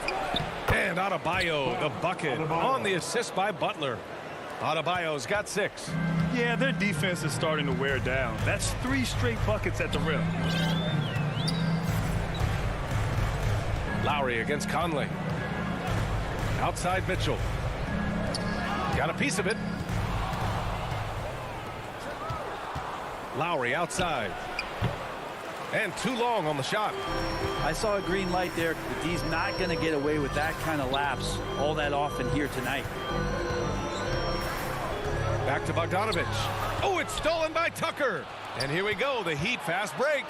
And Adebayo, the bucket, on the assist by Butler. Adebayo's got 6. Yeah, their defense is starting to wear down. That's 3 straight buckets at the rim. Lowry against Conley. Outside Mitchell. Got a piece of it. Lowry outside. And too long on the shot. I saw a green light there, but he's not going to get away with that kind of lapse all that often here tonight. Back to Bogdanovich. Oh, it's stolen by Tucker. And here we go, the Heat fast break.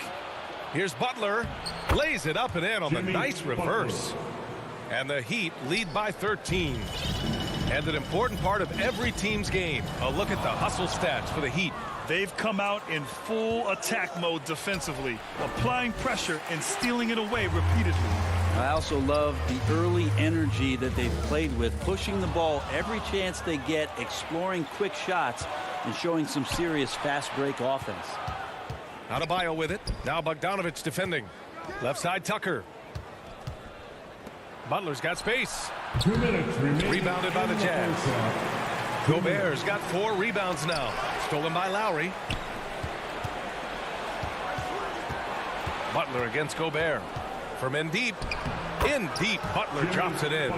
Here's Butler. Lays it up and in on the nice reverse. And the Heat lead by 13. And an important part of every team's game. A look at the hustle stats for the Heat. They've come out in full attack mode defensively, applying pressure and stealing it away repeatedly. I also love the early energy that they've played with, pushing the ball every chance they get, exploring quick shots, and showing some serious fast break offense. Adebayo with it. Now Bogdanovich defending. Left side Tucker. Butler's got space. 2 minutes remaining. Rebounded by the Jazz. Gobert's got 4 rebounds now. Stolen by Lowry. Butler against Gobert. From in deep. In deep. Butler drops it in.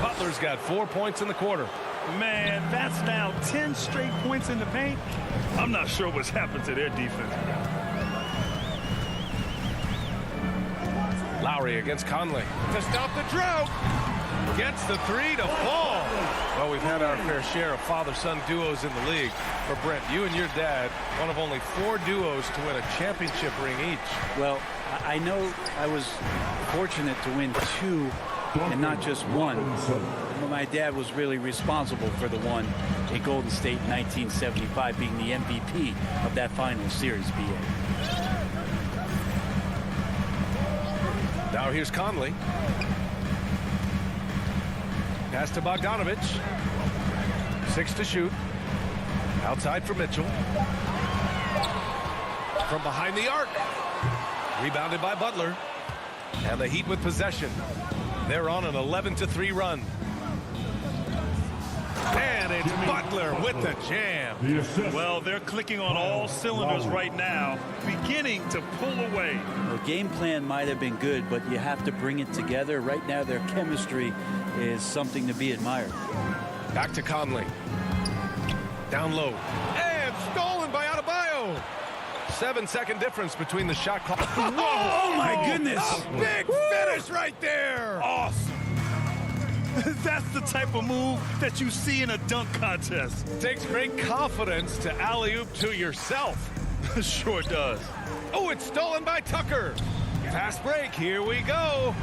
Butler's got 4 points in the quarter. Man, that's now 10 straight points in the paint. I'm not sure what's happened to their defense. Lowry against Conley to stop the drought. Gets the 3 to fall. Well, we've had our fair share of father-son duos in the league. But Brent, you and your dad, one of only 4 duos to win a championship ring each. Well, I know I was fortunate to win 2 and not just 1. But my dad was really responsible for the one in Golden State in 1975, being the MVP of that final series, BA. Now here's Conley. Pass to Bogdanovich. 6 to shoot. Outside for Mitchell. From behind the arc. Rebounded by Butler. And the Heat with possession. They're on an 11-3 run. And it's Butler with the jam. Well, they're clicking on all cylinders right now, beginning to pull away. The game plan might have been good, but you have to bring it together. Right now, their chemistry is something to be admired. Back to Conley. Down low. And stolen by Adebayo. 7-second difference between the shot clock. Oh, my goodness. A big finish right there. Awesome. That's the type of move that you see in a dunk contest. Takes great confidence to alley-oop to yourself. Sure does. Oh, it's stolen by Tucker. Fast break. Here we go.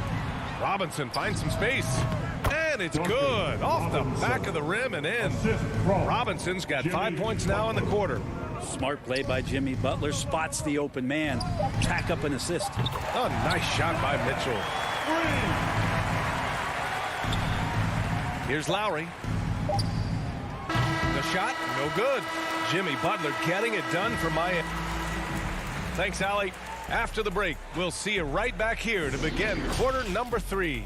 Robinson finds some space. And it's good. Off the back of the rim and in. Robinson's got 5 points now in the quarter. Smart play by Jimmy. Butler spots the open man. Tack up an assist. A nice shot by Mitchell. Here's Lowry. The shot, no good. Jimmy Butler getting it done for Miami. Thanks, Allie. After the break, we'll see you right back here to begin quarter number 3.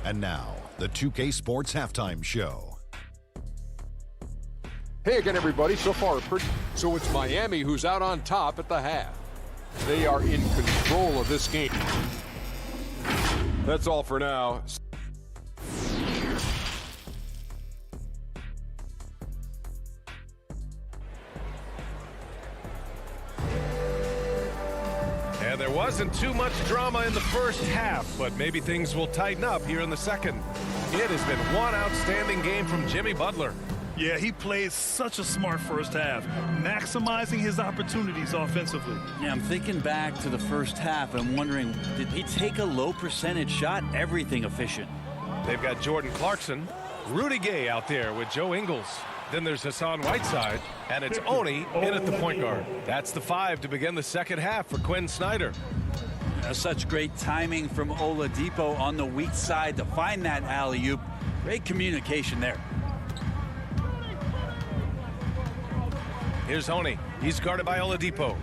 And now, the 2K Sports Halftime Show. Hey again, everybody. So far, so it's Miami who's out on top at the half. They are in control of this game. That's all for now. And there wasn't too much drama in the first half, but maybe things will tighten up here in the second. It has been one outstanding game from Jimmy Butler. Yeah, he played such a smart first half, maximizing his opportunities offensively. Yeah, I'm thinking back to the first half and wondering, did he take a low percentage shot? Everything efficient. They've got Jordan Clarkson, Rudy Gay out there with Joe Ingles. Then there's Hassan Whiteside, and it's Oni in at the point guard. That's the 5 to begin the second half for Quinn Snyder. Such great timing from Oladipo on the weak side to find that alley-oop. Great communication there. Here's Oni. He's guarded by Oladipo.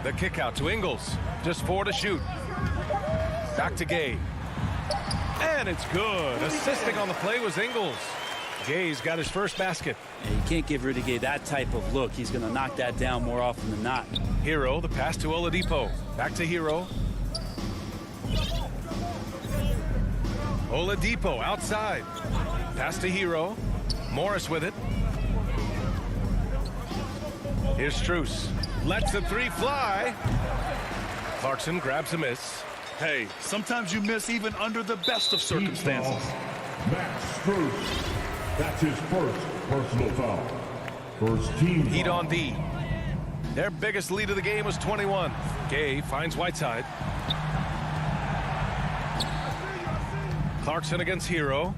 The kick out to Ingles. Just 4 to shoot. Back to Gay. And it's good. Assisting on the play was Ingles. Gay's got his first basket. Yeah, you can't give Rudy Gay that type of look. He's going to knock that down more often than not. Hero, the pass to Oladipo. Back to Hero. Oladipo outside. Pass to Hero. Morris with it. Here's Strus. Lets the 3 fly. Clarkson grabs a miss. Hey, sometimes you miss even under the best of circumstances. Max Strus. That's his first personal foul. First team Heat on D. Their biggest lead of the game was 21. Gay finds Whiteside. Clarkson against Hero.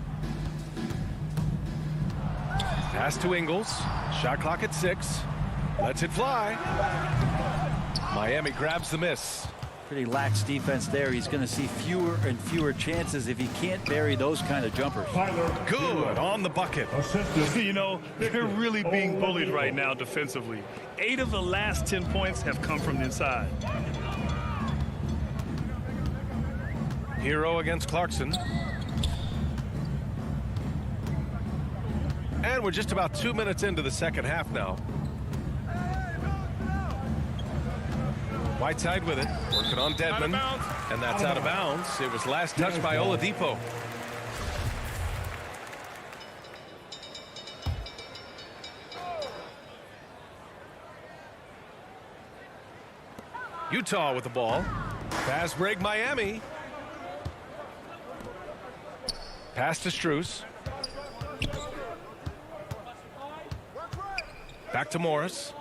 Pass to Ingles. Shot clock at 6. Lets it fly. Miami grabs the miss. Pretty lax defense there. He's going to see fewer and fewer chances if he can't bury those kind of jumpers. Good on the bucket. You know, they're really being bullied right now defensively. 8 of the last 10 points have come from inside. Hero against Clarkson. And we're just about 2 minutes into the second half now. Whiteside with it, working on Dedmon, and that's out of bounds. It was last touched by Oladipo. Utah with the ball. Fast break Miami. Pass to Strus. Back to Morris.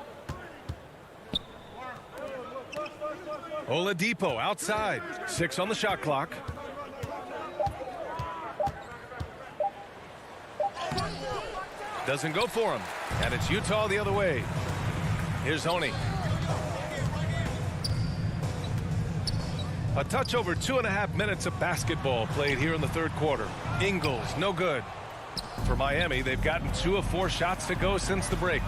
Oladipo outside. 6 on the shot clock. Doesn't go for him. And it's Utah the other way. Here's Oni. A touch over 2.5 minutes of basketball played here in the third quarter. Ingles, no good. For Miami, they've gotten 2 of 4 shots to go since the break.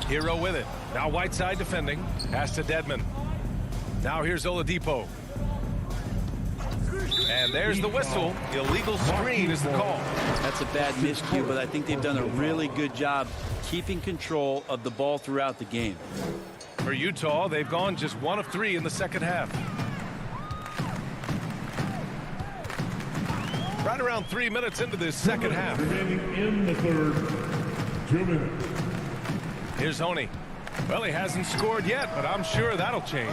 Hero with it. Now Whiteside defending. Pass to Dedmon. Now here's Oladipo. And there's the whistle. Illegal screen is the call. That's a bad miscue, but I think they've done a really good job keeping control of the ball throughout the game. For Utah, they've gone just 1 of 3 in the second half. Right around 3 minutes into this second half. Remaining in the third. 2 minutes. Here's Oni. Well, he hasn't scored yet, but I'm sure that'll change.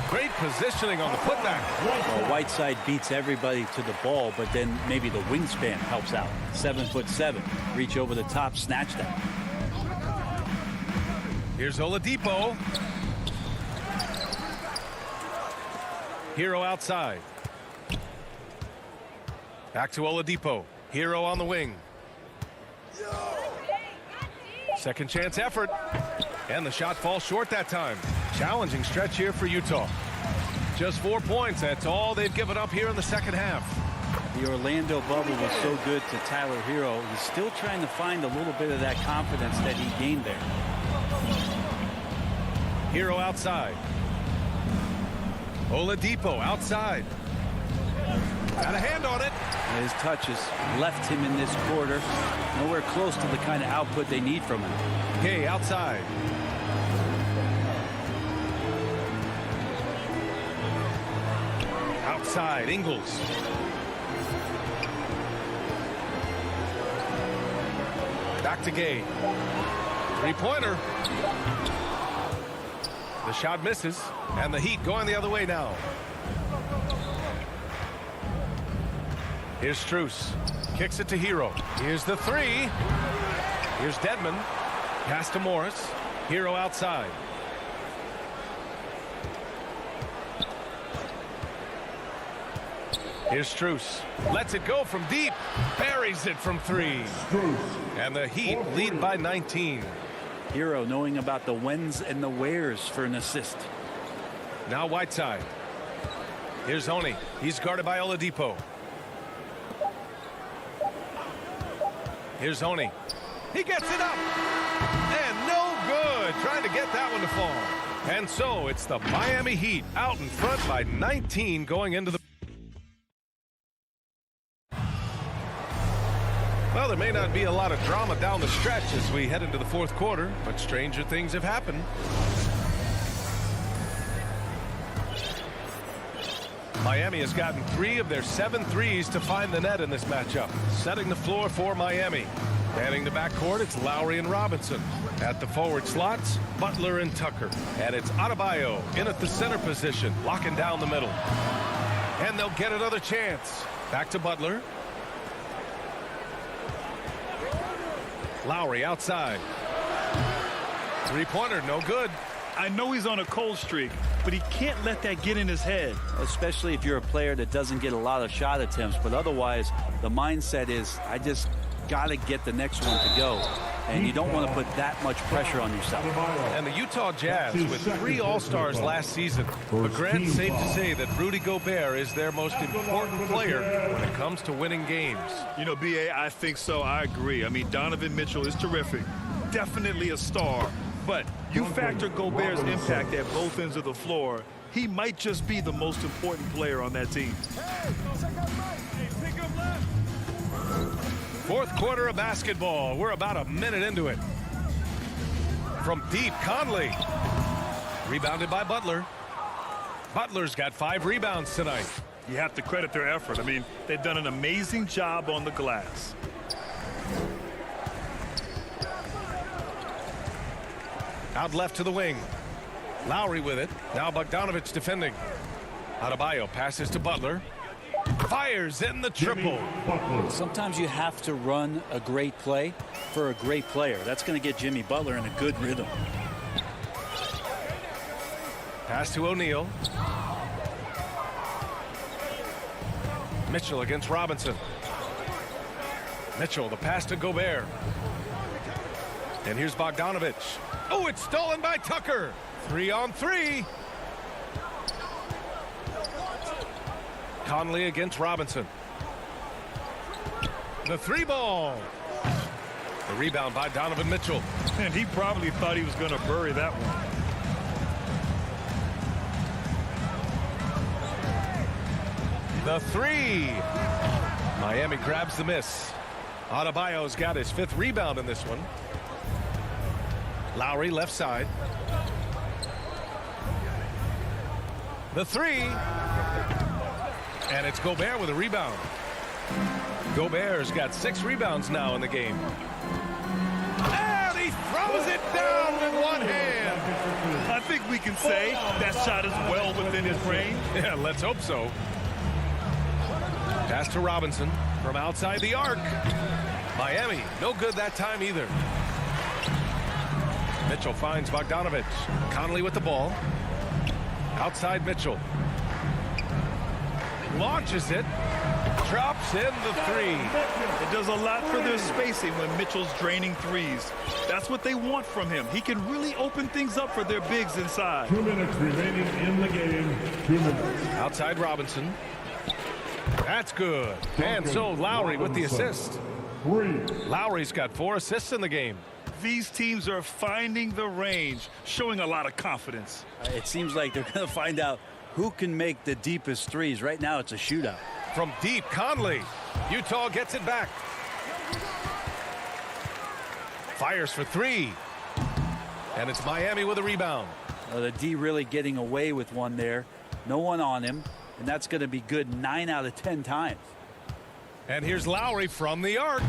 Great positioning on the putback. Well, Whiteside beats everybody to the ball, but then maybe the wingspan helps out. 7'7". Reach over the top, snatch that. Here's Oladipo. Hero outside. Back to Oladipo. Hero on the wing. Second chance effort. And the shot falls short that time. Challenging stretch here for Utah. Just 4 points. That's all they've given up here in the second half. The Orlando bubble was so good to Tyler Hero. He's still trying to find a little bit of that confidence that he gained there. Hero outside. Oladipo outside. Got a hand on it. His touches left him in this quarter nowhere close to the kind of output they need from him. Gay outside. Outside, Ingles. Back to Gay. Three-pointer. The shot misses, and the Heat going the other way now. Here's Strus. Kicks it to Hero. Here's the three. Here's Dedmon. Pass to Morris. Hero outside. Here's Strus. Lets it go from deep. Buries it from three. And the Heat lead by 19. Hero knowing about the whens and the wheres for an assist. Now Whiteside. Here's Oni. He's guarded by Oladipo. Here's Oni. He gets it up. And no good. Trying to get that one to fall. And so it's the Miami Heat out in front by 19 going into the... Well, there may not be a lot of drama down the stretch as we head into the fourth quarter, but stranger things have happened. Miami has gotten 3 of their 7 threes to find the net in this matchup. Setting the floor for Miami. Manning the backcourt, it's Lowry and Robinson. At the forward slots, Butler and Tucker. And it's Adebayo in at the center position, locking down the middle. And they'll get another chance. Back to Butler. Lowry outside. Three-pointer, no good. I know he's on a cold streak, but he can't let that get in his head. Especially if you're a player that doesn't get a lot of shot attempts, but otherwise the mindset is I just got to get the next one to go. And you don't want to put that much pressure on yourself. And the Utah Jazz with 3 All-Stars last season. But Grant, safe to say that Rudy Gobert is their most important player when it comes to winning games. You know, B.A., I think so. I agree. I mean, Donovan Mitchell is terrific. Definitely a star. But you factor Gobert's impact at both ends of the floor, he might just be the most important player on that team. Fourth quarter of basketball. We're about a minute into it. From deep, Conley. Rebounded by Butler. Butler's got 5 rebounds tonight. You have to credit their effort. I mean, they've done an amazing job on the glass. Out left to the wing. Lowry with it. Now Bogdanovich defending. Adebayo passes to Butler. Fires in the triple. Sometimes you have to run a great play for a great player. That's going to get Jimmy Butler in a good rhythm. Pass to O'Neal. Mitchell against Robinson. Mitchell, the pass to Gobert. And here's Bogdanovich. Oh, it's stolen by Tucker. 3-on-3. Conley against Robinson. The 3-ball. The rebound by Donovan Mitchell. And he probably thought he was going to bury that one. The 3. Miami grabs the miss. Adebayo's got his 5th rebound in this one. Lowry left side. The 3. And it's Gobert with a rebound. Gobert's got 6 rebounds now in the game. And he throws it down with one hand. I think we can say that shot is well within his range. Yeah, let's hope so. Pass to Robinson from outside the arc. Miami, no good that time either. Mitchell finds Bogdanovich. Conley with the ball. Outside Mitchell. Launches it. Drops in the 3. It does a lot for their spacing when Mitchell's draining threes. That's what they want from him. He can really open things up for their bigs inside. 2 minutes remaining in the game. 2 minutes. Outside Robinson. That's good. And so Lowry with the assist. 3. Lowry's got 4 assists in the game. These teams are finding the range, showing a lot of confidence. It seems like they're going to find out who can make the deepest threes. Right now it's a shootout. From deep, Conley. Utah gets it back. Fires for three. And it's Miami with a rebound. The D really getting away with one there. No one on him. And that's going to be good 9 out of 10 times. And here's Lowry from the arc.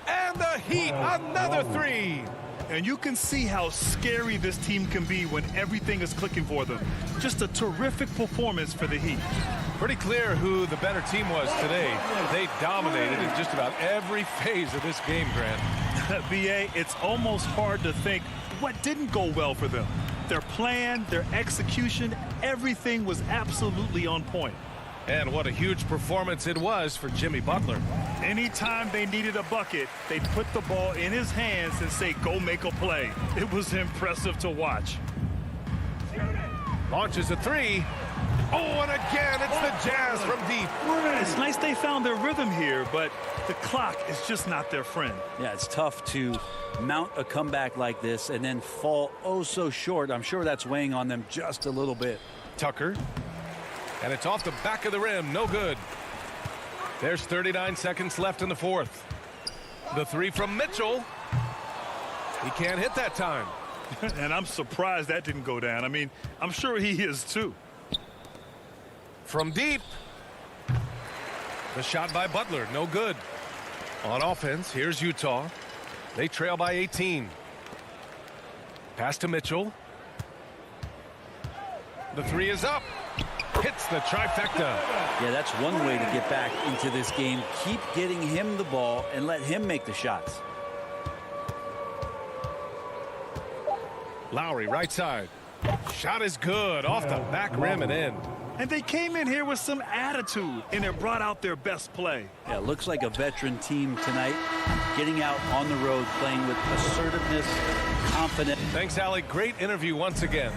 And the Heat, another three. And you can see how scary this team can be when everything is clicking for them. Just a terrific performance for the Heat. Pretty clear who the better team was today. They dominated in just about every phase of this game, Grant. BA, it's almost hard to think what didn't go well for them. Their plan, their execution, everything was absolutely on point. And what a huge performance it was for Jimmy Butler. Anytime they needed a bucket, they'd put the ball in his hands and say, go make a play. It was impressive to watch. Launches a three. Oh, and again, it's the Jazz from deep. It's nice they found their rhythm here, but the clock is just not their friend. Yeah, it's tough to mount a comeback like this and then fall oh so short. I'm sure that's weighing on them just a little bit. Tucker. And it's off the back of the rim. No good. There's 39 seconds left in the fourth. The three from Mitchell. He can't hit that time. And I'm surprised that didn't go down. I mean, I'm sure he is too. From deep. The shot by Butler. No good. On offense, here's Utah. They trail by 18. Pass to Mitchell. The three is up. Hits the trifecta. Yeah, that's one way to get back into this game. Keep getting him the ball and let him make the shots. Lowry, right side. Shot is good. Off the back rim and in. And they came in here with some attitude, and it brought out their best play. Yeah, looks like a veteran team tonight, getting out on the road, playing with assertiveness, confidence. Thanks, Allie. Great interview once again.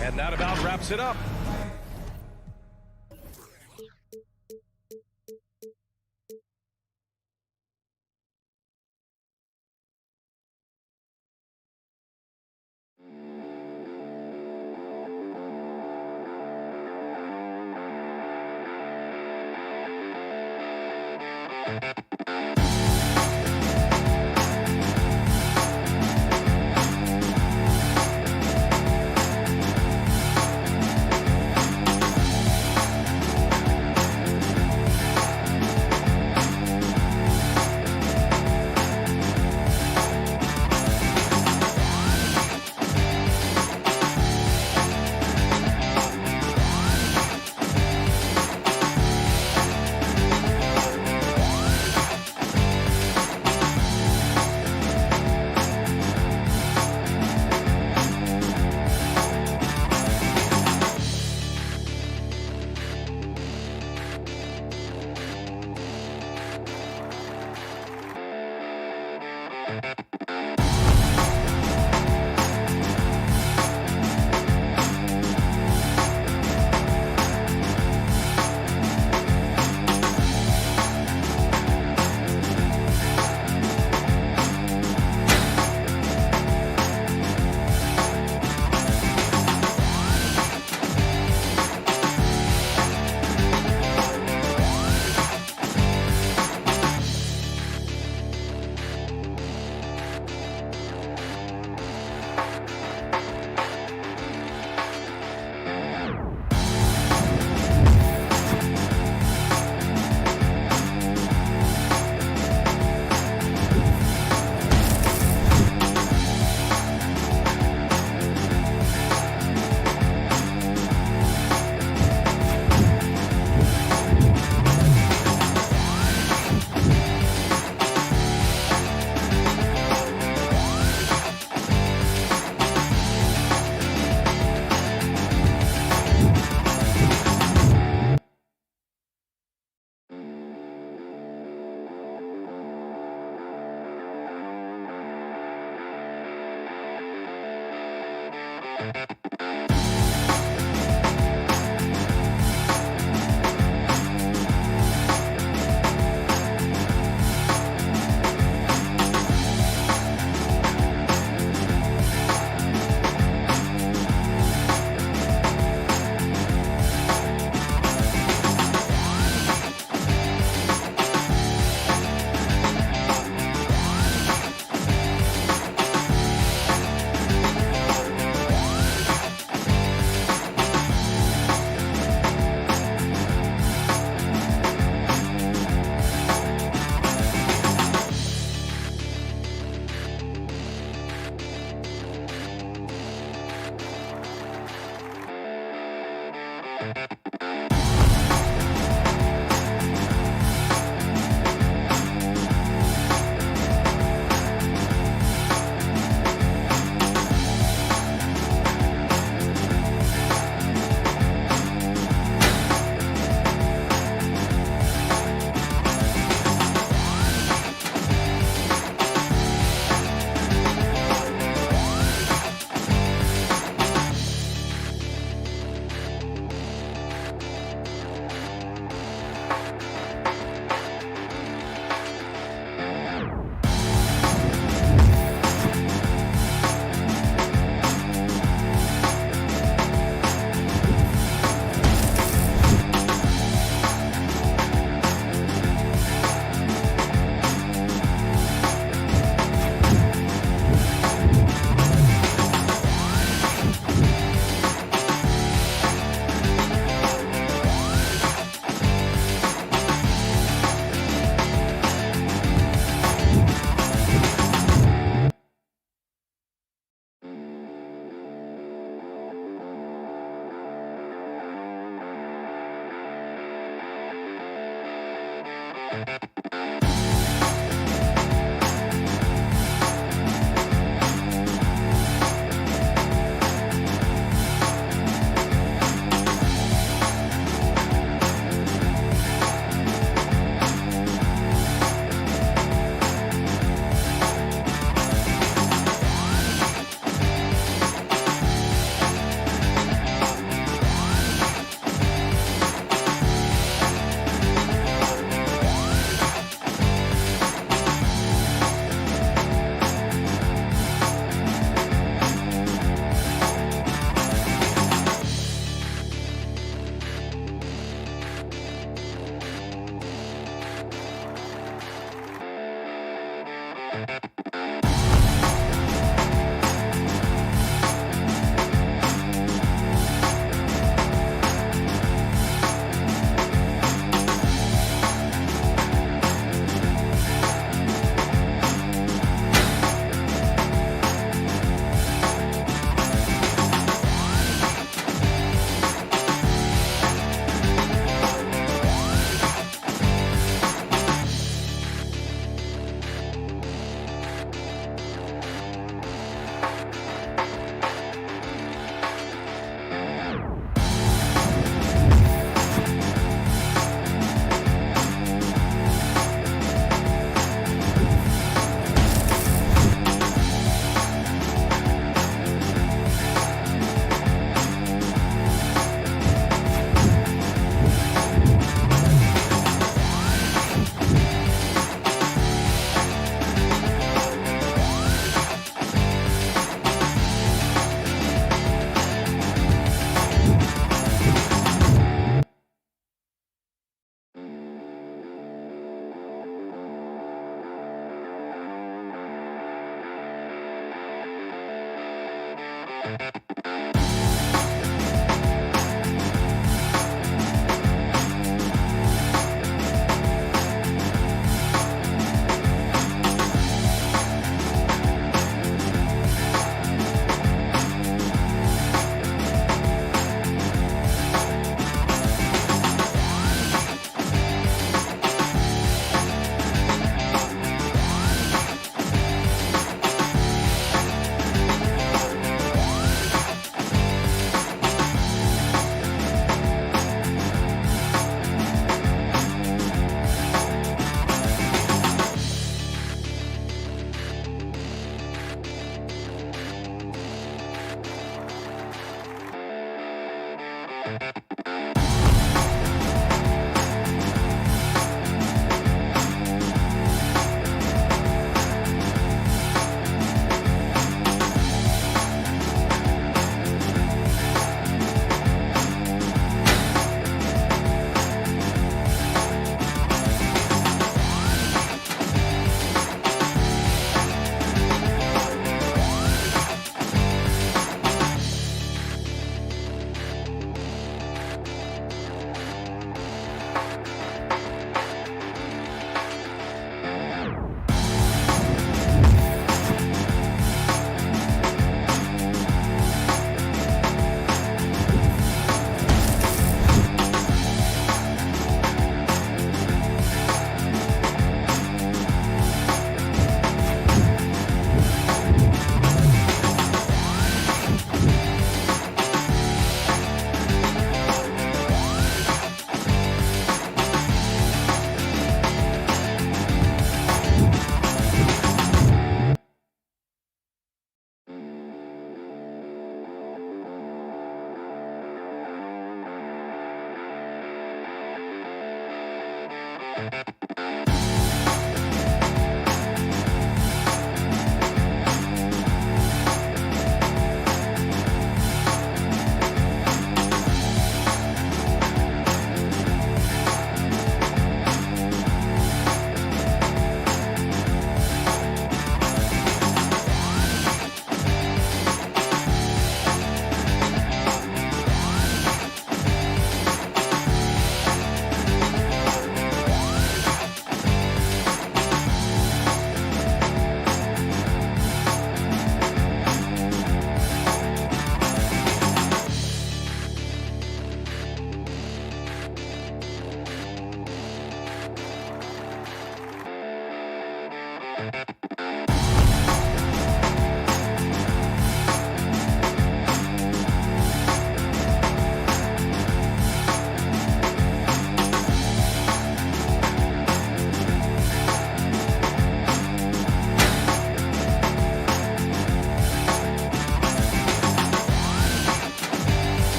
And that about wraps it up.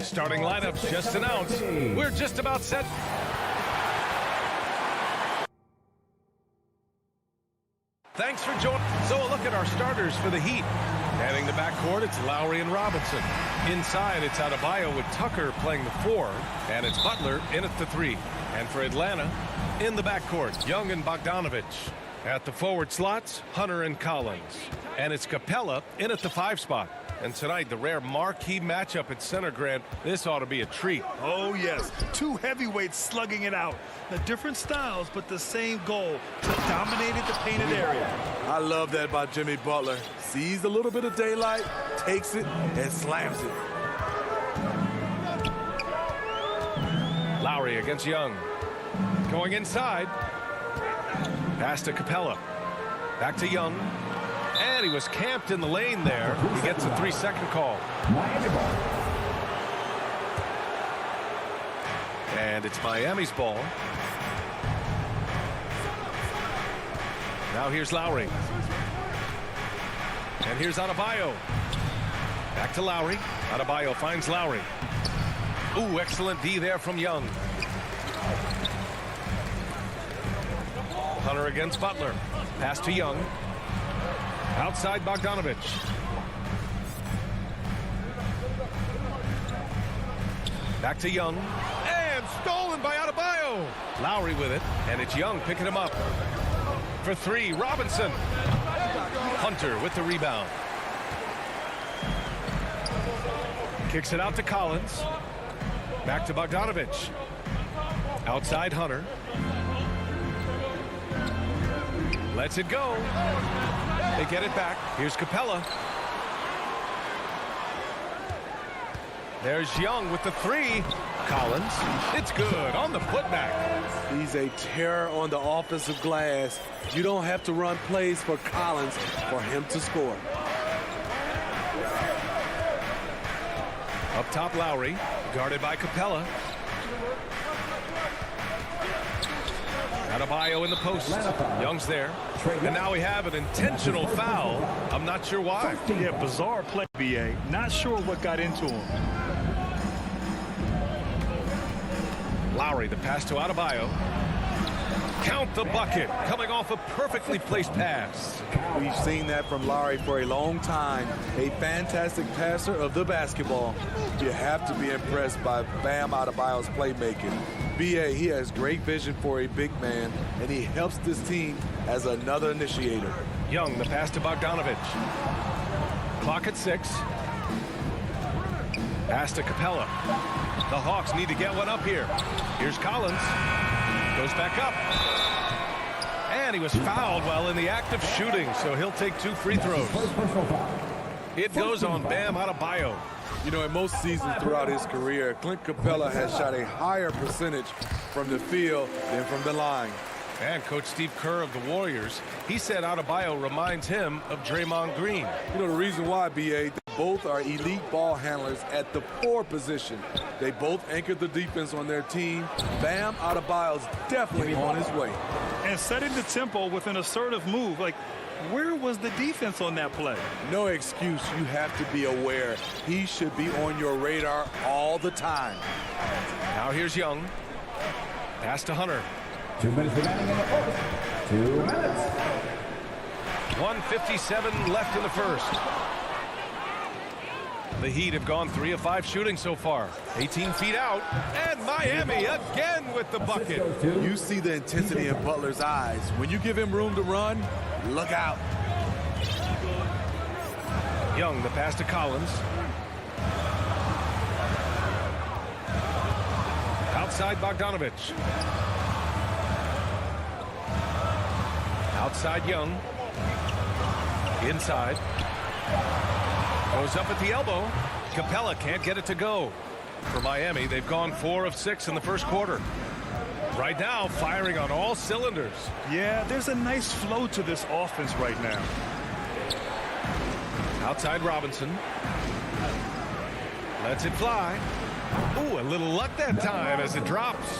Starting lineup just announced. We're just about set. Thanks for joining. So a look at our starters for the Heat. Heading the backcourt, it's Lowry and Robinson. Inside, it's Adebayo with Tucker playing the 4, and it's Butler in at the 3. And for Atlanta, in the backcourt, Young and Bogdanovich. At the forward slots, Hunter and Collins. And it's Capella in at the 5 spot. And tonight, the rare marquee matchup at center, Grant. This ought to be a treat. Oh, yes. Two heavyweights slugging it out. The different styles, but the same goal, to dominate the painted area. I love that about Jimmy Butler. Sees a little bit of daylight, takes it, and slams it. Lowry against Young. Going inside. Pass to Capella. Back to Young. And he was camped in the lane there. He gets a 3-second call. And it's Miami's ball. Now here's Lowry. And here's Adebayo. Back to Lowry. Adebayo finds Lowry. Ooh, excellent D there from Young. Hunter against Butler. Pass to Young. Outside Bogdanovich. Back to Young. And stolen by Adebayo. Lowry with it. And it's Young picking him up. For 3, Robinson. Hunter with the rebound. Kicks it out to Collins. Back to Bogdanovich. Outside Hunter. Lets it go. They get it back. Here's Capella. There's Young with the 3. Collins. It's good on the putback. He's a terror on the offensive glass. You don't have to run plays for Collins for him to score. Up top, Lowry. Guarded by Capella. Adebayo in the post. Young's there. And now we have an intentional foul. I'm not sure why. Yeah, bizarre play, BA. Not sure what got into him. Lowry, the pass to Adebayo. Count the bucket, coming off a perfectly placed pass. We've seen that from Lowry for a long time. A fantastic passer of the basketball. You have to be impressed by Bam Adebayo's playmaking. B.A., he has great vision for a big man, and he helps this team as another initiator. Young, the pass to Bogdanovich. Clock at 6. Pass to Capella. The Hawks need to get one up here. Here's Collins. Goes back up. And he was fouled while in the act of shooting, so he'll take 2 free throws. It goes on Bam Adebayo. You know, in most seasons throughout his career, Clint Capella has shot a higher percentage from the field than from the line. And Coach Steve Kerr of the Warriors, he said Adebayo reminds him of Draymond Green. You know, the reason why, B.A., both are elite ball handlers at the 4 position. They both anchored the defense on their team. Bam Adebayo's definitely on his way. And setting the tempo with an assertive move. Like, where was the defense on that play? No excuse. You have to be aware. He should be on your radar all the time. Now here's Young. Pass to Hunter. 2 minutes remaining in the first. 2 minutes. 1:57 left in the first. The Heat have gone 3 of 5 shooting so far. 18 feet out. And Miami again with the bucket. You see the intensity in Butler's eyes. When you give him room to run, look out. Young, the pass to Collins. Outside Bogdanovich. Outside Young. Inside. Goes up at the elbow. Capella can't get it to go. For Miami, they've gone 4 of 6 in the first quarter. Right now, firing on all cylinders. Yeah, there's a nice flow to this offense right now. Outside Robinson. Lets it fly. Ooh, a little luck that time as it drops.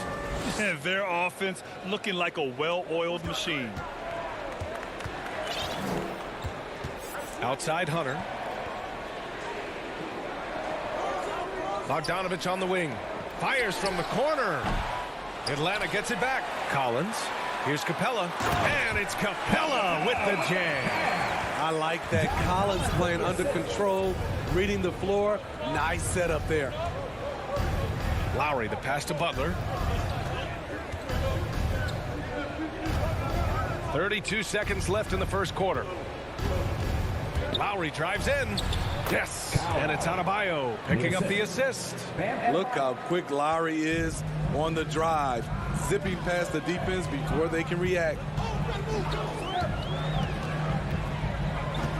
Their offense looking like a well-oiled machine. Outside Hunter. Bogdanovich on the wing. Fires from the corner. Atlanta gets it back. Collins. Here's Capella. And it's Capella with the jam. I like that. Collins playing under control, reading the floor. Nice setup there. Lowry, the pass to Butler. 32 seconds left in the first quarter. Lowry drives in. Yes, and it's Adebayo picking up the assist. Look how quick Lowry is on the drive, zipping past the defense before they can react.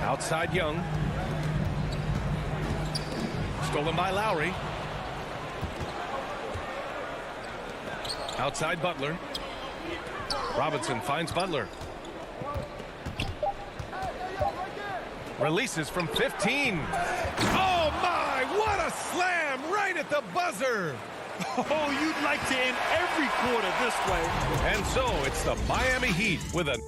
Outside Young. Stolen by Lowry. Outside Butler. Robinson finds Butler. Releases from 15. Oh my, what a slam right at the buzzer. Oh, you'd like to end every quarter this way. And so it's the Miami Heat with a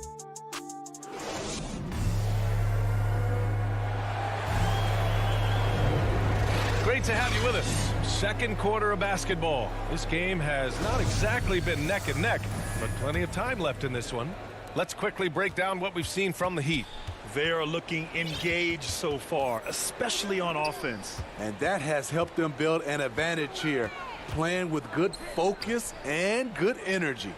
great to have you with us. Second quarter of basketball. This game has not exactly been neck and neck, but plenty of time left in this one. Let's quickly break down what we've seen from the Heat. They are looking engaged so far, especially on offense. And that has helped them build an advantage here, playing with good focus and good energy.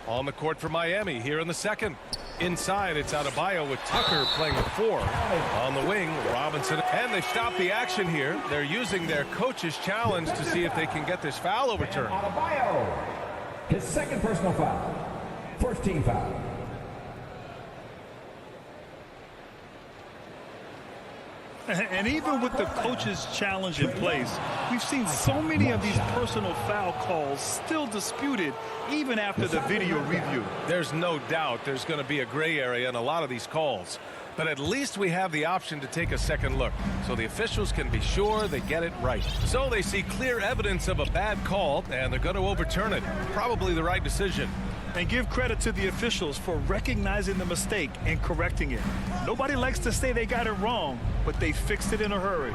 On the court for Miami here in the second. Inside, it's Adebayo with Tucker playing the 4. On the wing, Robinson. And they stop the action here. They're using their coach's challenge to see if they can get this foul overturned. Adebayo, his second personal foul. First team foul. And even with the coach's challenge in place, we've seen so many of these personal foul calls still disputed even after the video review. There's no doubt there's going to be a gray area in a lot of these calls. But at least we have the option to take a second look so the officials can be sure they get it right. So they see clear evidence of a bad call and they're going to overturn it. Probably the right decision. And give credit to the officials for recognizing the mistake and correcting it. Nobody likes to say they got it wrong, but they fixed it in a hurry.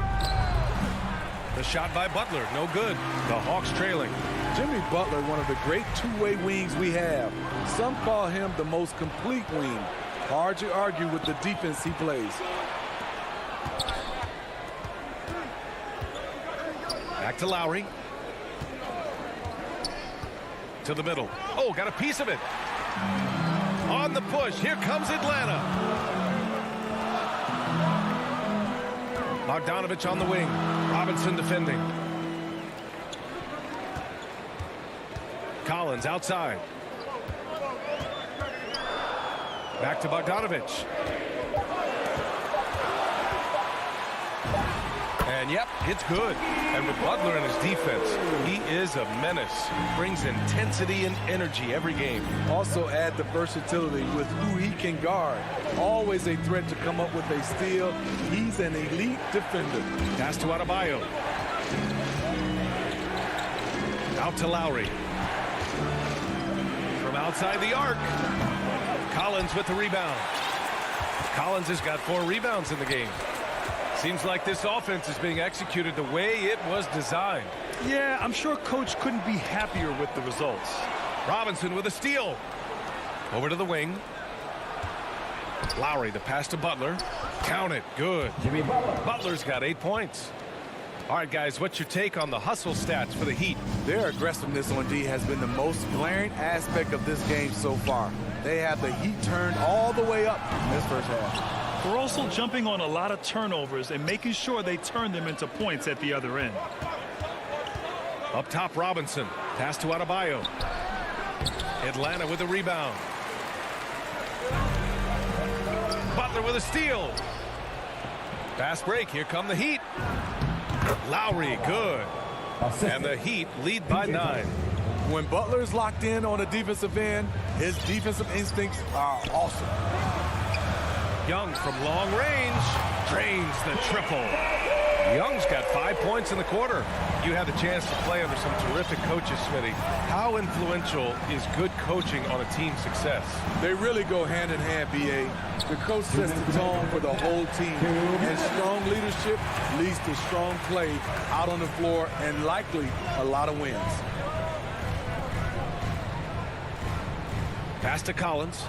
The shot by Butler, no good. The Hawks trailing. Jimmy Butler, one of the great two-way wings we have. Some call him the most complete wing. Hard to argue with the defense he plays. Back to Lowry. To the middle. Oh, got a piece of it. On the push. Here comes Atlanta. Bogdanovich on the wing. Robinson defending. Collins outside. Back to Bogdanovich. And yep, it's good. And with Butler and his defense, he is a menace. Brings intensity and energy every game. Also add the versatility with who he can guard. Always a threat to come up with a steal. He's an elite defender. Pass to Adebayo. Out to Lowry. From outside the arc. Collins with the rebound. Collins has got 4 rebounds in the game. Seems like this offense is being executed the way it was designed. Yeah, I'm sure Coach couldn't be happier with the results. Robinson with a steal. Over to the wing. Lowry, the pass to Butler. Count it. Good. Jimmy Butler. Butler's got 8 points. All right, guys, what's your take on the hustle stats for the Heat? Their aggressiveness on D has been the most glaring aspect of this game so far. They have the Heat turned all the way up in this first half. They're also jumping on a lot of turnovers and making sure they turn them into points at the other end. Up top, Robinson. Pass to Adebayo. Atlanta with a rebound. Butler with a steal. Fast break. Here come the Heat. Lowry, good. And the Heat lead by 9. When Butler is locked in on a defensive end, his defensive instincts are awesome. Young from long range drains the triple. Young's got 5 points in the quarter. You had the chance to play under some terrific coaches, Smitty. How influential is good coaching on a team's success? They really go hand in hand, B.A. The coach sets the tone for the whole team. And strong leadership leads to strong play out on the floor and likely a lot of wins. Pass to Collins.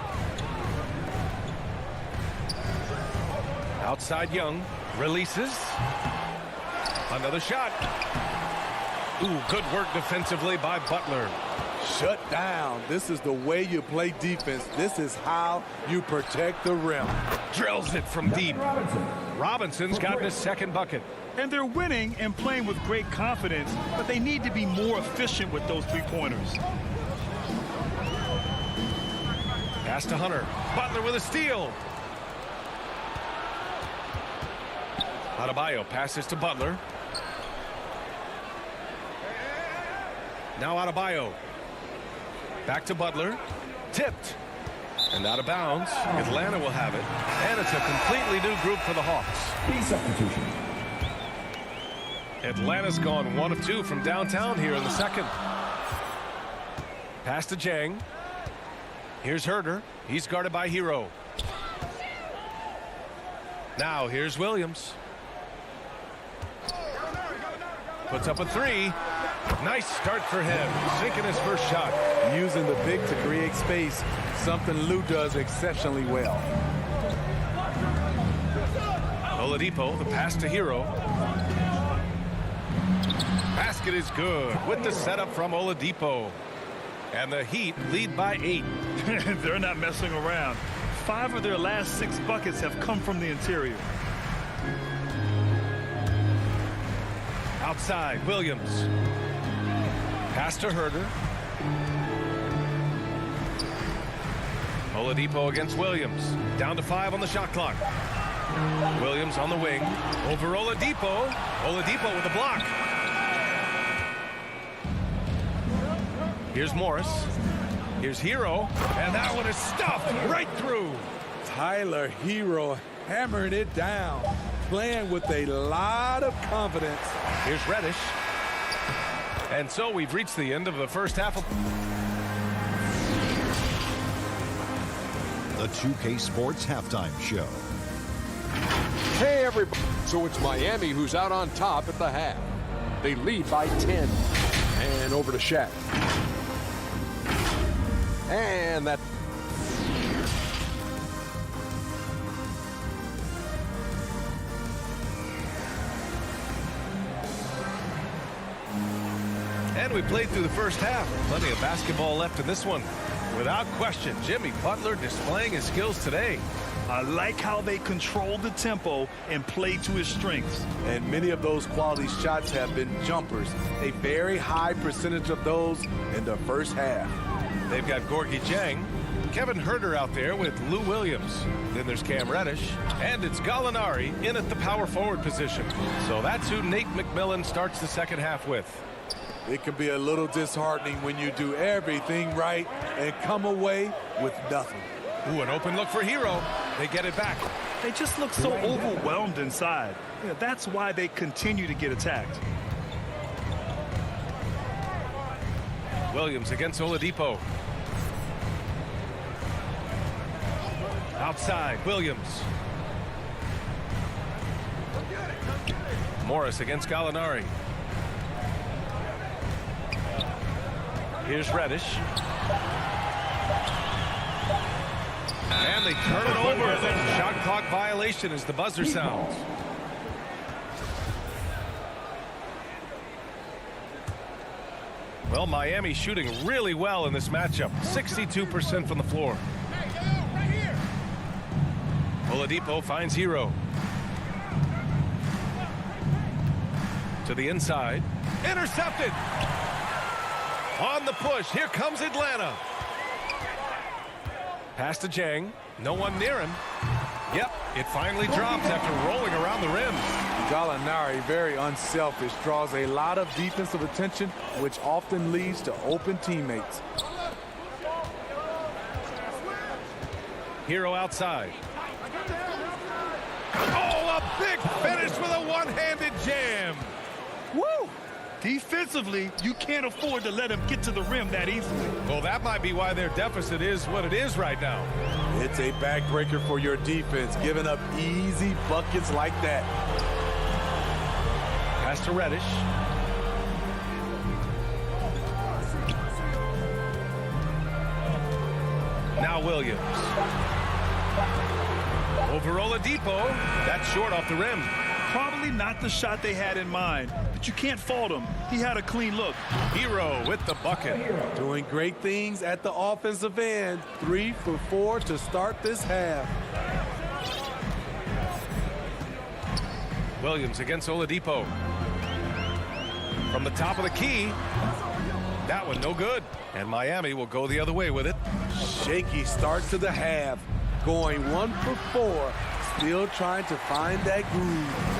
Outside Young. Releases. Another shot. Ooh, good work defensively by Butler. Shut down. This is the way you play defense. This is how you protect the rim. Drills it from deep. Robinson's gotten his second bucket. And they're winning and playing with great confidence, but they need to be more efficient with those three-pointers. Pass to Hunter. Butler with a steal. Adebayo passes to Butler. Now Adebayo. Back to Butler. Tipped. And out of bounds. Atlanta will have it. And it's a completely new group for the Hawks. Substitution. Atlanta's gone 1 of 2 from downtown here in the second. Pass to Jang. Here's Herter. He's guarded by Hero. Now here's Williams. Puts up a 3. Nice start for him. Sinking his first shot. Using the big to create space, something Lou does exceptionally well. Oladipo, the pass to Hero. Basket is good with the setup from Oladipo. And the Heat lead by 8. They're not messing around. 5 of their last 6 buckets have come from the interior. Outside, Williams. Pass to Herter. Oladipo against Williams. Down to 5 on the shot clock. Williams on the wing. Over Oladipo. Oladipo with a block. Here's Morris. Here's Hero. And that one is stuffed right through. Tyler Hero hammering it down. Playing with a lot of confidence. Here's Reddish. And so we've reached the end of the first half of the 2K Sports Halftime Show. Hey, everybody. So it's Miami who's out on top at the half. They lead by 10. And And over to Shaq. And that. And we played through the first half. Plenty of basketball left in this one. Without question, Jimmy Butler displaying his skills today. I like how they control the tempo and play to his strengths. And many of those quality shots have been jumpers. A very high percentage of those in the first half. They've got Gorgie Jang, Kevin Huerter out there with Lou Williams. Then there's Cam Reddish, and it's Gallinari in at the power forward position. So that's who Nate McMillan starts the second half with. It can be a little disheartening when you do everything right and come away with nothing. Ooh, an open look for Hero. They get it back. They just look so overwhelmed inside. Yeah, that's why they continue to get attacked. Williams against Oladipo. Outside, Williams. Morris against Gallinari. Here's Reddish. And they turn it over. Shot clock violation as the buzzer sounds. Well, Miami shooting really well in this matchup. 62% from the floor. Oladipo finds Hero. To the inside. Intercepted. On the push. Here comes Atlanta. Pass to Jang. No one near him. Yep, it finally drops after rolling around the rim. Gallinari, very unselfish, draws a lot of defensive attention, which often leads to open teammates. Hero outside. Oh, a big finish with a one-handed jam. Woo! Defensively, you can't afford to let him get to the rim that easily. Well, that might be why their deficit is what it is right now. It's a backbreaker for your defense, giving up easy buckets like that. Pass to Reddish. Now Williams. Over Oladipo. That's short off the rim. Probably not the shot they had in mind, but you can't fault him. He had a clean look. Hero with the bucket. Doing great things at the offensive end. 3 for 4 to start this half. Williams against Oladipo. From the top of the key. That one no good. And Miami will go the other way with it. Shaky start to the half. Going 1 for 4. Still trying to find that groove.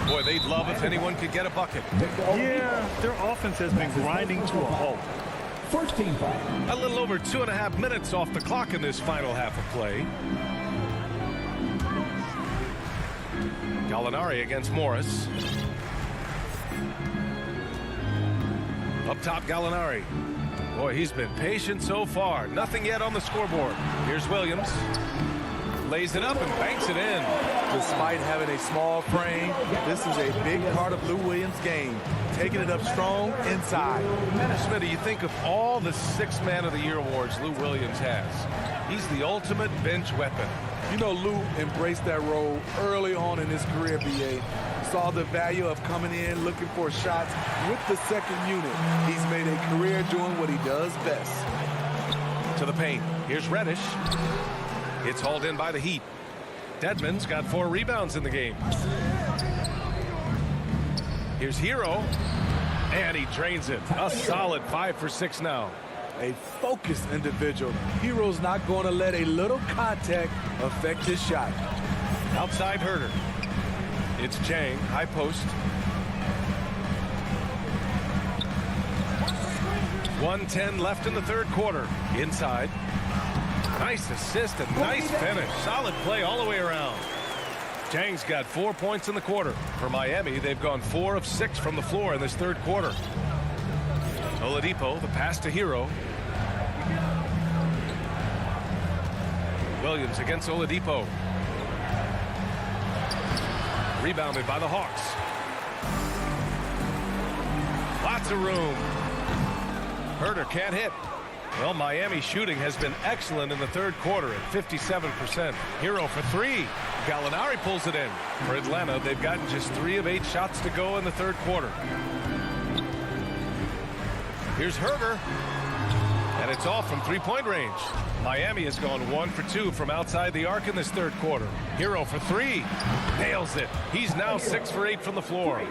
Boy, they'd love if anyone could get a bucket. Yeah, their offense has been grinding to a halt. First team foul. A little over 2.5 minutes off the clock in this final half of play. Gallinari against Morris. Up top, Gallinari. Boy, he's been patient so far. Nothing yet on the scoreboard. Here's Williams. Lays it up and banks it in. Despite having a small frame, this is a big part of Lou Williams' game. Taking it up strong inside. Smitty, you think of all the 6th Man of the Year awards Lou Williams has. He's the ultimate bench weapon. You know, Lou embraced that role early on in his career, BA. Saw the value of coming in, looking for shots with the second unit. He's made a career doing what he does best. To the paint. Here's Reddish. It's hauled in by the Heat. Dedmon's got 4 rebounds in the game. Here's Hero. And he drains it. A solid 5 for 6 now. A focused individual. Hero's not going to let a little contact affect his shot. Outside Huerter. It's Jang, high post. 1:10 left in the third quarter. Inside. Nice assist and nice finish. Solid play all the way around. Jang's got 4 points in the quarter. For Miami, they've gone 4 of 6 from the floor in this third quarter. Oladipo, the pass to Hero. Williams against Oladipo. Rebounded by the Hawks. Lots of room. Herder can't hit. Well, Miami's shooting has been excellent in the third quarter at 57%. Hero for three. Gallinari pulls it in. For Atlanta, they've gotten just 3 of 8 shots to go in the third quarter. Here's Herder. And it's off from three-point range. Miami has gone 1 for 2 from outside the arc in this third quarter. Hero for three. Nails it. He's now 6 for 8 from the floor.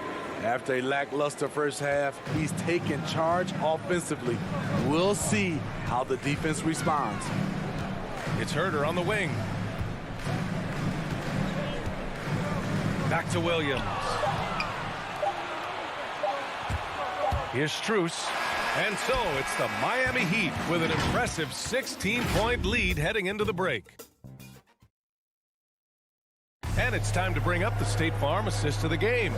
After a lackluster first half, he's taken charge offensively. We'll see how the defense responds. It's Herder on the wing. Back to Williams. Here's Strus. And so it's the Miami Heat with an impressive 16-point lead heading into the break. And it's time to bring up the State Farm assist of the game.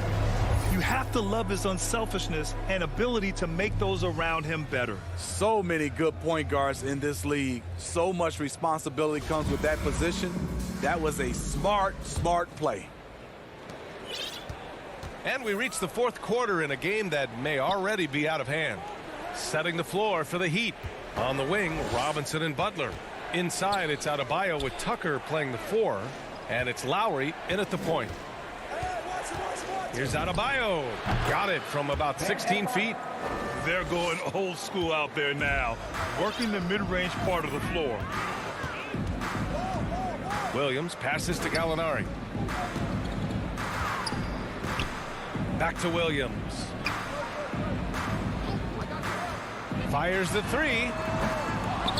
You have to love his unselfishness and ability to make those around him better. So many good point guards in this league. So much responsibility comes with that position. That was a smart play. And we reach the fourth quarter in a game that may already be out of hand. Setting the floor for the Heat. On the wing, Robinson and Butler. Inside, it's Adebayo with Tucker playing the 4. And it's Lowry in at the point. Here's Adebayo. Got it from about 16 feet. They're going old school out there now, working the mid-range part of the floor. Williams passes to Gallinari. Back to Williams. Fires the 3.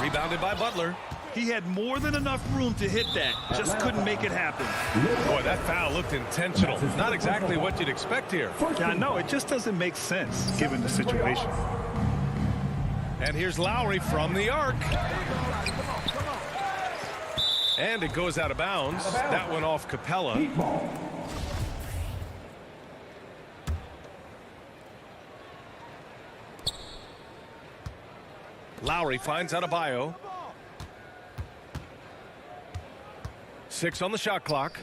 Rebounded by Butler. He had more than enough room to hit that. Just couldn't make it happen. Boy, that foul looked intentional. Not exactly what you'd expect here. Yeah, I know. It just doesn't make sense given the situation. And here's Lowry from the arc. And it goes out of bounds. That went off Capella. Lowry finds Adebayo. 6 on the shot clock.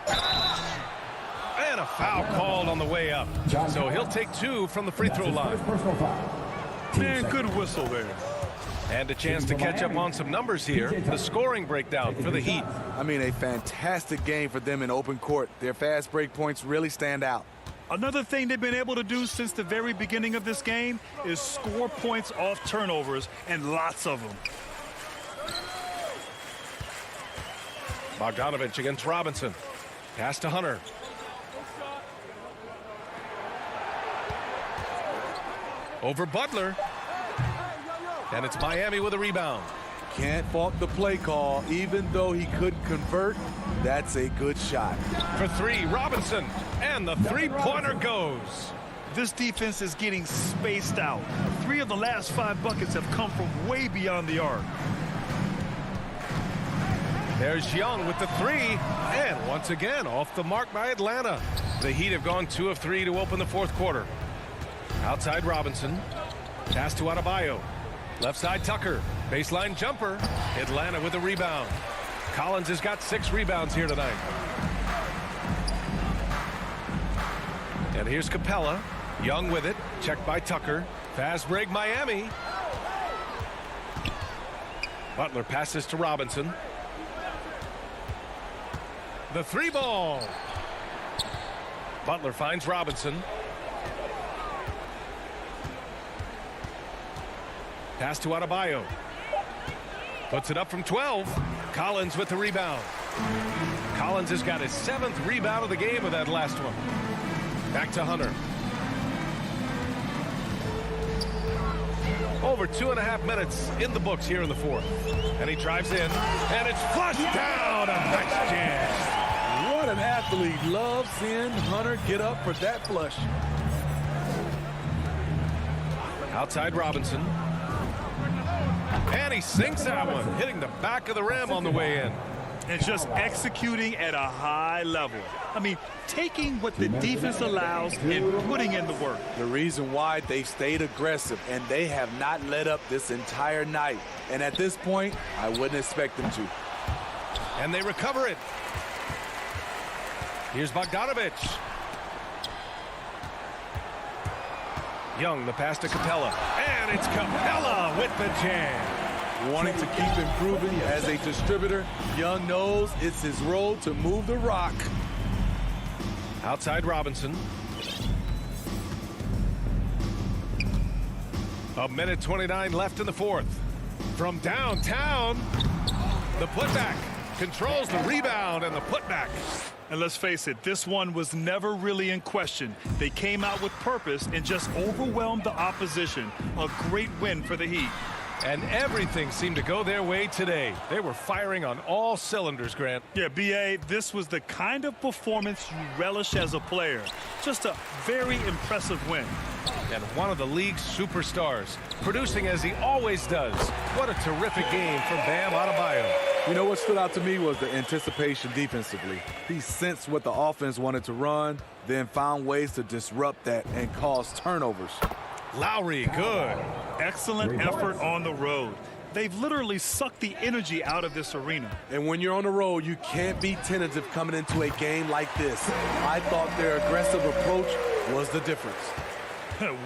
And a foul called on the way up. So he'll take 2 from the free throw line. Man, good whistle there. And a chance to catch up on some numbers here. The scoring breakdown for the Heat. I mean, a fantastic game for them in open court. Their fast break points really stand out. Another thing they've been able to do since the very beginning of this game is score points off turnovers, and lots of them. Bogdanovich against Robinson. Pass to Hunter. Over Butler. And it's Miami with a rebound. Can't fault the play call. Even though he couldn't convert, that's a good shot. For 3, Robinson. And the three-pointer goes. This defense is getting spaced out. 3 of the last 5 buckets have come from way beyond the arc. There's Young with the 3. And once again, off the mark by Atlanta. The Heat have gone 2 of 3 to open the fourth quarter. Outside Robinson. Pass to Adebayo. Left side Tucker. Baseline jumper. Atlanta with a rebound. Collins has got 6 rebounds here tonight. And here's Capella. Young with it. Checked by Tucker. Fast break Miami. Butler passes to Robinson. The 3 ball. Butler finds Robinson. Pass to Adebayo. Puts it up from 12. Collins with the rebound. Collins has got his 7th rebound of the game with that last one. Back to Hunter. Over 2.5 minutes in the books here in the fourth. And he drives in. And it's flushed down. A nice jam. What an athlete. Love seeing Hunter get up for that flush. Outside Robinson. And he sinks that one, hitting the back of the rim on the way in. And just executing at a high level. I mean, taking what the defense allows and putting in the work. The reason why they've stayed aggressive, and they have not let up this entire night. And at this point, I wouldn't expect them to. And they recover it. Here's Bogdanovich. Young, the pass to Capella. And it's Capella with the jam. Wanting to keep improving as a distributor, Young knows it's his role to move the rock. Outside Robinson. A minute 29 left in the fourth. From downtown, the putback controls the rebound and the putback. And let's face it, this one was never really in question. They came out with purpose and just overwhelmed the opposition. A great win for the Heat. And everything seemed to go their way today. They were firing on all cylinders, Grant. Yeah, B.A., this was the kind of performance you relish as a player. Just a very impressive win. And one of the league's superstars, producing as he always does. What a terrific game from Bam Adebayo. You know what stood out to me was the anticipation defensively. He sensed what the offense wanted to run, then found ways to disrupt that and cause turnovers. Lowry, good. Excellent effort on the road. They've literally sucked the energy out of this arena. And when you're on the road, you can't be tentative coming into a game like this. I thought their aggressive approach was the difference.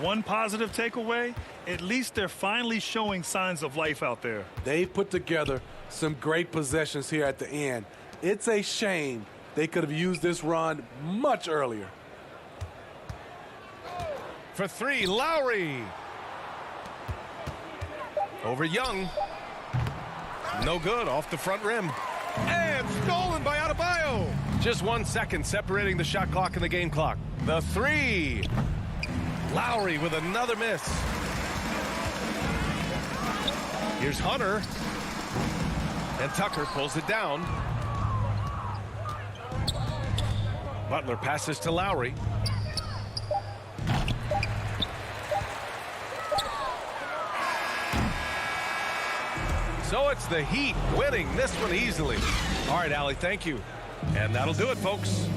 One positive takeaway, at least they're finally showing signs of life out there. They've put together some great possessions here at the end. It's a shame they could have used this run much earlier. For three, Lowry. Over Young. No good, off the front rim. And stolen by Adebayo. Just 1 second separating the shot clock and the game clock. The three. Lowry with another miss. Here's Hunter. And Tucker pulls it down. Butler passes to Lowry. So it's the Heat winning this one easily. All right, Allie, thank you. And that'll do it, folks.